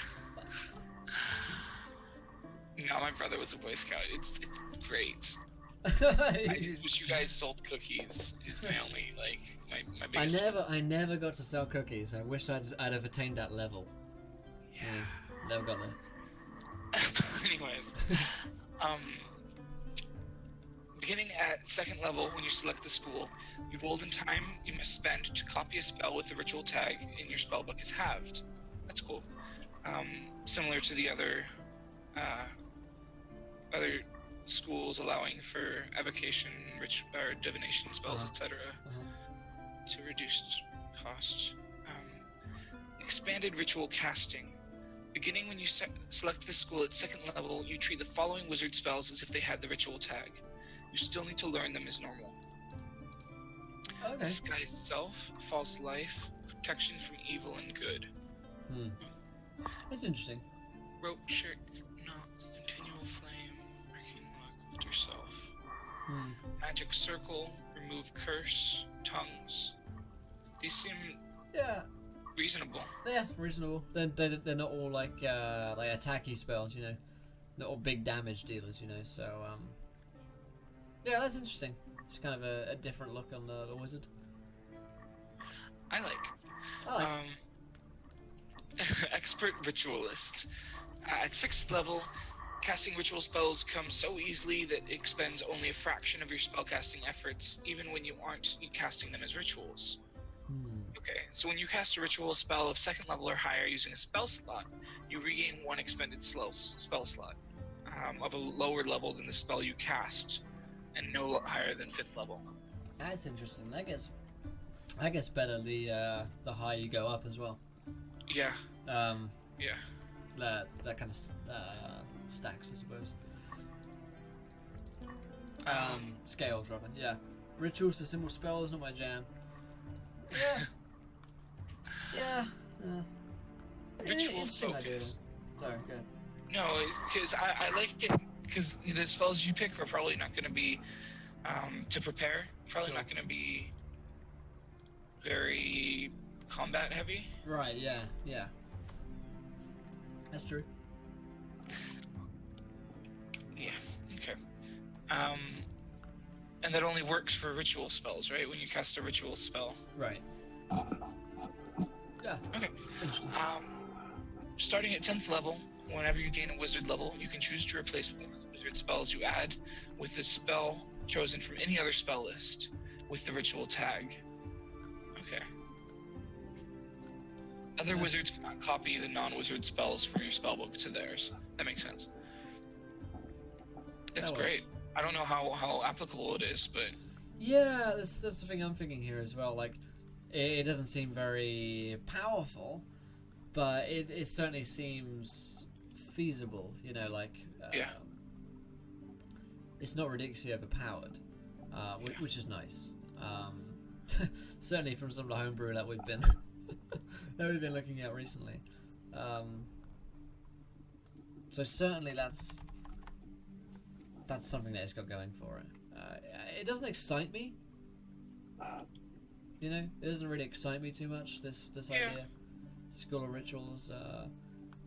No, my brother was a Boy Scout. It's great. I just wish you guys sold cookies. Is my only my biggest. I never got to sell cookies. I wish I'd have attained that level. Yeah. Never got there. Anyways, beginning at 2nd level, when you select the school, the golden time you must spend to copy a spell with the ritual tag in your spellbook is halved. That's cool. Similar to the other schools allowing for evocation, or divination spells, etc., to reduced cost. Expanded ritual casting. Beginning when you select this school at 2nd level, you treat the following wizard spells as if they had the ritual tag. You still need to learn them as normal. Okay. Disguise self, false life, protection from evil and good. That's interesting. Rope trick, knock, continual flame, breaking luck with yourself. Magic circle, remove curse, tongues. These seem reasonable. Yeah, reasonable. They're not all like attacky spells, you know, not all big damage dealers, you know. So yeah, that's interesting. It's kind of a different look on the wizard. I like. Expert ritualist. At 6th level, casting ritual spells comes so easily that it expends only a fraction of your spellcasting efforts, even when you aren't casting them as rituals. Okay, so when you cast a ritual spell of 2nd level or higher using a spell slot, you regain 1 expended spell slot of a lower level than the spell you cast, and no higher than 5th level. That's interesting. That gets better the higher you go up as well. Yeah. Yeah. That kind of stacks, I suppose. Scales, rather. Yeah. Rituals to simple spells, not my jam. Yeah. Yeah. Ritual Interesting idea. focus. Sorry, go ahead. No, because I like it because the spells you pick are probably not going to be to prepare. Probably Sure. not going to be very combat heavy. Right. Yeah. Yeah. That's true. Yeah. Okay. And that only works for ritual spells, right? When you cast a ritual spell. Right. Yeah. Okay. Interesting. Starting at 10th level, whenever you gain a wizard level, you can choose to replace one of the wizard spells you add with the spell chosen from any other spell list with the ritual tag. Okay. Other wizards cannot copy the non-wizard spells from your spellbook to theirs. That makes sense. That's That great. works. I don't know how applicable it is, but Yeah, that's the thing I'm thinking here as well. Like, it doesn't seem very powerful, but it certainly seems feasible. You know, like Yeah. it's not ridiculously overpowered, which is nice. Certainly from some of the homebrew that we've been looking at recently. So certainly that's something that it's got going for it. It doesn't excite me. You know, it doesn't really excite me too much. This idea, School of Rituals.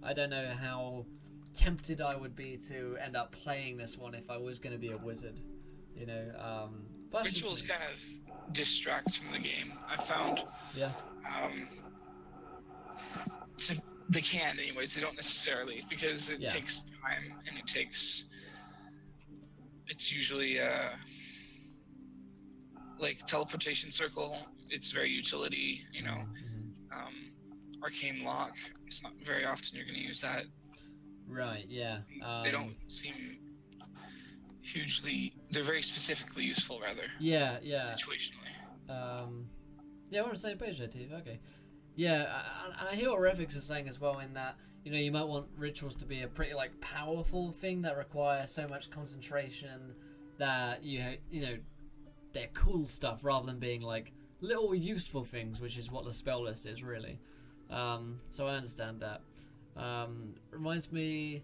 I don't know how tempted I would be to end up playing this one if I was going to be a wizard. You know, but that's just rituals me. kind of distract from the game. I found. Yeah. So they can, anyways. They don't necessarily, because it Yeah. takes time and it takes. It's usually like teleportation circle. It's very utility, you know. Arcane lock. It's not very often you're going to use that. Right. Yeah. They don't seem hugely. They're very specifically useful, rather. Yeah. Yeah. Situationally. Yeah, we're on the same page there, Steve. Okay. Yeah, and I hear what Refix is saying as well in that, you know, you might want rituals to be a pretty, like, powerful thing that requires so much concentration that, you know, they're cool stuff rather than being, like, little useful things, which is what the spell list is, really. So I understand that. Reminds me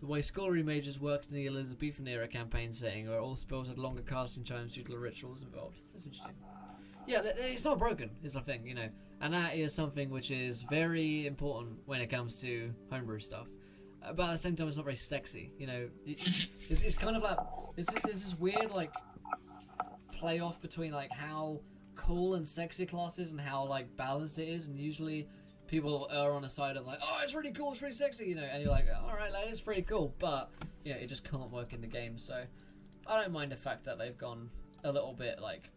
the way scholarly mages worked in the Elizabethan era campaign setting, where all spells had longer casting times due to the rituals involved. That's interesting. Yeah, it's not broken, is the thing, you know, and that is something which is very important when it comes to homebrew stuff. But at the same time, it's not very sexy, you know. It's kind of like there's this weird like play off between like how cool and sexy class is and how like balanced it is, and usually people are on the side of like, oh, it's really cool, it's really sexy, you know, and you're like, all right, that is pretty cool, but you know, it just can't work in the game. So I don't mind the fact that they've gone a little bit like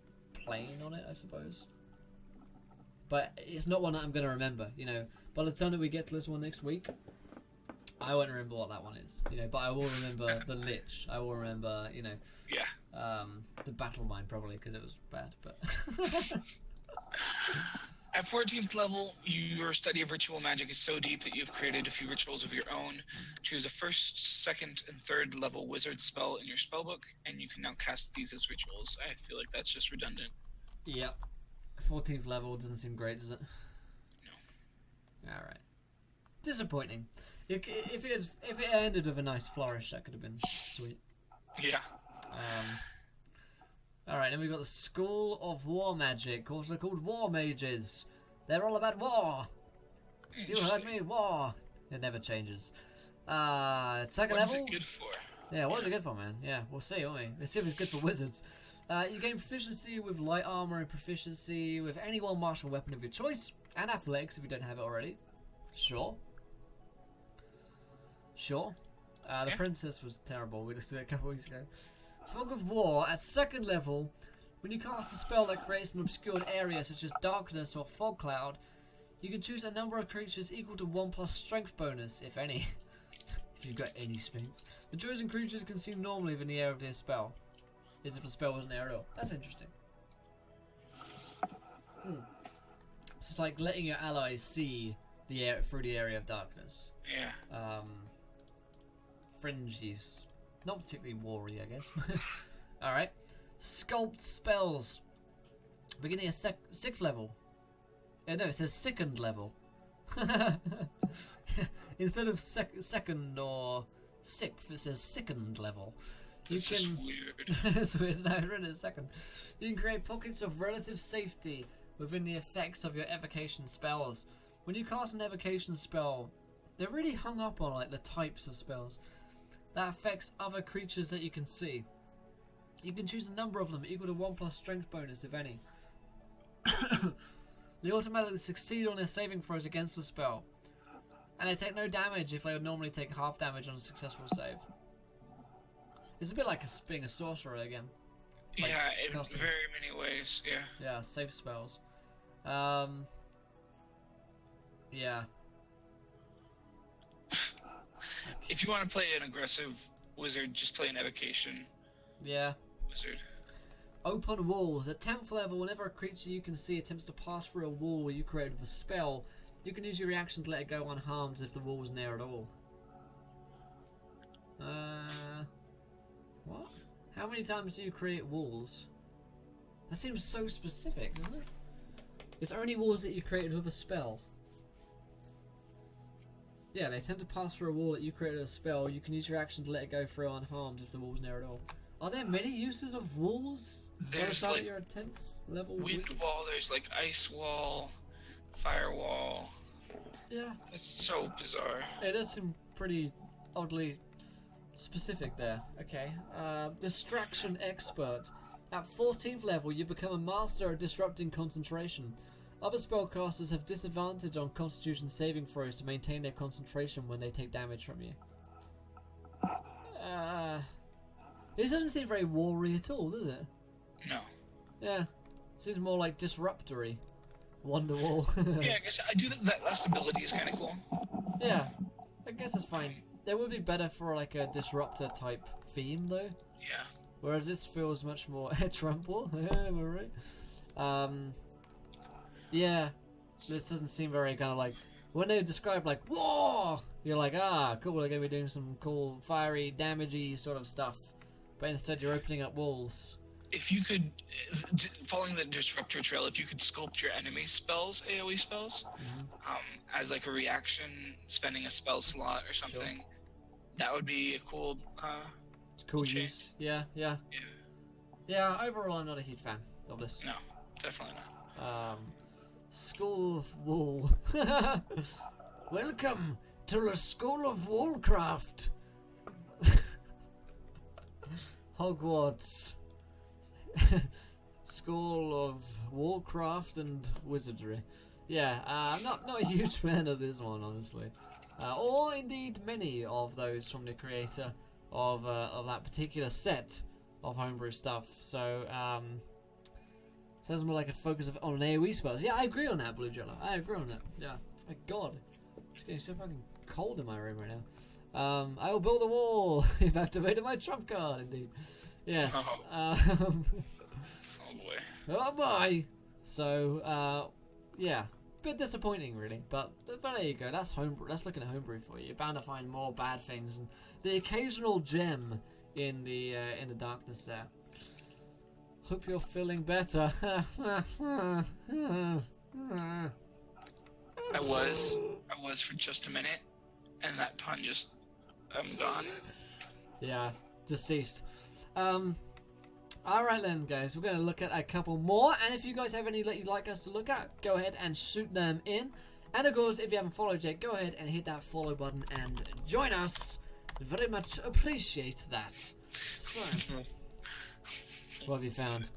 plain on it, I suppose. But it's not one that I'm going to remember, you know. By the time that we get to this one next week, I won't remember what that one is, you know. But I will remember the Lich. I will remember, you know, the Battle Mine probably because it was bad. But at 14th level, your study of ritual magic is so deep that you've created a few rituals of your own. Choose a first, second, and third level wizard spell in your spellbook, and you can now cast these as rituals. I feel like that's just redundant. Yep. 14th level doesn't seem great, does it? No. Alright. Disappointing. If it ended with a nice flourish, that could have been sweet. Yeah. Alright, then we've got the School of War Magic, also called War Mages. They're all about war. You heard me, war. It never changes. Second level. What's it good for? Yeah, what's it good for, man? Yeah, we'll see, won't we? Let's see if it's good for wizards. You gain proficiency with light armor and proficiency with any one martial weapon of your choice, and athletics if you don't have it already. Sure. The princess was terrible. We just did it a couple weeks ago. Fog of War at second level. When you cast a spell that creates an obscured area such as darkness or fog cloud, you can choose a number of creatures equal to 1+ strength bonus, if any. If you've got any strength. The chosen creatures can see normally within the area of their spell, as if the spell wasn't there at all. That's interesting. It's just like letting your allies see the air through the area of darkness. Yeah. Fringe use. Not particularly war-y, I guess. Alright. Sculpt spells. Beginning at 6th level. No, it says 2nd level. Instead of second or 6th, it says 2nd level. It's just weird. It's weird. It's not written in second. You can create pockets of relative safety within the effects of your evocation spells. When you cast an evocation spell, they're really hung up on like the types of spells that affects other creatures that you can see. You can choose a number of them equal to 1+ strength bonus, if any. They automatically succeed on their saving throws against the spell, and they take no damage if they would normally take half damage on a successful save. It's a bit like being a sorcerer again. Like yeah, in casting very many ways. Yeah. Yeah, safe spells. Yeah. If you want to play an aggressive wizard, just play an evocation Yeah. wizard. Open walls. At 10th level, whenever a creature you can see attempts to pass through a wall you created with a spell, you can use your reaction to let it go unharmed if the wall was near at all. What? How many times do you create walls? That seems so specific, doesn't it? It's only walls that you created with a spell. Yeah, they attempt to pass through a wall that you created a spell. You can use your action to let it go through unharmed if the wall's near at all. Are there many uses of walls? There's like like you're a 10th level wind wizard? wall, there's like ice wall, firewall. Yeah. It's so bizarre. It does seem pretty oddly specific there. Okay. Distraction expert. At 14th level, you become a master at disrupting concentration. Other spellcasters have disadvantage on Constitution saving throws to maintain their concentration when they take damage from you. It doesn't seem very war-y at all, does it? No. Yeah. Seems more like disruptory. Wonderwall. Yeah, I guess I do think that last ability is kind of cool. Yeah. I guess it's fine. They would be better for like a disruptor type theme though. Yeah. Whereas this feels much more Trump war. Am I right? Yeah. this doesn't seem very kind of like when they describe like war. You're like, ah, cool. They're gonna be doing some cool fiery, damagey sort of stuff, but instead you're opening up walls. If you could, following the Disruptor trail, if you could sculpt your enemy's spells, AoE spells, as like a reaction, spending a spell slot or something, that would be a cool. Cool change. use. Yeah. Yeah. Overall, I'm not a huge fan of this. No, definitely not. School of Wool. Welcome to the School of Woolcraft. Hogwarts. School of Warcraft and Wizardry. Yeah, I'm not a huge fan of this one, honestly. Or indeed many of those from the creator of that particular set of homebrew stuff. So, sounds more like a focus on AoE spells. Yeah, I agree on that, Blue Jello. I agree on that. Yeah. My God. It's getting so fucking cold in my room right now. I will build a wall. You've activated my trump card, indeed. Yes. Oh boy. Oh boy. So, yeah. Bit disappointing, really. But there you go. That's homebrew. That's looking at homebrew for you. You're bound to find more bad things and the occasional gem in the darkness there. Hope you're feeling better. I was for just a minute, and that pun just, I'm gone. Yeah, deceased. Alright then, guys, we're going to look at a couple more, and if you guys have any that you'd like us to look at, go ahead and shoot them in. And of course, if you haven't followed yet, go ahead and hit that follow button and join us. Very much appreciate that. So, what have you found?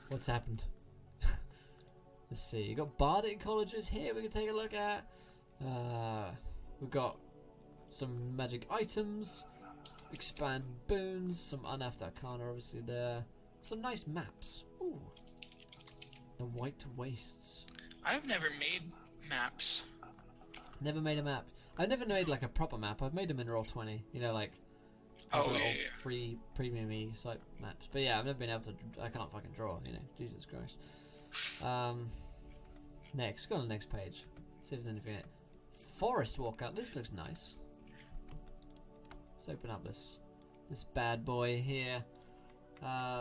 What's happened? Let's see, you got bardic colleges here we can take a look at. We've got some magic items, expand boons, some unearthed arcana obviously there. Some nice maps. Ooh. The White Wastes. I've never made maps. Never made a map. I've never made like a proper map. I've made them in Roll20. You know, like free premium-y site maps. But yeah, I've never been able to. I can't fucking draw. You know, Jesus Christ. Next, go on the next page. See if there's anything in it. Forest walkout. This looks nice. Let's open up this bad boy here.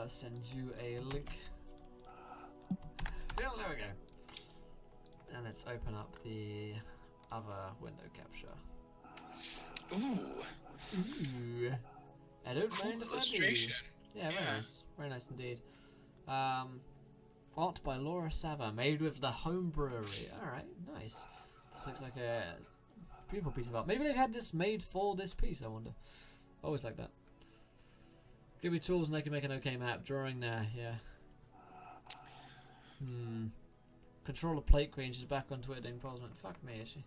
Send you a link. There we go. And let's open up the other window capture. Ooh. Ooh. I don't Cool mind if I do. illustration. Yeah, very nice. Very nice indeed. Art by Laura Sava, made with the home brewery. Alright, nice. This looks like a beautiful piece of art. Maybe they've had this made for this piece, I wonder. Always like that. Give me tools and they can make an okay map. Drawing there, yeah. Controller Plate Queen, she's back on Twitter doing polls. Fuck me, is she?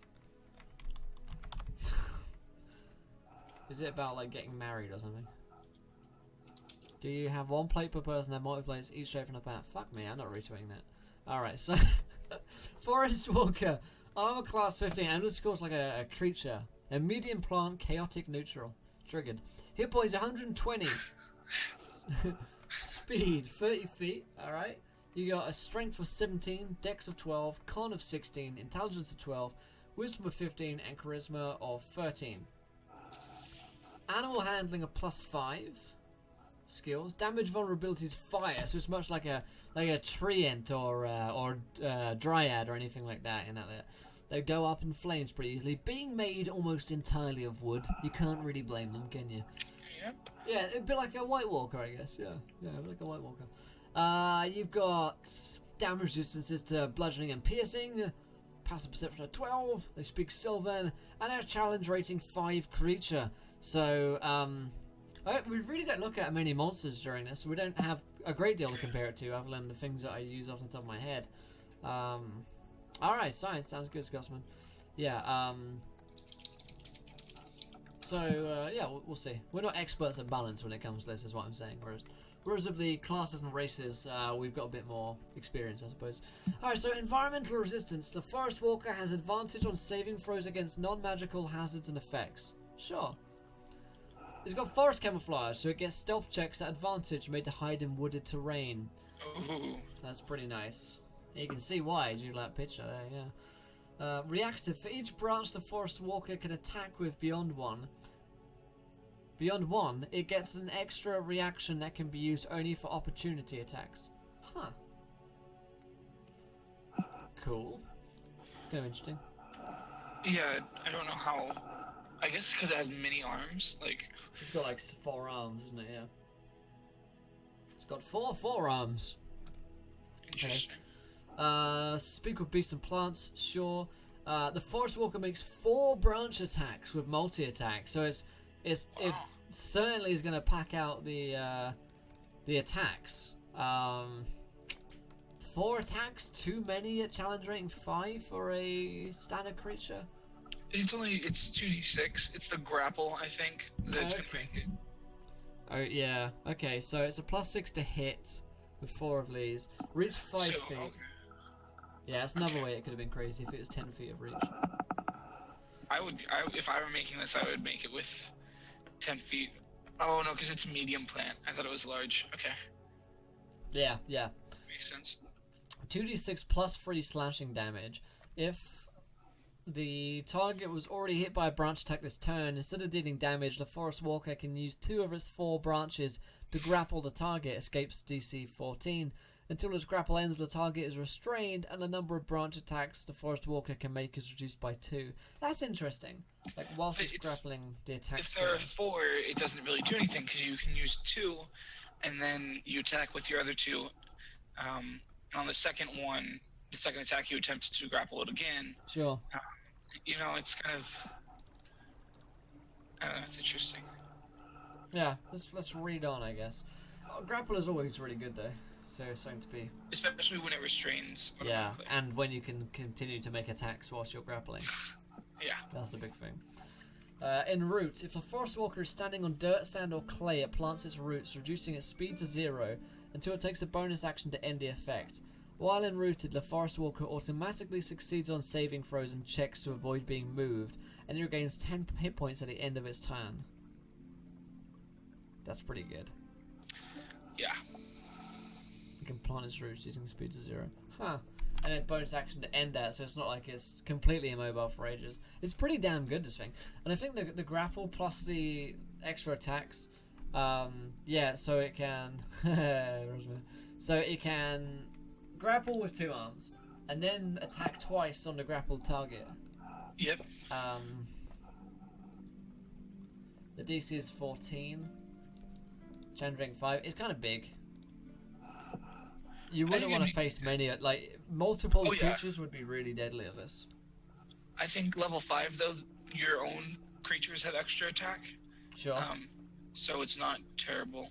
Is it about like getting married or something? Do you have one plate per person and multi-plates each straight from the bat? Fuck me, I'm not retweeting that. Alright, so Forest Walker, armor class 15, and this scores like a creature. A medium plant, chaotic neutral. Triggered. Hit points 120. Speed 30 feet, alright. You got a strength of 17, dex of 12, con of 16, intelligence of 12, wisdom of 15, and charisma of 13. Animal handling of +5 skills. Damage vulnerability is fire, so it's much like a treant or dryad or anything like that. In that they go up in flames pretty easily. Being made almost entirely of wood, you can't really blame them, can you? Yep. Yeah, a bit like a White Walker, I guess. Yeah, like a White Walker. You've got damage distances to bludgeoning and piercing. Passive perception of 12. They speak Sylvan, and a challenge rating 5 creature. So, we really don't look at many monsters during this, so we don't have a great deal to compare it to, other than the things that I use off the top of my head. Alright, science sounds good, Scotsman. Yeah, yeah, we'll see. We're not experts at balance when it comes to this, is what I'm saying, whereas of the classes and races, we've got a bit more experience, I suppose. Alright, so environmental resistance. The Forest Walker has advantage on saving throws against non-magical hazards and effects. Sure. It's got forest camouflage, so it gets stealth checks at advantage made to hide in wooded terrain. Ooh. That's pretty nice. You can see why, due to that picture there, yeah. Reactive. For each branch the Forest Walker can attack with beyond one, it gets an extra reaction that can be used only for opportunity attacks. Huh. Cool. Kind of interesting. Yeah, I don't know how. I guess because it has many arms, like... It's got like 4 arms, isn't it? Yeah. It's got four arms. Interesting. Speak with beasts and plants, sure. The Forest Walker makes 4 branch attacks with multi-attack, so it certainly is going to pack out the attacks. 4 attacks, too many at challenge rating 5 for a standard creature. It's 2d6. It's the grapple, I think, that's gonna make it. Oh yeah. Okay, so it's a +6 to hit with 4 of these. Reach 5 feet. Okay. Yeah, that's another way it could have been crazy if it was 10 feet of reach. If I were making this, I would make it with 10 feet. Oh no, because it's medium plant. I thought it was large. Okay. Yeah. Makes sense. 2d6 plus 3 slashing damage. If the target was already hit by a branch attack this turn, instead of dealing damage, the Forest Walker can use 2 of its 4 branches to grapple the target, escapes DC 14. Until its grapple ends, the target is restrained, and the number of branch attacks the Forest Walker can make is reduced by 2. That's interesting. Like, whilst it's grappling, the attacks. If there are 4, it doesn't really do anything, because you can use 2, and then you attack with your other 2. On the second one, the second attack, you attempt to grapple it again. Sure. It's kind of... I don't know, it's interesting. Yeah, let's read on, I guess. Grapple is always really good, though. So it's something to be... Especially when it restrains. Yeah, and when you can continue to make attacks whilst you're grappling. Yeah. That's the big thing. En route, if the Forest Walker is standing on dirt, sand, or clay, it plants its roots, reducing its speed to 0 until it takes a bonus action to end the effect. While enrooted, the Forest Walker automatically succeeds on saving throws and checks to avoid being moved, and it regains 10 hit points at the end of its turn. That's pretty good. Yeah. You can plant its roots using speed to 0. Huh. And then bonus action to end that, so it's not like it's completely immobile for ages. It's pretty damn good, this thing. And I think the grapple plus the extra attacks, yeah, so it can... so it can grapple with 2 arms, and then attack twice on the grappled target. Yep. The DC is 14. Chandring 5. It's kind of big. You wouldn't want to face many, like, multiple creatures would be really deadly at this. I think level 5, though, your own creatures have extra attack. Sure. So it's not terrible.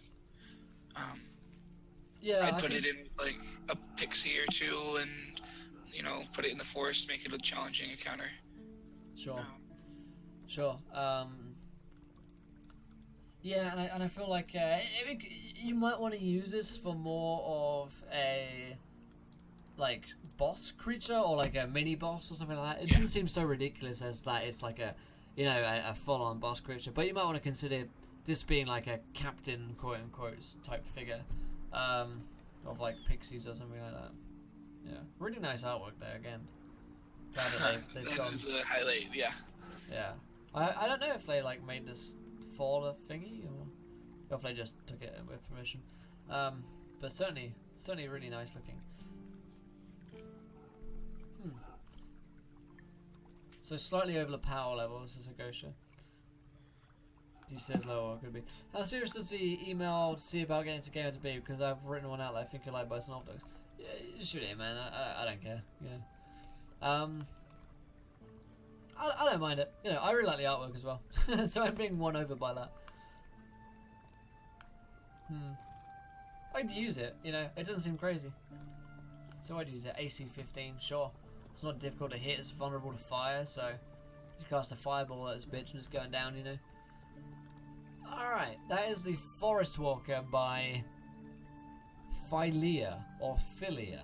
Yeah, I'd put it in, like, a pixie or 2 and, put it in the forest, make it a challenging encounter. Sure. Sure. Yeah, and I feel like you might want to use this for more of a like boss creature or like a mini boss or something like that. It didn't seem so ridiculous as that it's like a a full-on boss creature, but you might want to consider this being like a captain quote unquote type figure of like pixies or something like that. Yeah, really nice artwork there again. Glad that they've gone. That is a highlight, yeah. Yeah, I don't know if they like made this for the thingy or if they just took it with permission, but certainly really nice looking. So slightly over the power level. This is a Gosha. DC is lower, could be. How serious does the email to see about getting to Gamer to be? Because I've written one out that I think you like by some dogs. Yeah, shoot it, man. I don't care. I don't mind it. I really like the artwork as well. So I'm being won over by that. I'd use it. It doesn't seem crazy. So I'd use it. AC 15, sure. It's not difficult to hit. It's vulnerable to fire, so you cast a fireball at this bitch and it's going down. Alright, that is the Forest Walker by Philia or Philia,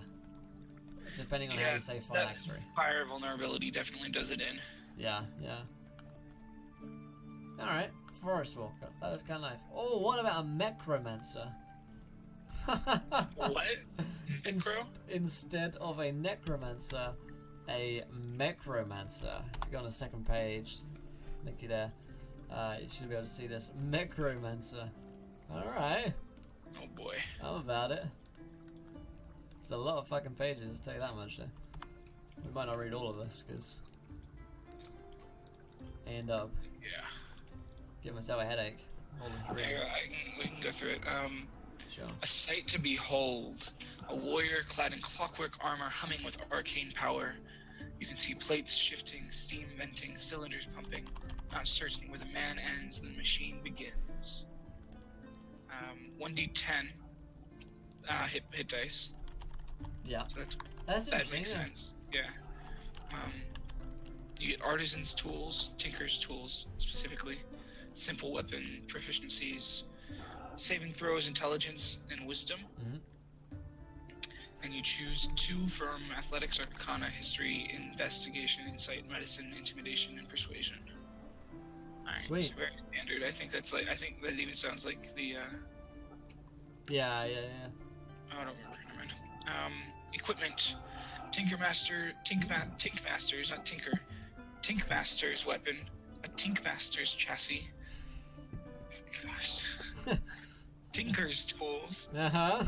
depending on how you say phylactery. Fire vulnerability definitely does it in. Yeah. Alright, Forest Walker. That was kind of nice. Oh, what about a Necromancer? What? Necro? Instead of a necromancer, a mechromancer. If you go on the second page, link you there. You should be able to see this. Mechromancer. Alright. Oh boy. I'm about it. It's a lot of fucking pages, I'll tell you that much though. We might not read all of this, because I end up giving myself a headache. All this reading. We can go through it. Sure. A sight to behold. A warrior clad in clockwork armor humming with arcane power. You can see plates shifting, steam venting, cylinders pumping. Not certain where the man ends and the machine begins. 1d10 hit dice. Yeah. So That's that interesting, makes yeah. sense. Yeah. You get artisan's tools, tinker's tools specifically, simple weapon proficiencies, saving throws, intelligence, and wisdom. Mhm. And you choose 2 from athletics, arcana, history, investigation, insight, medicine, intimidation, and persuasion. Alright, Sweet. so very standard. I think that even sounds like the Yeah. oh, I don't remember. Never mind. Equipment. Tinkmaster's, not Tinker. Tinkmaster's weapon. A Tinkmaster's chassis. Gosh. Tinker's tools. Uh-huh.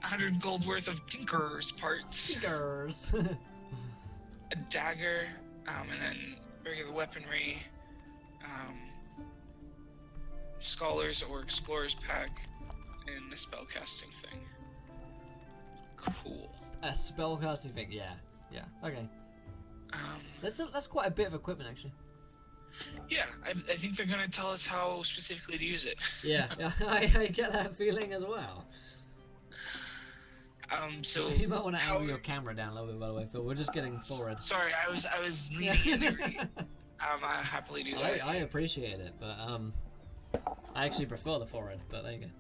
100 gold worth of Tinker's parts. Tinkers. A dagger, and then regular weaponry. Scholars or explorers pack, and a spellcasting thing. Cool. A spellcasting thing, yeah. Yeah, okay. That's quite a bit of equipment, actually. Yeah, I think they're gonna tell us how specifically to use it. Yeah, I get that feeling as well. So You might want to angle your camera down a little bit, by the way, Phil. We're just getting forward. Sorry, I was leaning in. I happily do that. I appreciate it, but I actually prefer the forehead, but there you go.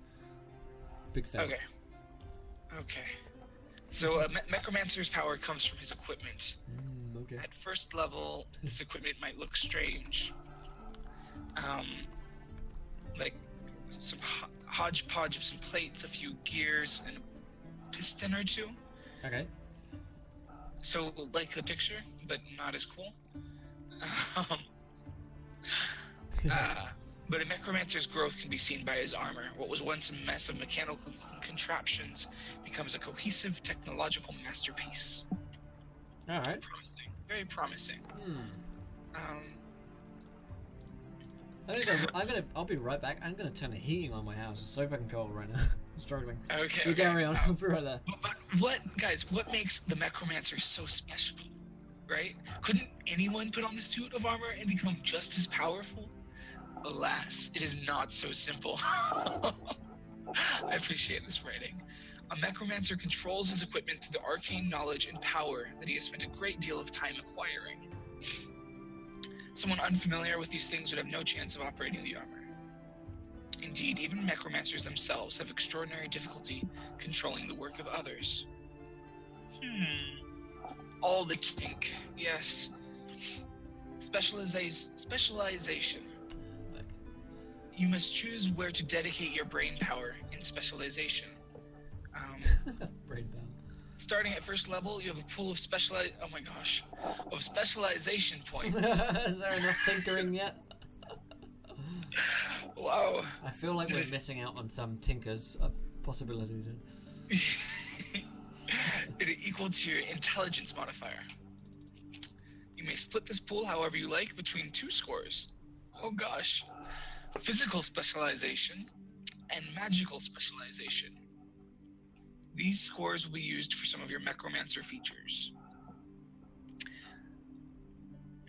Big fan. Okay. So Necromancer's power comes from his equipment. Okay. At first level, this equipment might look strange. Like some hodgepodge of some plates, a few gears, and a piston or 2. Okay. So like the picture, but not as cool. But a necromancer's growth can be seen by his armor. What was once a mess of mechanical contraptions becomes a cohesive technological masterpiece. All right. Promising. Very promising. I'll be right back. I'm gonna turn the heating on my house. It's so fucking cold right now. I'm struggling. Okay. You carry on. I'll be right there. But what makes the necromancer so special? Right? Couldn't anyone put on the suit of armor and become just as powerful? Alas, it is not so simple. I appreciate this writing. A necromancer controls his equipment through the arcane knowledge and power that he has spent a great deal of time acquiring. Someone unfamiliar with these things would have no chance of operating the armor. Indeed, even necromancers themselves have extraordinary difficulty controlling the work of others. All the tink, yes. Specialization. You must choose where to dedicate your brain power in specialization. Brain power. Starting at first level, you have a pool of specialization points. Is there enough tinkering yet? Wow. I feel like we're missing out on some tinkers of possibilities. It is equal to your intelligence modifier. You may split this pool however you like between 2 scores. Oh gosh. Physical specialization and magical specialization. These scores will be used for some of your necromancer features.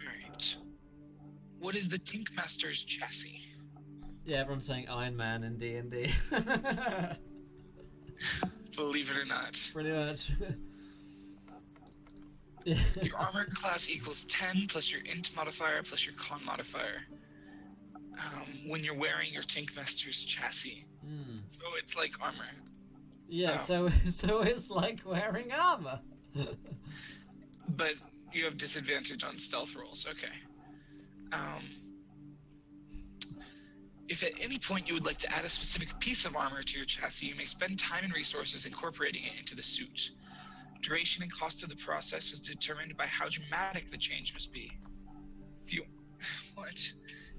Alright. What is the Tinkmaster's chassis? Yeah, everyone's saying Iron Man in D&D. Believe it or not. Pretty much. Your armor class equals 10 plus your int modifier plus your con modifier. When you're wearing your Tinkmaster's chassis. So it's like armor. Yeah, so it's like wearing armor. But you have disadvantage on stealth rolls. Okay. If at any point you would like to add a specific piece of armor to your chassis, you may spend time and resources incorporating it into the suit. Duration and cost of the process is determined by how dramatic the change must be.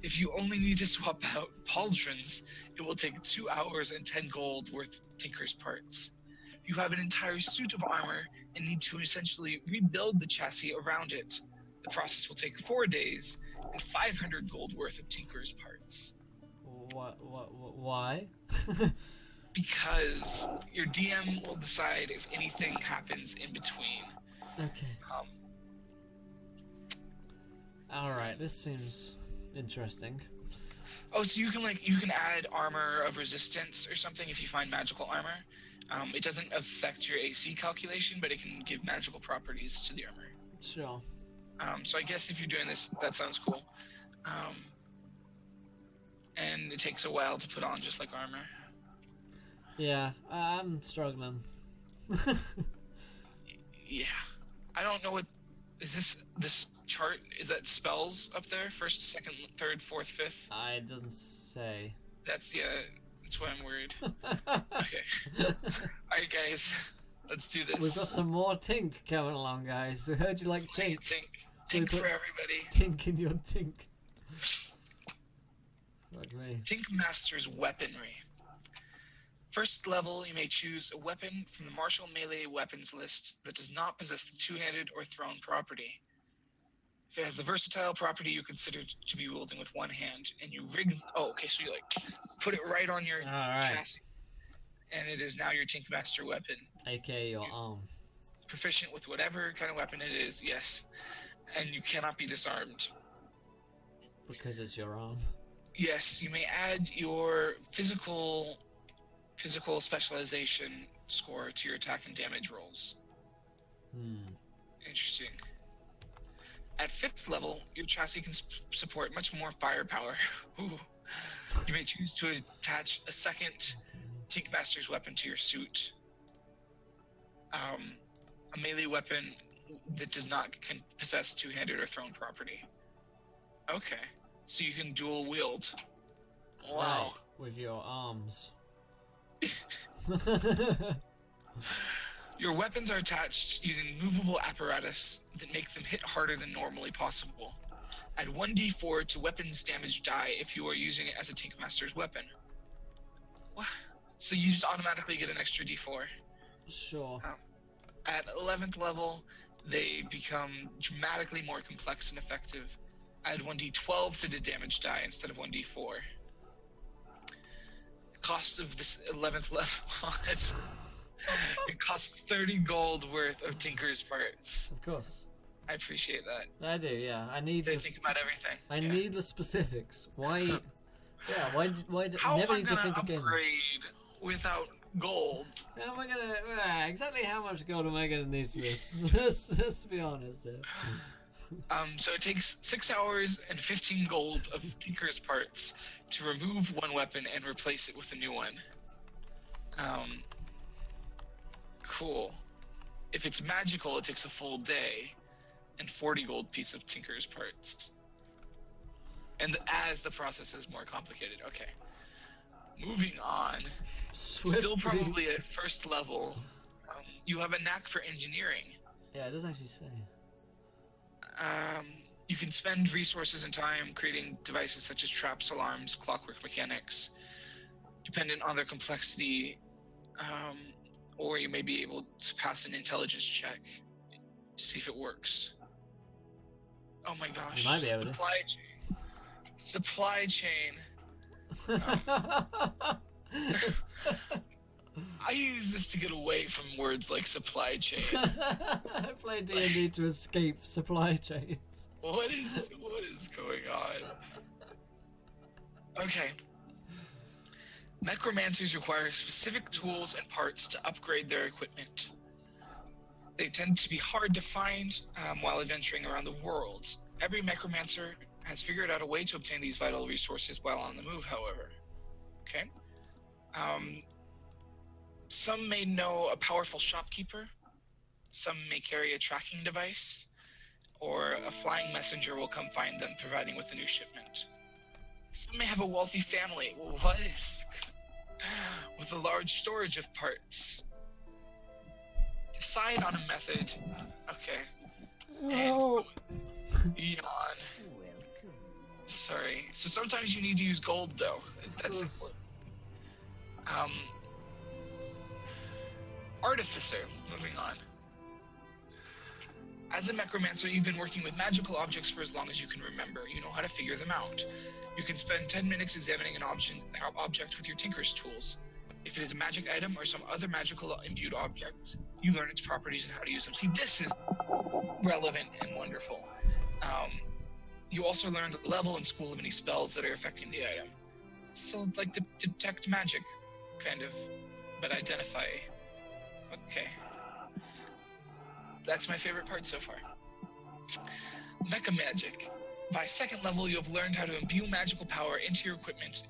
If you only need to swap out pauldrons, it will take 2 hours and 10 gold worth of tinker's parts. If you have an entire suit of armor and need to essentially rebuild the chassis around it, the process will take 4 days and 500 gold worth of tinker's parts. Why? Because your DM will decide if anything happens in between. Okay. Alright, this seems interesting. Oh, so you can add armor of resistance or something if you find magical armor. It doesn't affect your AC calculation, but it can give magical properties to the armor. Sure. So I guess if you're doing this, that sounds cool. And it takes a while to put on, just like armor. Yeah, I'm struggling. Yeah. I don't know what... Is this chart? Is that spells up there? First, second, third, fourth, fifth? It doesn't say. That's why I'm worried. Okay. Alright, guys. Let's do this. We've got some more Tink coming along, guys. We heard you like Tink. Tink for everybody. Tink in your Tink. Like me. Tink Master's Weaponry. First level, you may choose a weapon from the martial melee weapons list that does not possess the two-handed or thrown property. If it has the versatile property you consider to be wielding with one hand, and you rig... Oh, okay, so you put it right on your chassis. And it is now your Tink Master weapon. AKA your arm. Proficient with whatever kind of weapon it is, yes. And you cannot be disarmed. Because it's your arm. Yes, you may add your physical specialization score to your attack and damage rolls. Interesting. At 5th level, your chassis can support much more firepower. Ooh. You may choose to attach a second Tink Master's weapon to your suit. A melee weapon that does not possess two-handed or thrown property. Okay, so you can dual wield. Wow. Right, with your arms. Your weapons are attached using movable apparatus that make them hit harder than normally possible. Add 1d4 to weapons damage die if you are using it as a Tink Master's weapon. What? So you just automatically get an extra d4. Sure. At 11th level, they become dramatically more complex and effective. Add 1d12 to the damage die instead of 1d4. Cost of this 11th level, it costs 30 gold worth of Tinker's parts. Of course. I appreciate that. I do, yeah. I need They think about everything. I need the specifics. Why? Yeah, why How never am I need to gonna think again. upgrade without gold? How am I gonna... exactly how much gold am I gonna need for this? Let's be honest here. So it takes 6 hours and 15 gold of Tinker's parts to remove one weapon and replace it with a new one. Cool. If it's magical, it takes a full day and 40 gold piece of Tinker's parts. And as the process is more complicated. Okay. Moving on. Swiftly. Still probably at first level. You have a knack for engineering. Yeah, it does actually say. You can spend resources and time creating devices such as traps, alarms, clockwork mechanics, dependent on their complexity, or you may be able to pass an intelligence check to see if it works. Oh my gosh. You might be able to. Supply chain. I use this to get away from words like supply chain. I played D&D to escape supply chains. What is going on? Okay. Necromancers require specific tools and parts to upgrade their equipment. They tend to be hard to find while adventuring around the world. Every necromancer has figured out a way to obtain these vital resources while on the move, however. Okay. Some may know a powerful shopkeeper. Some may carry a tracking device. Or a flying messenger will come find them, providing with a new shipment. Some may have a wealthy family. What is... with a large storage of parts. Decide on a method. Okay. Oh. Yawn. Sorry. So sometimes you need to use gold, though. That's important. Artificer. Moving on. As a necromancer, you've been working with magical objects for as long as you can remember. You know how to figure them out. You can spend 10 minutes examining an object with your tinker's tools. If it is a magic item or some other magical imbued object, you learn its properties and how to use them. See, this is relevant and wonderful. You also learn the level and school of any spells that are affecting the item. So, like, detect magic, kind of, but identify. Okay. That's my favorite part so far. Mecha Magic. By second level, you have learned how to imbue magical power into your equipment.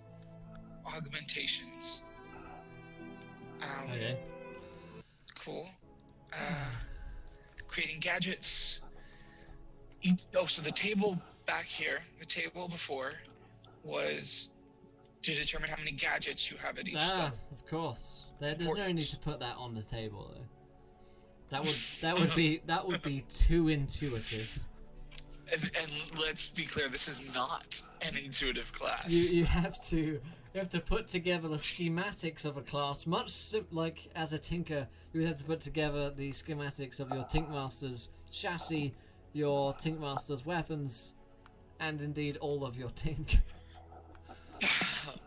Augmentations. Okay. Cool. Creating gadgets. So the table back here, the table before, was to determine how many gadgets you have at each step. Of course. There's no need to put that on the table, though. That would be too intuitive. And let's be clear, this is not an intuitive class. You have to put together the schematics of a class, much like as a tinker, you would have to put together the schematics of your Tinkmaster's chassis, your Tinkmaster's weapons, and indeed all of your tink.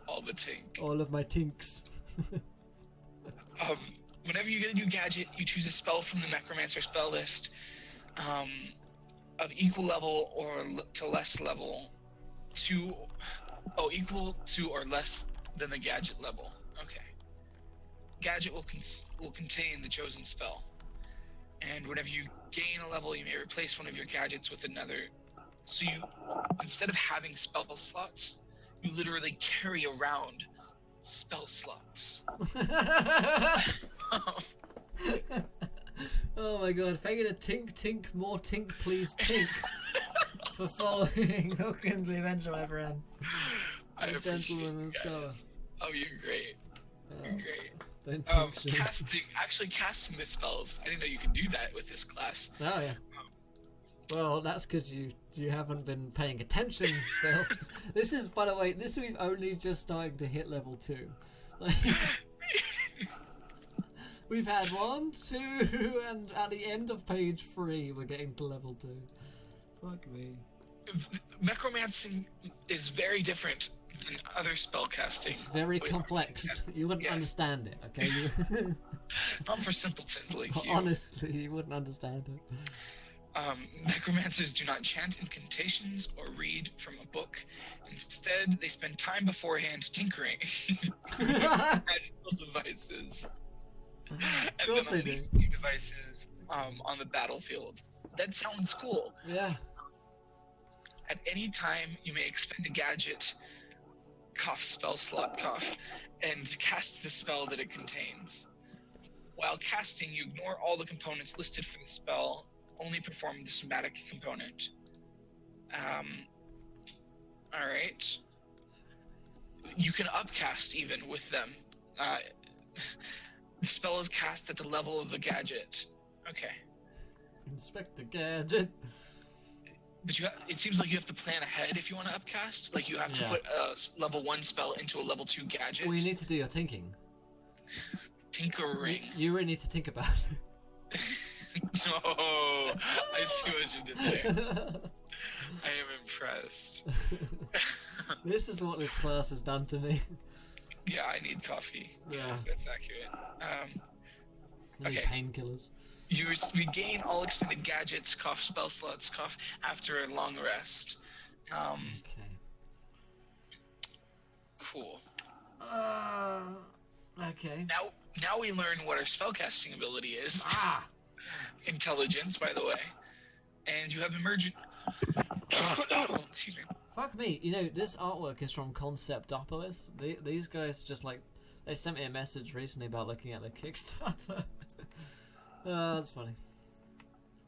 All the tink. All of my tinks. Whenever you get a new gadget, you choose a spell from the Necromancer spell list of equal level or to less level equal to or less than the gadget level. Okay. Gadget will contain the chosen spell. And whenever you gain a level, you may replace one of your gadgets with another. So you, instead of having spell slots, you literally carry around spell slots. Oh my god, if I get a tink, more tink, please tink. For following Hook and the Adventure, my friend. I appreciate Gentleman it, Scholar. Oh, you're great. You're great. Don't tink shit. Casting the spells. I didn't know you could do that with this class. Oh yeah. Well, that's because you haven't been paying attention, Phil. This is, by the way, we've only just starting to hit level 2. Like, we've had 1, 2, and at the end of page 3, we're getting to level 2. Fuck me. Necromancy is very different than other spell casting. It's very complex. You wouldn't understand it, okay? Not for simpletons like you. Honestly, you wouldn't understand it. Necromancers do not chant incantations or read from a book. Instead, they spend time beforehand tinkering magical devices. Of course they do. New devices on the battlefield. That sounds cool. Yeah. At any time, you may expend a gadget, cough spell slot cough, and cast the spell that it contains. While casting, you ignore all the components listed for the spell, only perform the somatic component. Alright. You can upcast even with them. The spell is cast at the level of the gadget. Okay. Inspect the gadget. But it seems like you have to plan ahead if you want to upcast. Like you have to put a level 1 spell into a level 2 gadget. Well, you need to do your thinking. Tinkering. You really need to think about it. No, I see what you did there. I am impressed. This is what this class has done to me. Yeah, I need coffee. Yeah. That's accurate. I need Okay. painkillers. You regain all expended gadgets, cough spell slots, cough after a long rest. Okay. Cool. Okay. Now we learn what our spellcasting ability is. Ah! Intelligence, by the way. And you have emergent. Excuse me. Fuck me. You know, this artwork is from Conceptopolis. These guys just like, they sent me a message recently about looking at the Kickstarter. That's funny.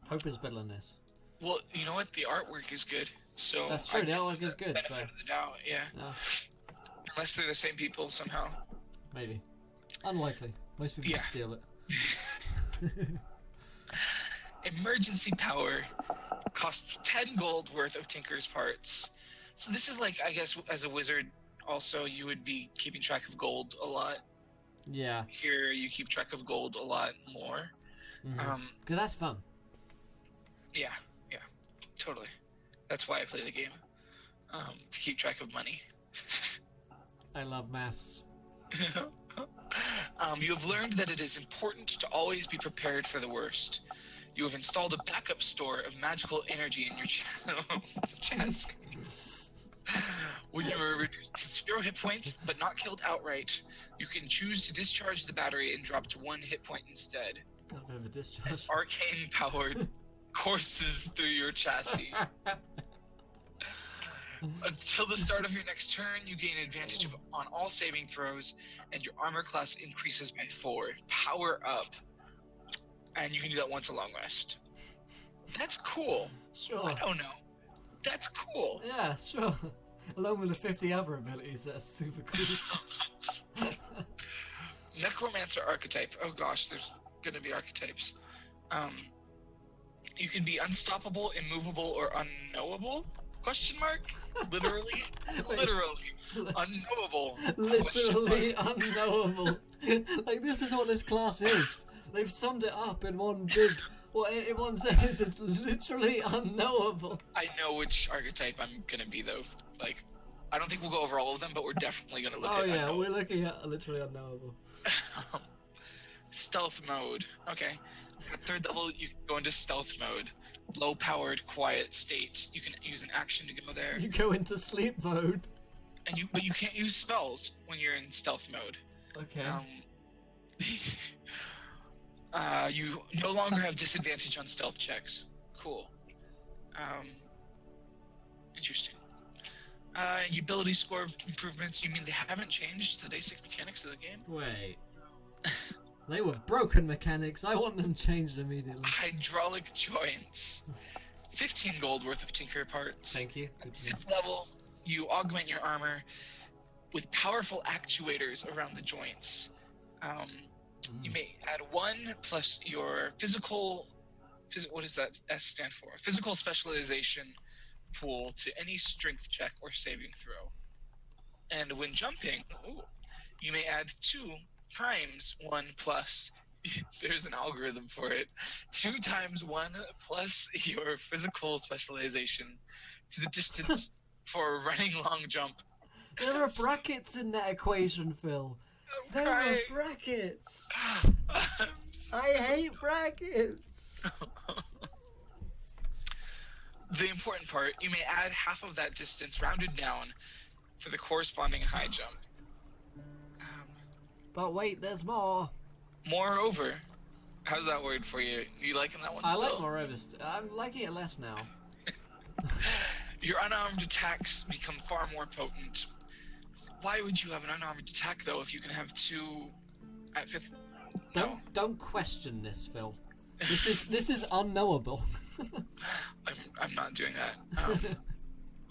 Hope is better than this. Well, you know what? The artwork is good, so That's true. I The give artwork them is the good, benefit so of the doubt, yeah. no, Unless they're the same people somehow. maybe. Unlikely. Most people Yeah. just steal it. Emergency power costs 10 gold worth of Tinker's parts. So this is like, I guess, as a wizard, also you would be keeping track of gold a lot. Yeah. Here you keep track of gold a lot more. Because that's fun. Yeah, totally. That's why I play the game. To keep track of money. I love maths. You have learned that it is important to always be prepared for the worst. You have installed a backup store of magical energy in your chest. When you are reduced to 0 hit points but not killed outright, you can choose to discharge the battery and drop to 1 hit point instead. Got a bit of a discharge. As arcane powered courses through your chassis. Until the start of your next turn, you gain advantage on all saving throws, and your armor class increases by 4. Power up. And you can do that once a long rest. That's cool. Sure. I don't know. That's cool. Yeah, sure. Along with the 50 other abilities that are super cool. Necromancer archetype. Oh gosh, there's gonna be archetypes. You can be unstoppable, immovable, or unknowable? Question mark? Literally? Literally. Unknowable. Literally unknowable. Like, this is what this class is. They've summed it up in one big... What in one sentence, it's literally unknowable. I know which archetype I'm gonna be though. Like, I don't think we'll go over all of them, but we're definitely gonna look at Oh yeah, unknowable. we're looking at literally unknowable. Stealth mode. Okay. At 3rd level, you can go into stealth mode. Low-powered, quiet state. You can use an action to go there. You go into sleep mode. But you can't use spells when you're in stealth mode. Okay. You no longer have disadvantage on stealth checks. Cool. Interesting. Ability score improvements. You mean they haven't changed the basic mechanics of the game? Wait. They were broken mechanics. I want them changed immediately. Hydraulic joints. 15 gold worth of Tinker parts. Thank you. At 5th level, you augment your armor with powerful actuators around the joints. You may add 1 plus your physical. What does that S stand for? Physical specialization pool to any strength check or saving throw. And when jumping, you may add 2 times 1 plus. There's an algorithm for it. 2 times 1 plus your physical specialization to the distance for a running long jump. There are brackets in that equation, Phil. There are brackets. I hate brackets. The important part, you may add half of that distance rounded down for the corresponding high jump. But wait, there's more. Moreover, how's that word for you? You liking that one I still? like moreover. I'm liking it less now. Your unarmed attacks become far more potent. Why would you have an unarmed attack though if you can have 2 at 5th? No. Don't question this, Phil. This is unknowable. I'm not doing that.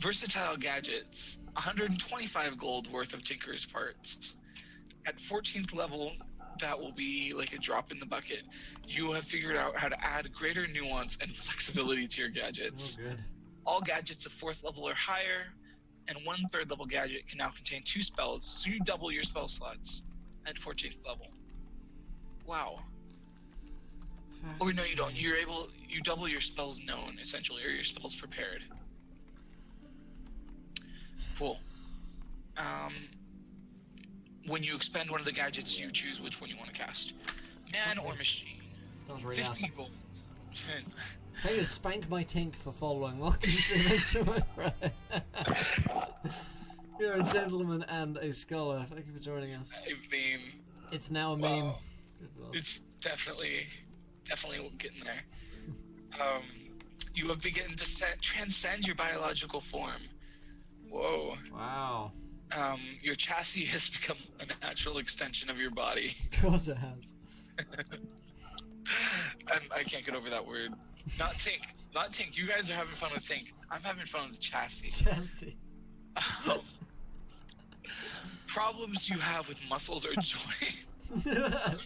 Versatile gadgets. 125 gold worth of Tinker's parts. At 14th level, that will be like a drop in the bucket. You have figured out how to add greater nuance and flexibility to your gadgets. Oh, good. All gadgets of 4th level or higher, and 1 3rd level gadget can now contain 2 spells, so you double your spell slots at 14th level. Wow. Or no, you don't. You double your spells known, essentially, or your spells prepared. Cool. When you expend one of the gadgets, you choose which one you want to cast. Man or machine. That was really 50 gold. Hey, spank my tink for following. Welcome to the instrument. You're a gentleman and a scholar. Thank you for joining us. I mean, It's now a meme. wow. Good lord. It's definitely getting there. You have begun to transcend your biological form. Whoa. Wow. Your chassis has become a natural extension of your body. Of course it has. I can't get over that word. Not tink, Not Tink. You guys are having fun with Tink. I'm having fun with chassis. Chassis. Problems you have with muscles or joints.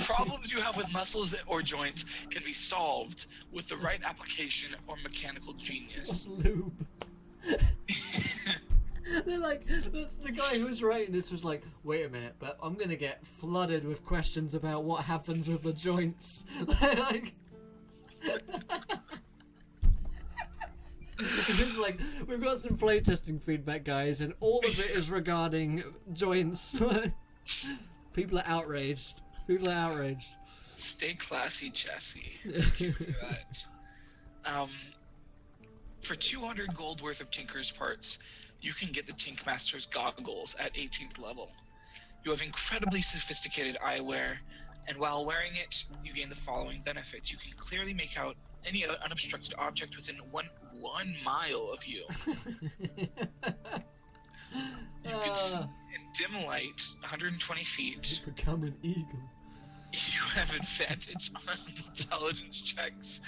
Problems you have with muscles or joints can be solved with the right application or mechanical genius. Lube. They're like, that's the guy who was writing this was like, wait a minute, but I'm gonna get flooded with questions about what happens with the joints. Like, it's like, we've got some playtesting feedback, guys, and all of it is regarding joints. People are outraged. People are outraged. Stay classy, chassis. Thank you for that. For 200 gold worth of Tinker's parts, you can get the Tink Master's goggles at 18th level. You have incredibly sophisticated eyewear, and while wearing it, you gain the following benefits. You can clearly make out any unobstructed object within one mile of you. You can see in dim light, 120 feet. You become an eagle. You have advantage on intelligence checks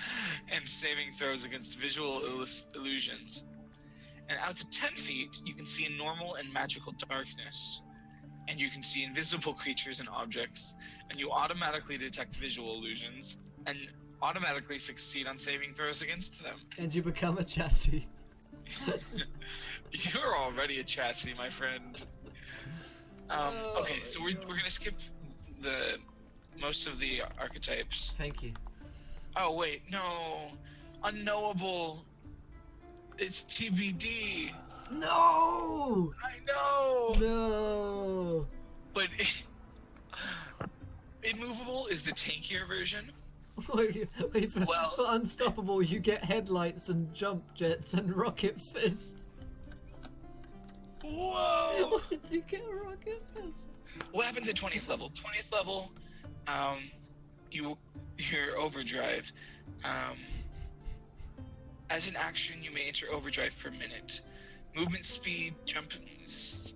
and saving throws against visual illusions. And out to 10 feet, you can see in normal and magical darkness. And you can see invisible creatures and objects. And you automatically detect visual illusions and automatically succeed on saving throws against them. And you become a chassis. You're already a chassis, my friend. Okay, so we're gonna skip the most of the archetypes. Thank you. Oh wait, no, unknowable. It's TBD. No! I know. No! But immovable is the tankier version. Wait, for, Well- for unstoppable, you get headlights and jump jets and rocket fist. Whoa! Why did you get a rocket fist? What happens at 20th level? 20th level, your overdrive. As an action, you may enter overdrive for a minute. Movement speed, jump,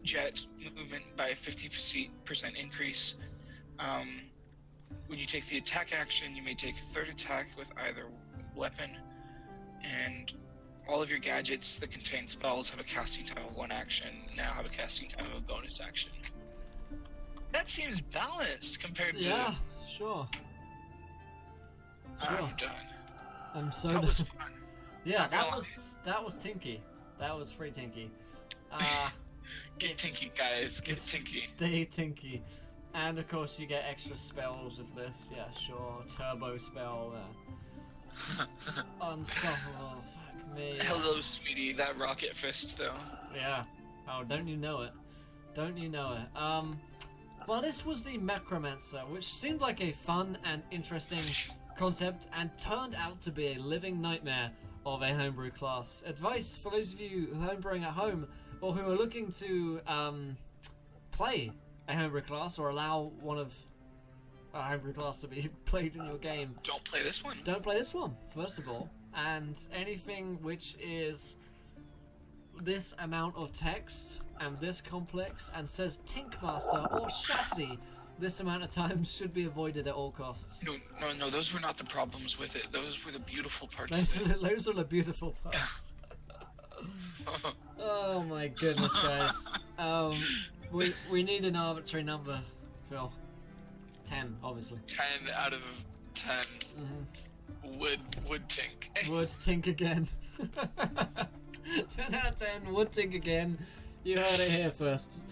jet movement by a 50% increase. When you take the attack action, you may take a third attack with either weapon, and all of your gadgets that contain spells have a casting time of 1 action, now have a casting time of a bonus action. That seems balanced compared to... Yeah, sure. I'm Sure. done. I'm so That done. was fun. Yeah, Not gonna that was Tinky. That was free Tinky. Get Tinky, guys. Get Tinky. Stay Tinky. And of course you get extra spells with this. Yeah, sure. Turbo spell. Unstoppable. Fuck me. Hello, sweetie. That rocket fist, though. Yeah. Oh, don't you know it? Don't you know it? Well, this was the Macromancer, which seemed like a fun and interesting concept and turned out to be a living nightmare of a homebrew class. Advice for those of you homebrewing at home or who are looking to play a homebrew class or allow one of a homebrew class to be played in your game. Don't play this one. Don't play this one, first of all. And anything which is this amount of text and this complex and says Tinkmaster or chassis this amount of times should be avoided at all costs. No, those were not the problems with it. Those were the beautiful parts Those of it. those are the beautiful parts. Oh my goodness, guys. We need an arbitrary number, Phil. 10, obviously. 10 out of 10. Mm-hmm. Would tink. Would tink again. 10 out of 10, would tink again. You heard it here first.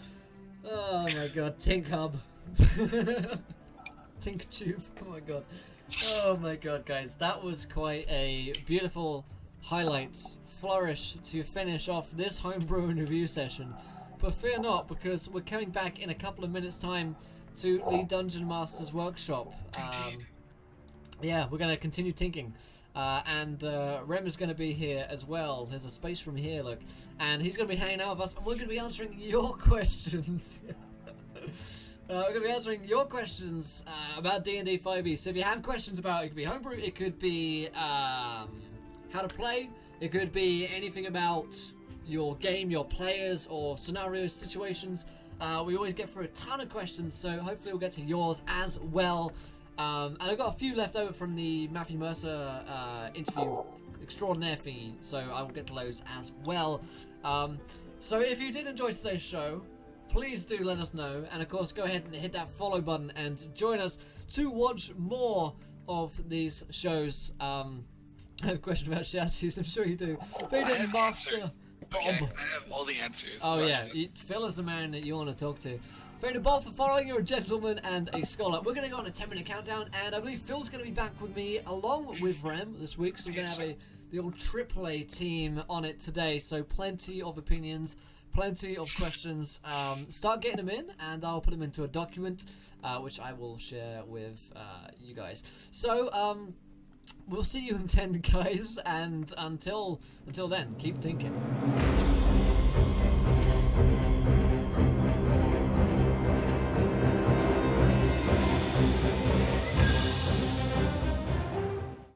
Oh my god, Tink Hub. Tink Tube, oh my god. Oh my god, guys, that was quite a beautiful highlight, flourish to finish off this homebrew and review session. But fear not, because we're coming back in a couple of minutes' time to the Dungeon Master's Workshop. Yeah, we're going to continue tinking. And Rem is going to be here as well. There's a space room here, look. And he's going to be hanging out with us, and we're going to be answering your questions. We're going to be answering your questions about D&D5E. So if you have questions about it, could be homebrew, it could be how to play, it could be anything about your game, your players, or scenarios, situations. We always get through a ton of questions, so hopefully we'll get to yours as well. And I've got a few left over from the Matthew Mercer interview extraordinaire thingy, so I will get to those as well. So if you did enjoy today's show, please do let us know, and of course go ahead and hit that follow button and join us to watch more of these shows. I have a question about Shouties, I'm sure you do. Faded Master Bob. Okay, I have all the answers. Oh Watch yeah, it. Phil is the man that you want to talk to. Faded Bob for following, you're a gentleman and a scholar. We're going to go on a 10-minute countdown, and I believe Phil's going to be back with me along with Rem this week, so we're going to have the old AAA team on it today, so plenty of opinions, plenty of questions. Start getting them in, and I'll put them into a document, which I will share with you guys. So, we'll see you in 10, guys, and until then, keep thinking.